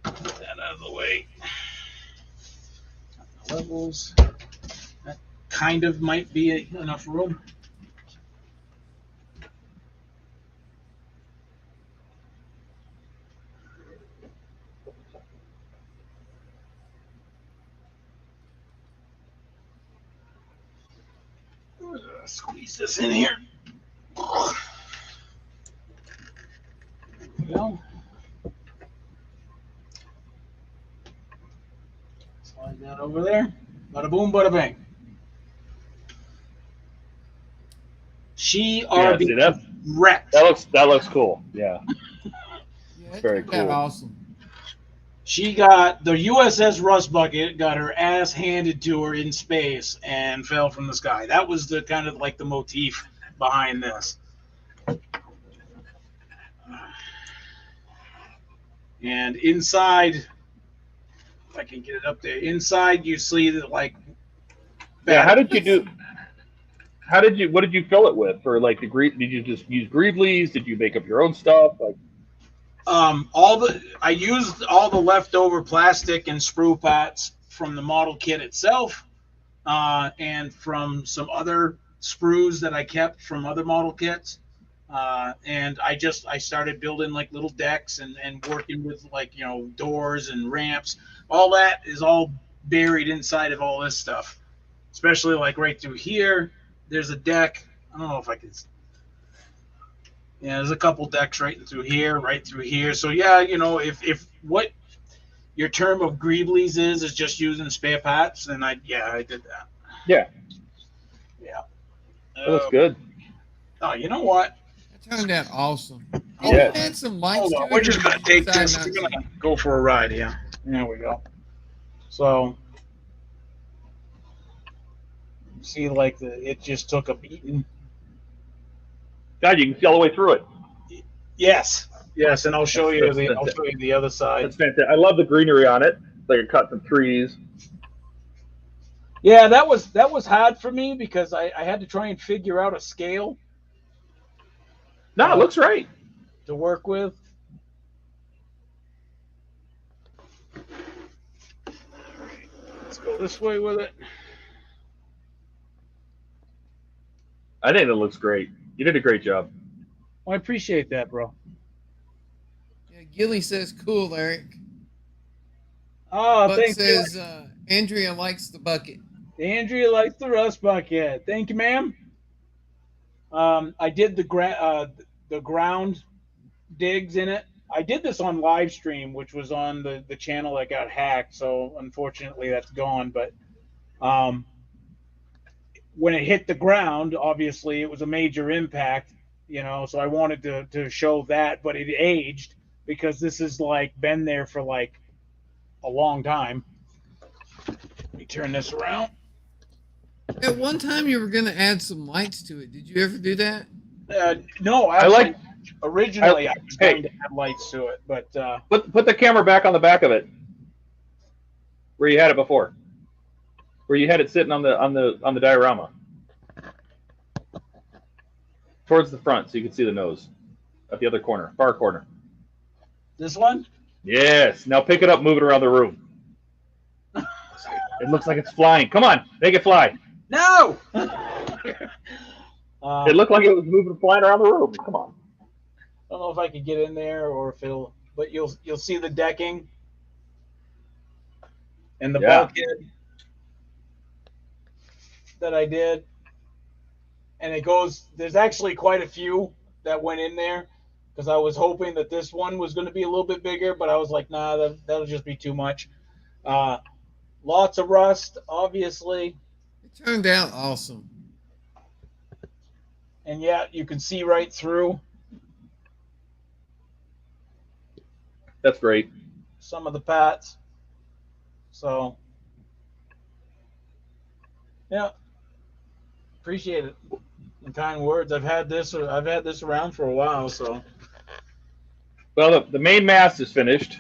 Get that out of the way. Got the levels. That kind of might be enough room. Squeeze this in here. There we go. Slide that over there. Bada boom, bada bang. She Yeah, see that? wrecked. That looks cool. Yeah. Yeah, it Very turned out cool. awesome. She got the USS Rust Bucket, got her ass handed to her in space and fell from the sky. That was the kind of the motif behind this. And inside, if I can get it up there, inside you see that Yeah. What did you fill it with? Or did you just use Greeblies? Did you make up your own stuff? I used all the leftover plastic and sprue pads from the model kit itself, and from some other sprues that I kept from other model kits. And I started building like little decks and working with like doors and ramps. All that is all buried inside of all this stuff, especially like right through here. There's a deck. I don't know if I can. Yeah, there's a couple decks right through here, right through here. So yeah, if what your term of Greeblies is just using spare parts, then I did that. Yeah, Yeah. that looks good. Oh, you know what? That turned out awesome. Oh, Yeah. Add some lights Hold to on, it. we're just gonna take Decide this. not We're to. gonna go for a ride here. There we go. So, see, like it just took a beating. God, you can see all the way through it. Yes, yes, and I'll show you That's the other side. That's fantastic. I love the greenery on it. It's like a cut from trees. Yeah, that was hard for me because I had to try and figure out a scale No, it looks right. to work with. Let's go this way with it. I think it looks great. You did a great job. Well, I appreciate that, bro. Yeah, Gilly says cool, Eric. Oh, Buck thank says Andrea likes the bucket. you. Andrea likes the rust bucket. Thank you, ma'am. I did the ground digs in it. I did this on live stream, which was on the channel that got hacked. So unfortunately, that's gone. But when it hit the ground, obviously it was a major impact. So I wanted to show that, but it aged because this has like been there for like a long time. Let me turn this around. At one time, you were going to add some lights to it. Did you ever do that? No, actually, originally I was going to add lights to it, but Put the camera back on the back of it, where you had it before, where you had it sitting on the diorama, towards the front, so you can see the nose, at the other corner, far corner. this one. Yes. Now pick it up, move it around the room. It looks like it's flying. Come on, make it fly. No. It looked like it was moving, flying around the room. Come on. I don't know if I could get in there or if it'll, but you'll see the decking and the bulkhead that I did, and it goes. There's actually quite a few that went in there because I was hoping that this one was going to be a little bit bigger, but I was like, nah, that'll just be too much. Lots of rust, obviously, It turned out awesome. and yet you can see right through That's great. some of the pats. So, yeah, appreciate it. And kind words. I've had this around for a while. So, Well, the main mast is finished,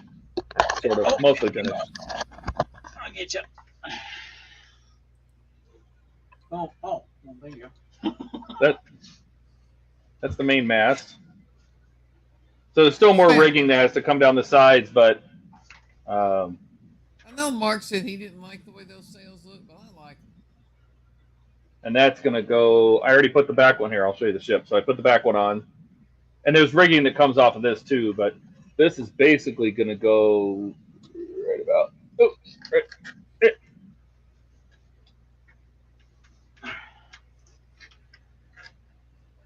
sort of, mostly finished. I'll get you. Oh, well, there you go. That's the main mast. So there's still more rigging that has to come down the sides, but I know Mark said he didn't like the way those sails look, but I like them. and that's going to go. I already put the back one here. I'll show you the ship. So I put the back one on, and there's rigging that comes off of this too. But this is basically going to go right about. Oh,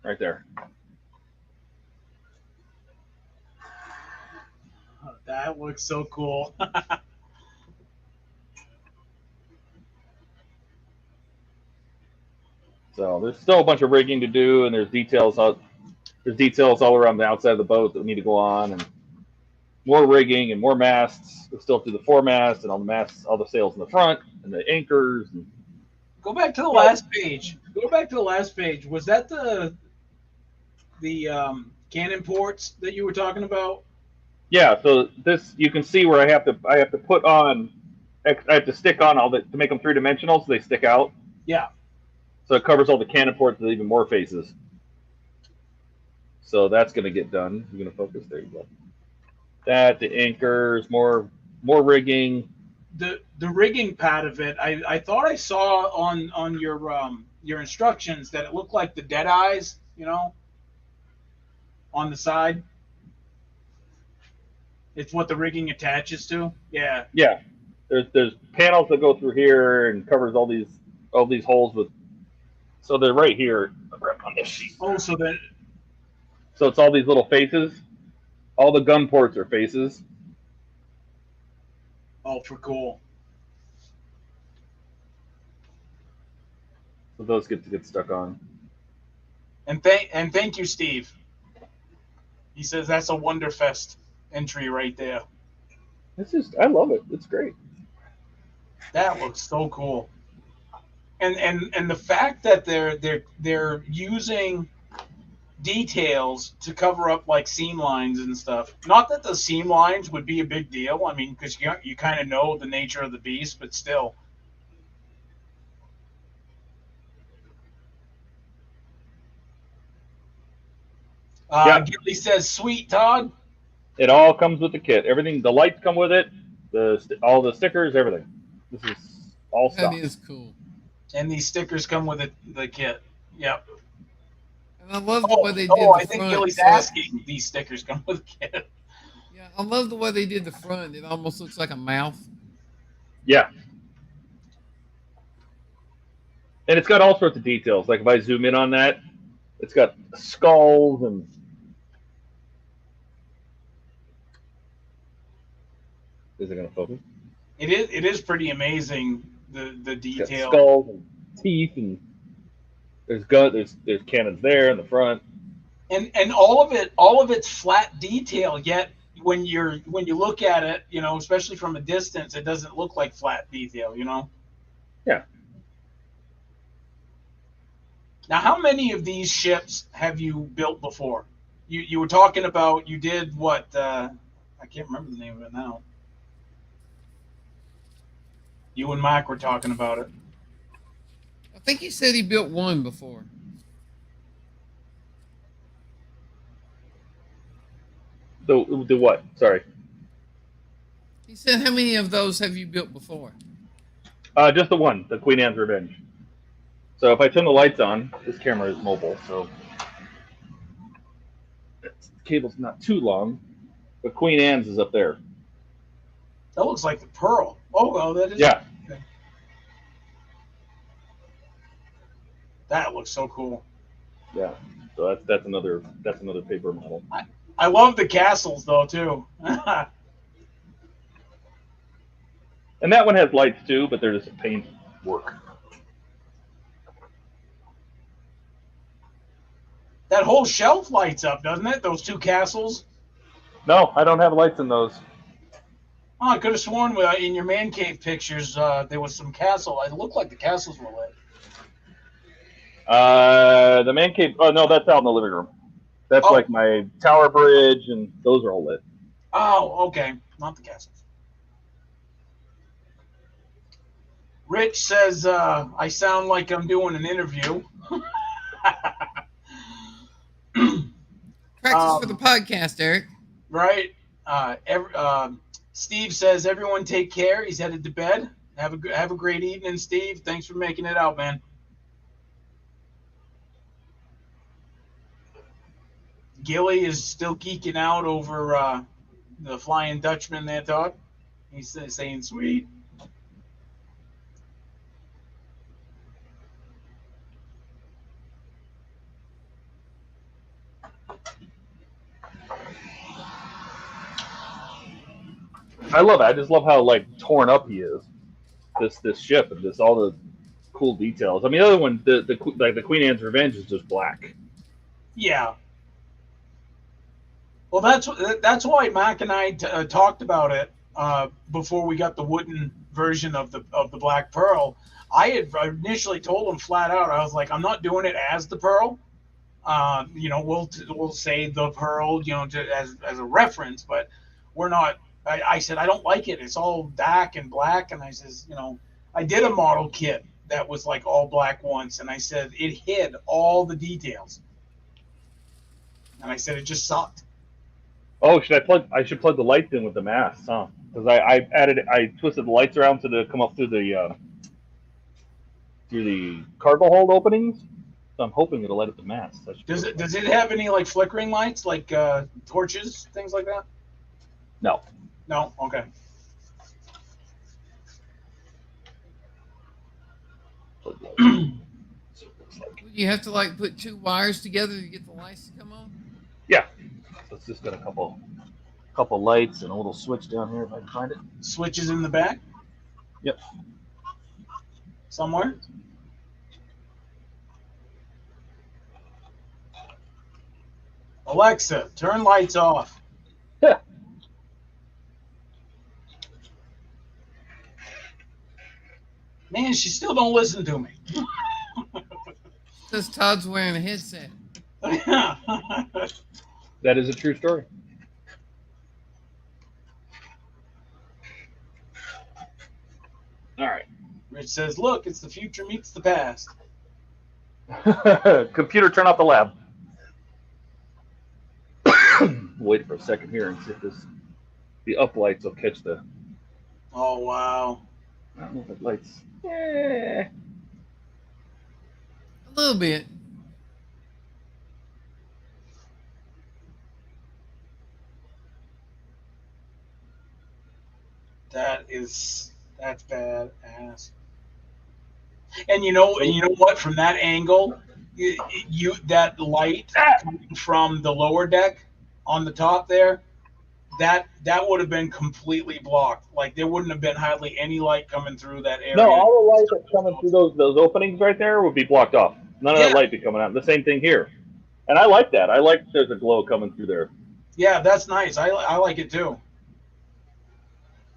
right there. Oh, that looks so cool. So there's still a bunch of rigging to do, and there's details all around the outside of the boat that need to go on, and more rigging and more masts. We're still through the foremast and all the masts, all the sails in the front, and the anchors. And Go back to the last page. Was that the cannon ports that you were talking about? yeah, so this you can see where I have to put on, I have to stick on all that to make them 3-dimensional, so they stick out. Yeah. So it covers all the cannon ports with even more faces. So that's going to get done. You're going to focus. There you go. That, the anchors, more rigging. The rigging part of it, I thought I saw on your instructions that it looked like the dead eyes, on the side. It's what the rigging attaches to. Yeah. Yeah, there's panels that go through here and covers all these holes with. So they're right here on this sheet. Oh, so that. So it's all these little faces. All the gun ports are faces. Ultra cool. So those get to get stuck on. And thank you, Steve. He says that's a Wonderfest entry right there. I love it. It's great. That looks so cool. And the fact that they're using details to cover up like seam lines and stuff. Not that the seam lines would be a big deal. I mean, because you kind of know the nature of the beast, but still. Yeah. Gilly says, "Sweet Todd." It all comes with the kit. Everything, the lights come with it. All the stickers, everything. This is all stuff. That is cool. And these stickers come with the kit. Yep. And I love the way they did the I think front. Gilly's So- asking. These stickers come with the kit. Yeah, I love the way they did the front. It almost looks like a mouth. Yeah. And it's got all sorts of details. Like if I zoom in on that, it's got skulls and is it going to focus? It is pretty amazing the It's got detail. skulls and teeth and there's cannons there in the front. And all of it's flat detail, yet when you look at it, especially from a distance, it doesn't look like flat detail, Yeah. Now, how many of these ships have you built before? You were talking about, you did what, I can't remember the name of it now. You and Mike were talking about it. I think he said he built one before. The what? Sorry. He said, how many of those have you built before? Just the one, the Queen Anne's Revenge. So if I turn the lights on, this camera is mobile, so the cable's not too long, but Queen Anne's is up there. That looks like the Pearl. Oh, well, that is. Yeah. That looks so cool. Yeah. So that's another paper model. I love the castles though too. And that one has lights too, but they're just paint work. That whole shelf lights up, doesn't it? Those two castles. No, I don't have lights in those. Oh, I could have sworn in your man cave pictures there was some castle. It looked like the castles were lit. The man cave. Oh no, that's out in the living room. That's like my tower bridge, and those are all lit. Oh, okay, not the castles. Rich says I sound like I'm doing an interview. Practice for the podcast, Eric. Right. Steve says everyone take care. He's headed to bed. Have a great evening, Steve. Thanks for making it out, man. Gilly is still geeking out over the Flying Dutchman there, Todd. He's saying sweet. I love it. I just love how like torn up he is. This ship and just all the cool details. I mean, the other one, the Queen Anne's Revenge is just black. Yeah. Well, that's why Mac and I talked about it before we got the wooden version of the Black Pearl. I had initially told him flat out, I was like, I'm not doing it as the Pearl. We'll say the Pearl, as a reference, but we're not. I said I don't like it. It's all dark and black, and I says, I did a model kit that was like all black once, and I said it hid all the details, and I said it just sucked. Oh, I should plug the lights in with the masts, huh? Because I twisted the lights around to come up through the cargo hold openings, So I'm hoping it'll light up the mast. Does it have any like flickering lights, like torches, things like that? No. No. Okay. Would you have to like put two wires together to get the lights to come on? Yeah. So it's just got a couple lights and a little switch down here if I can find it. Switches in the back. Yep. Somewhere. Alexa, turn lights off. Yeah. Man, she still don't listen to me. Says Todd's wearing a headset. That is a true story. All right. Rich says, look, it's the future meets the past. Computer, turn off the lab. Wait for a second here and see if the up lights will catch the. Oh, wow. I don't know if it lights. Yeah. A little bit. That's badass. And you know what? From that angle, that light coming from the lower deck on the top there, that would have been completely blocked. Like there wouldn't have been hardly any light coming through that area. No, all the light that's coming through those openings right there would be blocked off. None of that light be coming out. The same thing here. And I like that. I like there's a glow coming through there. Yeah, that's nice. I like it too.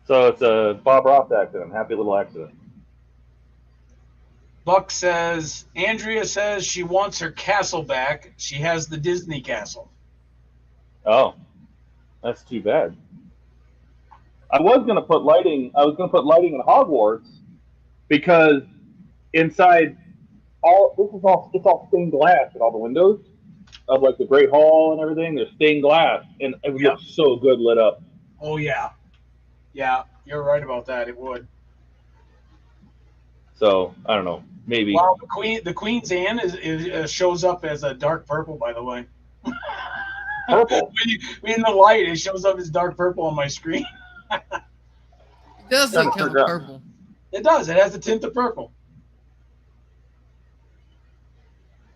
So it's a Bob Ross accident. Happy little accident. Buck says, Andrea says she wants her castle back. She has the Disney castle. Oh, that's too bad. I was going to put lighting in Hogwarts because inside it's all stained glass in all the windows of like the Great Hall and everything. There's stained glass and it would look so good lit up. Oh yeah. Yeah, you're right about that. It would. So I don't know. Maybe. Wow, the Queen's Anne shows up as a dark purple, by the way. Purple. In the light, it shows up as dark purple on my screen. It does look kind of purple. It does. It has a tint of purple.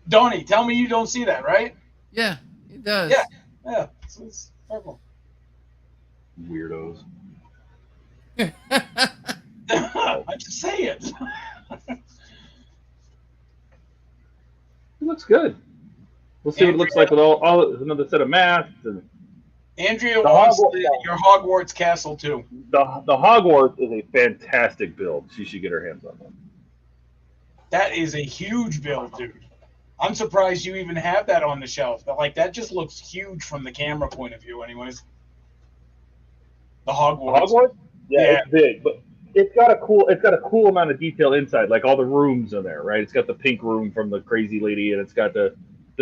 Donnie, tell me you don't see that, right? Yeah, it does. Yeah. It's purple. Weirdos. I just say it. It looks good. We'll see what it looks like with all another set of masks. And Andrea wants your Hogwarts castle too. the Hogwarts is a fantastic build. She should get her hands on one. That is a huge build, dude. I'm surprised you even have that on the shelf. But like that just looks huge from the camera point of view, anyways. The Hogwarts. Hogwarts? Yeah, it's big, but it's got a cool amount of detail inside, like all the rooms in there, right? It's got the pink room from the crazy lady, and it's got the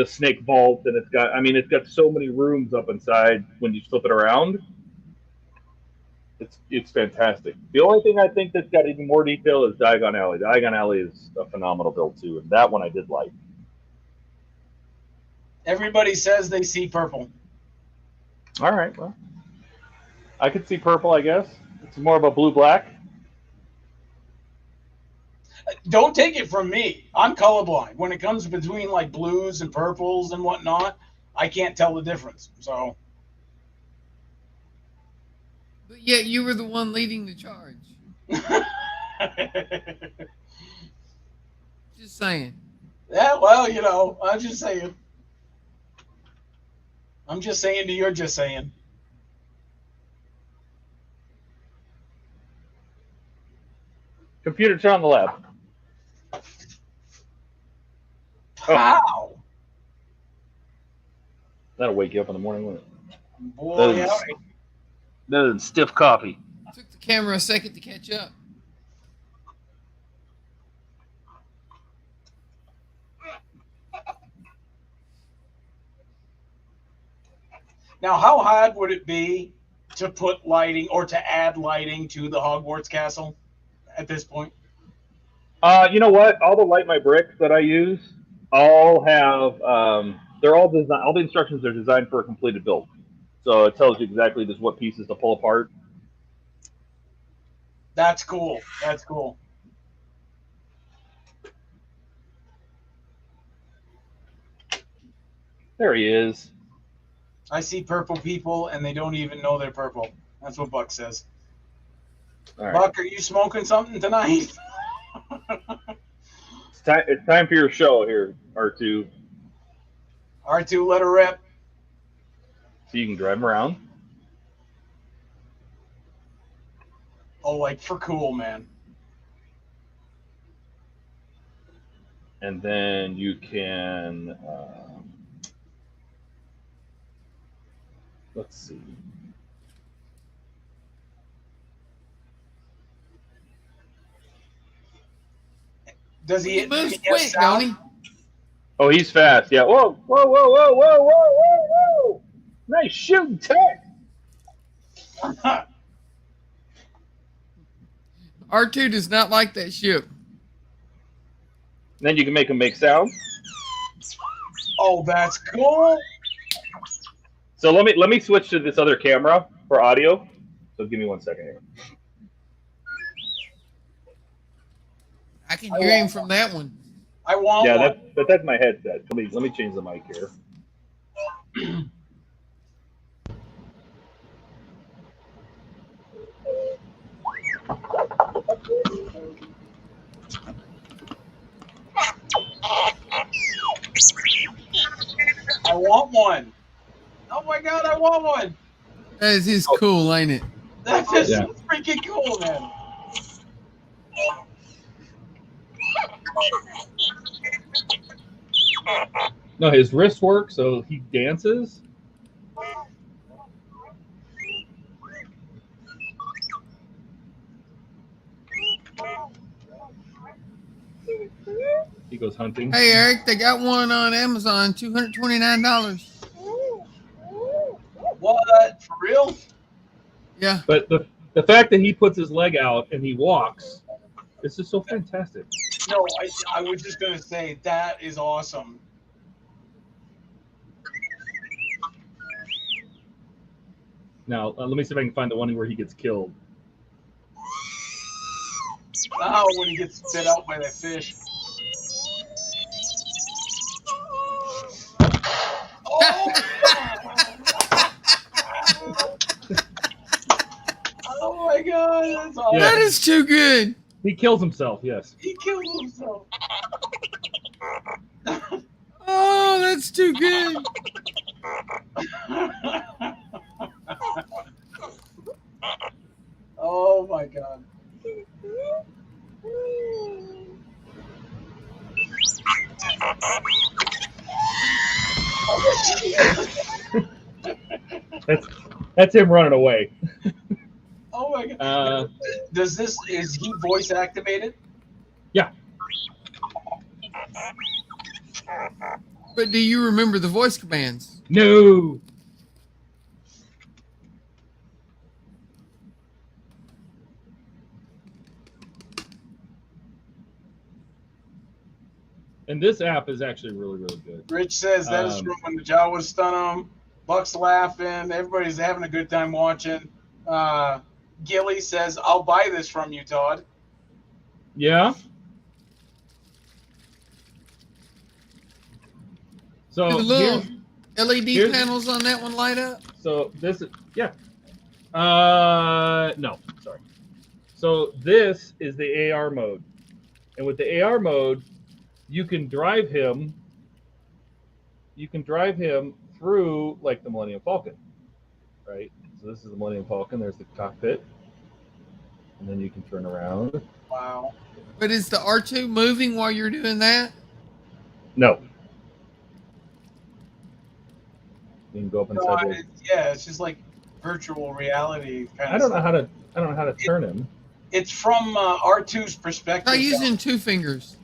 snake vault, and it's got so many rooms up inside when you flip it around. It's fantastic. The only thing I think that's got even more detail is Diagon Alley. Diagon Alley is a phenomenal build too, and that one I did like. Everybody says they see purple. All right, well, I could see purple, I guess. It's more of a blue-black. Don't take it from me. I'm colorblind. When it comes between like blues and purples and whatnot, I can't tell the difference. So. But yet you were the one leading the charge. Just saying. Yeah, well, I'm just saying. I'm just saying to you're just saying. Computer, turn on the lab. How? That'll wake you up in the morning, won't it? Boy, That is stiff coffee. Took the camera a second to catch up. Now, how hard would it be to put lighting or to add lighting to the Hogwarts castle at this point? You know what? All the Light My Bricks that I use all have they're all designed. All the instructions are designed for a completed build, so it tells you exactly just what pieces to pull apart. That's cool. That's cool. There he is. I see purple people and they don't even know they're purple. That's what Buck says. All right. Buck, are you smoking something tonight? It's time for your show here, R2. R2, let her rip. So you can drive him around. Oh, like for cool, man. And then you can, let's see. Does he? He moves he have quick, don't he? Oh, he's fast. Yeah. Whoa, whoa, whoa, whoa, whoa, whoa, whoa, whoa. Nice shooting, Tech. R2 does not like that ship. Then you can make him make sound. Oh, that's cool. So let me switch to this other camera for audio. So give me 1 second here. I can hear him from that one. I want Yeah, one. that's my headset. Let me change the mic here. I want one. Oh my god, I want one. That is his cool, ain't it? That's just Yeah. freaking cool, man. No, his wrists work, so he dances. He goes hunting. Hey, Eric, they got one on Amazon, $229. What? For real? Yeah. But the fact that he puts his leg out and he walks, this is so fantastic. No, I was just gonna say that is awesome. Now, let me see if I can find the one where he gets killed. Now when he gets spit out by that fish. Oh! Oh my god, that's awesome. Yeah. That is too good. He kills himself, yes. He killed himself. Oh, that's too good. Oh my god. That's him running away. Oh my god. Is he voice activated? Yeah. But do you remember the voice commands? No. And this app is actually really, really good. Rich says that is from when the Jawas stun him. Buck's laughing. Everybody's having a good time watching. Gilly says, I'll buy this from you, Todd. Yeah. So Do the little here's- LED panels on that one light up? So this is no, sorry. So this is the AR mode. And with the AR mode, you can drive him through like the Millennium Falcon. Right? So this is the Millennium Falcon, there's the cockpit. And then you can turn around. Wow. But is the R2 moving while you're doing that? No. You can go up No, inside it's just like virtual reality kind I of don't know how to turn him. It's from R2's perspective. Try using 2 fingers.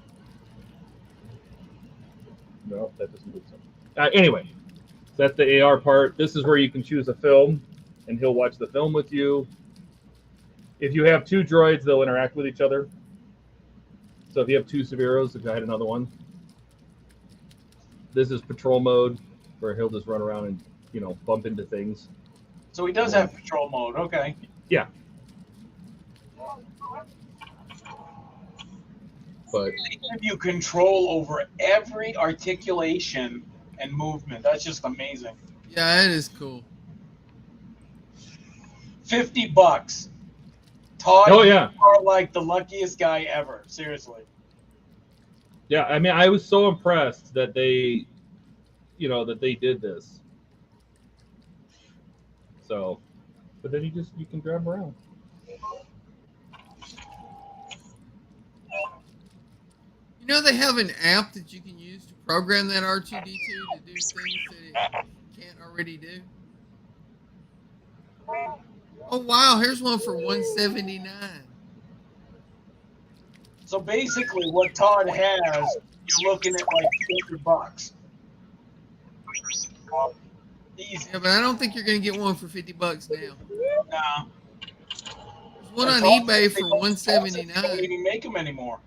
No, that doesn't do something. Anyway, that's the AR part. This is where you can choose a film, and he'll watch the film with you. If you have 2 droids, they'll interact with each other. So if you have 2 Severos, if I had another one, This is patrol mode, where he'll just run around and bump into things. So he does have patrol mode. Okay. Yeah. But They give you control over every articulation and movement. That's just amazing. Yeah, it is cool. $50. Todd, oh yeah, you are like the luckiest guy ever. Seriously. yeah. I mean, I was so impressed that they did this. So, but then you can drive around. You know, they have an app that you can use to program that R2D2 to do things that it can't already do. Oh wow, here's one for $179. So basically, what Todd has, you're looking at like $200. Easy. Yeah, but I don't think you're gonna get one for $50 now. Nah. There's one on eBay for $179. They don't even make them anymore.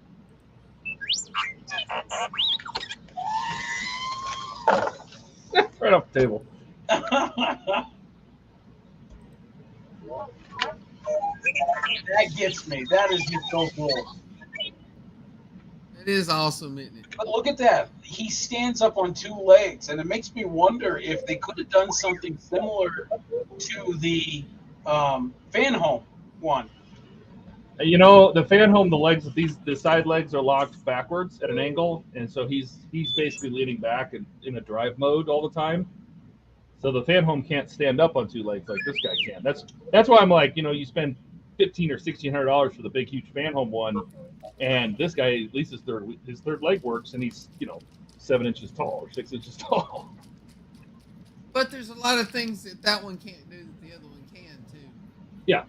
Right off the table. That gets me. That is just so cool. It is awesome, isn't it? But look at that. He stands up on two legs, and it makes me wonder if they could have done something similar to the fan home one. The fan home, the side legs are locked backwards at an angle, and so he's basically leaning back in a drive mode all the time. So the fan home can't stand up on two legs like this guy can. That's why I'm like, you spend $1,500 or $1,600 for the big huge fan home one, and this guy, at least his third leg works, and he's 7 inches tall or 6 inches tall. But there's a lot of things that one can't do that the other one can too. Yeah.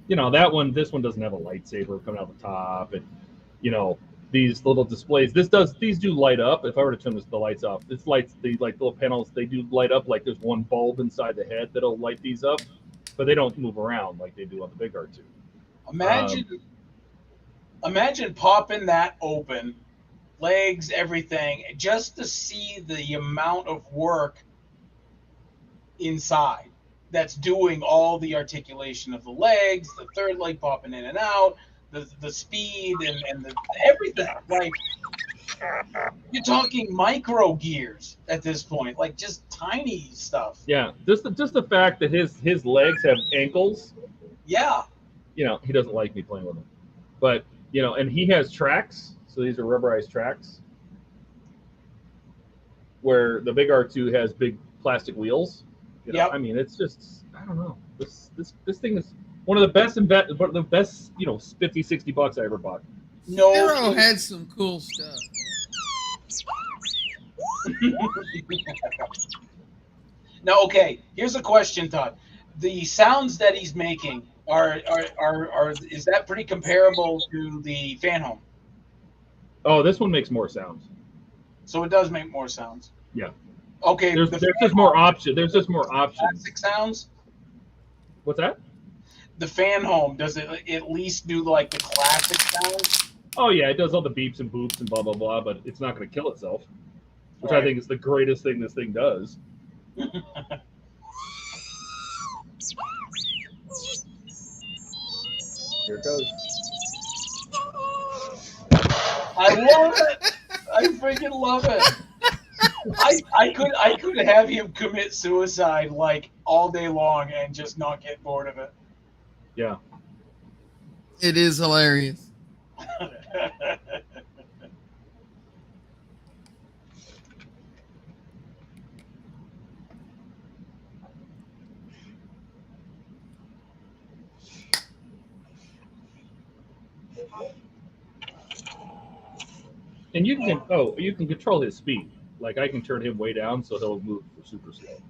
This one doesn't have a lightsaber coming out the top, and these little displays. These do light up. If I were to turn the lights off, the little panels, they do light up. Like there's one bulb inside the head that'll light these up, but they don't move around like they do on the big R2. Imagine popping that open, legs, everything, just to see the amount of work inside that's doing all the articulation of the legs, the third leg popping in and out, the speed and the everything. Like, you're talking micro gears at this point, like just tiny stuff. Yeah, just the fact that his legs have ankles. Yeah. He doesn't like me playing with them, but and he has tracks. So these are rubberized tracks, where the big R2 has big plastic wheels. Yep. I mean, it's just, I don't know. This thing is one of the best $50-$60 I ever bought. No. Hero had some cool stuff. Now, okay, here's a question, Todd. The sounds that he's making are is that pretty comparable to the fan home? Oh, this one makes more sounds. So it does make more sounds. Yeah. Okay. There's just more options. There's just more options. Classic sounds. What's that? The fan home, does it at least do like the classic sounds? Oh yeah, it does all the beeps and boops and blah blah blah, but it's not going to kill itself, which Right. I think is the greatest thing this thing does. Here it goes. I love it. I freaking love it. I could have him commit suicide like all day long and just not get bored of it. Yeah. It is hilarious. And you can control his speed. Like I can turn him way down so he'll move super slow.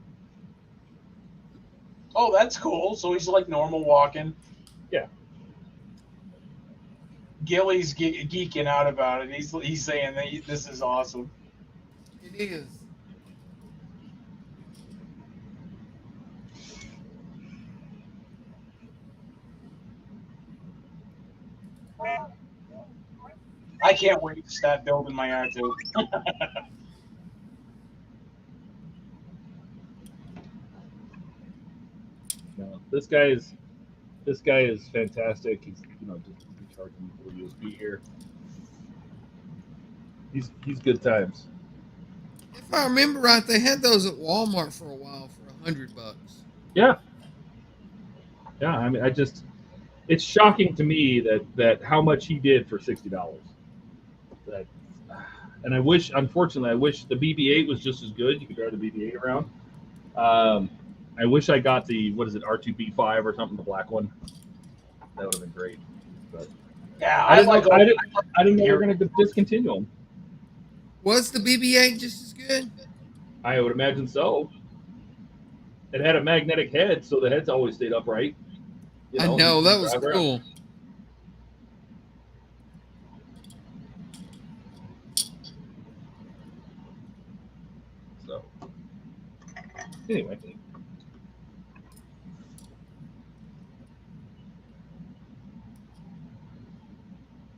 Oh, that's cool. So he's like normal walking. Yeah. Gilly's geeking out about it. He's saying that this is awesome. It is. I can't wait to start building my R2. This guy is fantastic. He's just recharging the USB here. He's good times. If I remember right, they had those at Walmart for a while for $100. Yeah. Yeah, I mean, it's shocking to me that how much he did for $60. And unfortunately, I wish the BB-8 was just as good. You could drive the BB-8 around. I wish I got the, what is it, R2B5 or something, the black one. That would have been great. But Yeah, I didn't know they were going to discontinue them. Was the BB-8 just as good? I would imagine so. It had a magnetic head, so the head's always stayed upright. I know, that was cool. So, anyway.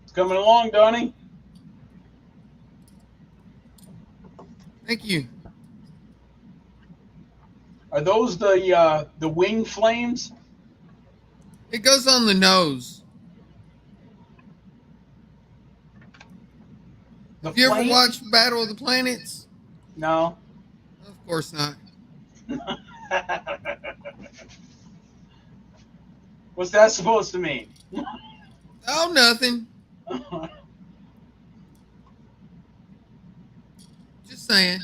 It's coming along, Donnie. Thank you. Are those the wing flames? It goes on the nose. The Have you ever flame? watched Battle of the Planets? No. Of course not. What's that supposed to mean? Oh, nothing. Just saying.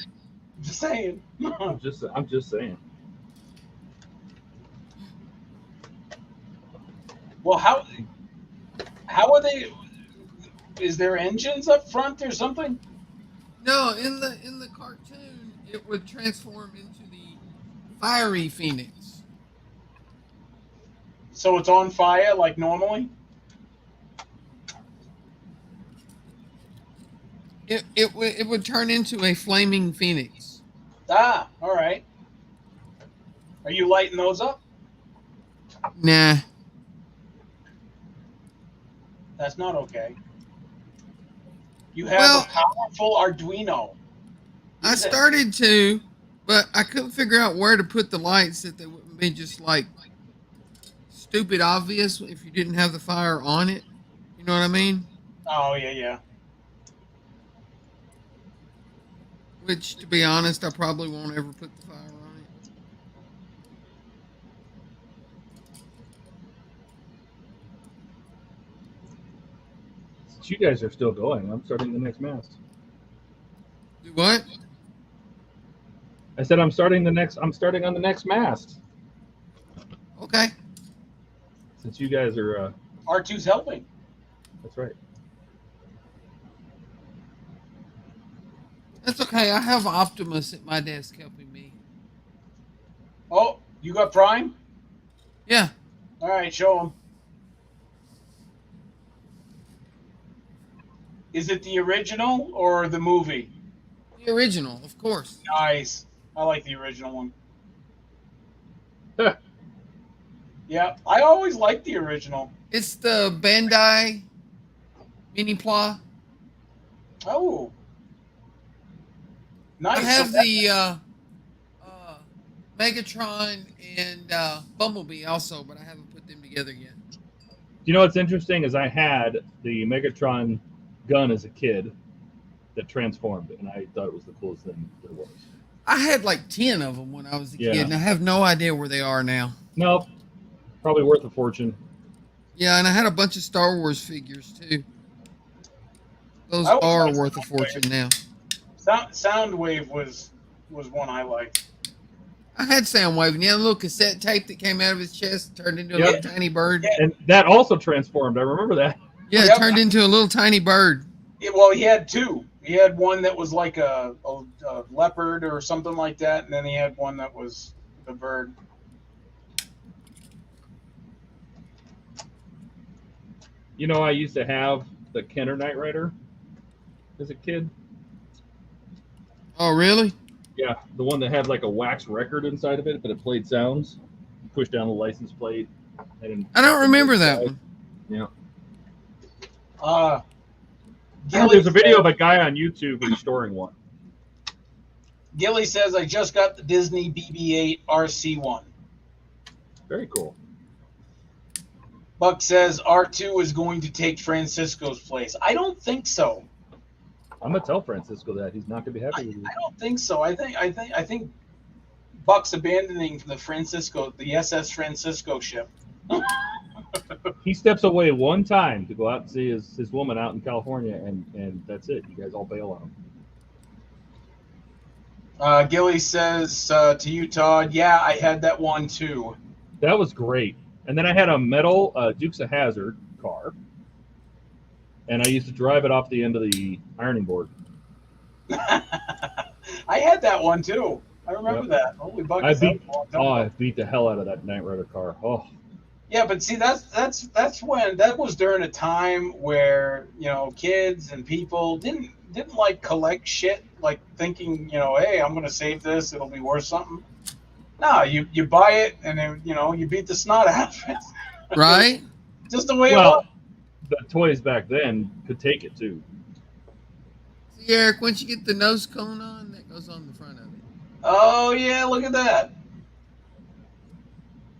Just saying. I'm just saying. Well, how are they? Is there engines up front or something? No, in the cartoon, it would transform into the fiery phoenix. So it's on fire like normally? It would turn into a flaming phoenix. Ah, all right. Are you lighting those up? Nah. That's not okay. You have a powerful Arduino. I started to, but I couldn't figure out where to put the lights that they wouldn't be just like stupid obvious if you didn't have the fire on it. You know what I mean? Oh, yeah. Which, to be honest, I probably won't ever put the fire on it. Since you guys are still going, I'm starting the next mast. Do what? I said I'm starting on the next mast. Okay. Since you guys are R2's helping. that's right. That's okay. I have Optimus at my desk helping me. Oh, you got Prime? Yeah. All right, show him. Is it the original or the movie? The original, of course. Nice. I like the original one. Yeah, I always liked the original. It's the Bandai Mini Pla. Oh. Nice. I have the Megatron and Bumblebee also, but I haven't put them together yet. You know what's interesting is I had the Megatron gun as a kid that transformed, and I thought it was the coolest thing there was. I had like 10 of them when I was a Yeah. kid, and I have no idea where they are now. Nope. Probably worth a fortune. Yeah, and I had a bunch of Star Wars figures too. Those I would are like worth a Soundwave. fortune now. Soundwave was one I liked. I had Soundwave, and he had a little cassette tape that came out of his chest, turned into a Yep. little tiny bird. Yeah. And that also transformed. I remember that. Yeah, it Yep. turned into a little tiny bird. Yeah, well, he had two. He had one that was like a leopard or something like that, and then he had one that was the bird. You know, I used to have the Kenner Knight Rider as a kid. Oh, really? Yeah, the one that had like a wax record inside of it, but it played sounds. You push down the license plate. And I don't remember that one. Yeah. Gilly There's a video of a guy on YouTube restoring one. Gilly says, I just got the Disney BB-8 RC one. Very cool. Buck says R2 is going to take Francisco's place. I don't think so. I'm gonna tell Francisco that he's not gonna be happy with you. I don't think so. I think Buck's abandoning the SS Francisco ship. He steps away one time to go out and see his woman out in California, and that's it. You guys all bail on him. Gilly says to you, Todd, yeah, I had that one too. That was great. And then I had a metal Dukes of Hazzard car, and I used to drive it off the end of the ironing board. I had that one too. I remember that. Holy buck! I beat the hell out of that Knight Rider car. Oh, yeah, but see, that's when that was during a time where kids and people didn't like collect shit, like thinking hey, I'm gonna save this, it'll be worth something. No, you buy it and then you beat the snot out of it. Right? Just the way it was. The toys back then could take it too. See, Eric, once you get the nose cone on, that goes on the front of it. Oh yeah, look at that.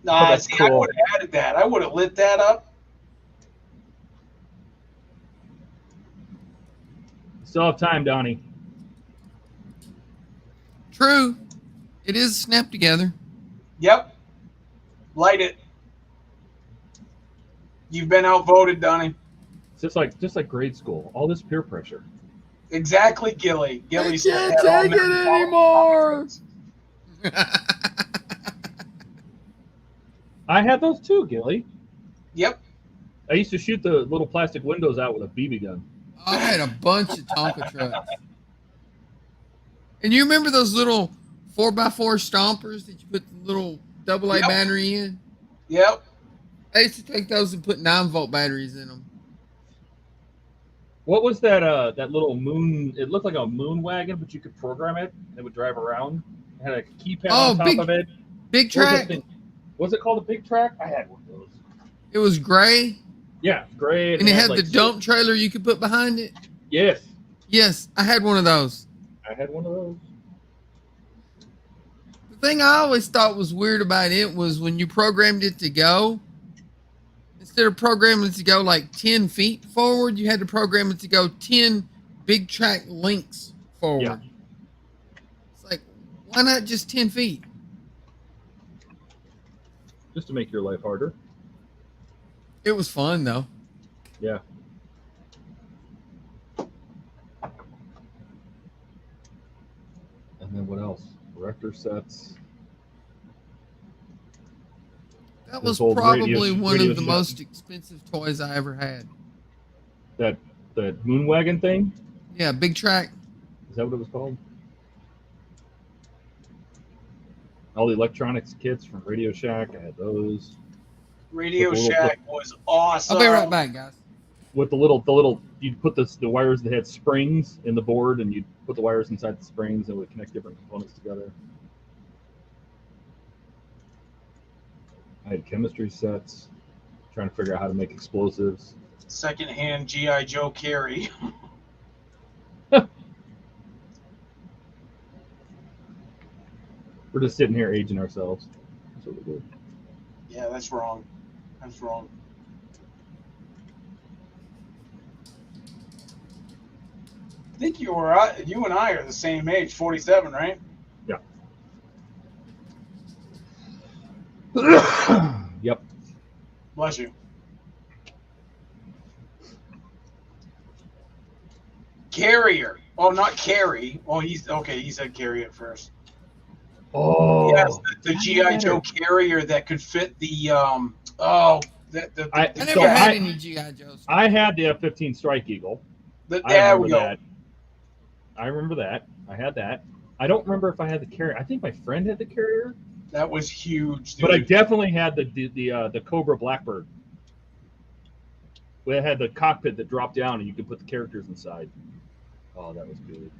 Nah, that's see, cool. I would have added that. I would have lit that up. Still have time, Donnie. True. It is snapped together. Yep. Light it. You've been outvoted, Donnie. It's just like grade school. All this peer pressure. Exactly, Gilly. Gilly I said can't that take it anymore. I had those too, Gilly. Yep. I used to shoot the little plastic windows out with a BB gun. I had a bunch of Tonka trucks. And you remember those little 4x4 stompers that you put the little AA Yep. battery in? Yep. I used to take those and put 9-volt batteries in them. What was that? That little moon? It looked like a moon wagon, but you could program it. And it would drive around. It had a keypad on top of it. Big What was that track. thing? Was it called a big track? I had one of those. It was gray, Yeah, great. and it had the dump trailer you could put behind it. Yes, Yes, I had one of those. I had one of those. The thing I always thought was weird about it was when you programmed it to go, instead of programming it to go like 10 feet forward, you had to program it to go 10 big track lengths forward. Yeah. It's like, why not just 10 feet? Just to make your life harder. It was fun, though. Yeah. And then what else? Director sets. That Those was old probably radio one of the sets. most expensive toys I ever had. That moon wagon thing. Yeah, big track. Is that what it was called? All the electronics kits from Radio Shack. I had those. Radio With the little- Shack was awesome. I'll be right back, guys. With the little, you'd put the wires that had springs in the board, and you'd put the wires inside the springs, and it would connect different components together. I had chemistry sets, trying to figure out how to make explosives. Secondhand G.I. Joe Carey. We're just sitting here aging ourselves. That's what we do. Yeah, that's wrong. That's wrong. I think you and I are the same age, 47, right? Yep. Bless you. Carrier. Oh, not Carrie. Oh, he's okay. He said Carrie at first. Oh. Yes, the GI Joe Carrier that could fit the I never So had I- any G.I. Joes. I had the F-15 Strike Eagle. I there we remember go. that. I remember that. I had that. I don't remember if I had the carrier. I think my friend had the carrier, That was huge, dude. but I definitely had the Cobra Blackbird. It had the cockpit that dropped down, and you could put the characters inside. Oh, that was good.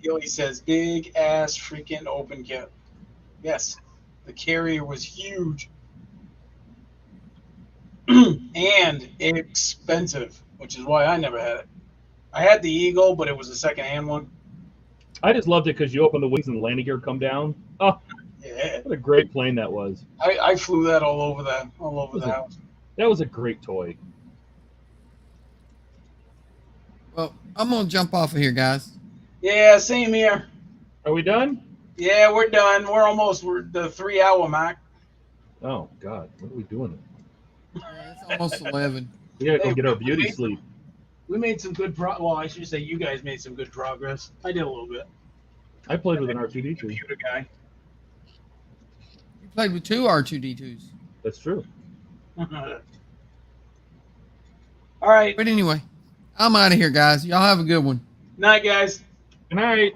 Gilly says big ass freaking open kit. Yes, the Carrier was huge and expensive, which is why I never had it. I had the Eagle, but it was a second-hand one. I just loved it because you open the wings and the landing gear come down. Oh, Yeah, What a great plane that was. I flew that all over the house. That was a great toy. Well, I'm gonna jump off of here, guys. Yeah, same here. Are we done? Yeah, we're done. We're the 3 hour mark. Oh God, what are we doing? Yeah, it's almost 11. We gotta go Hey, get our we beauty made- sleep. We made some good well, I should say you guys made some good progress. I did a little bit. I played with an R2D2. Computer guy. You played with 2 R2D2s. That's true. All right. But anyway, I'm out of here, guys. Y'all have a good one. Night, guys. Good night.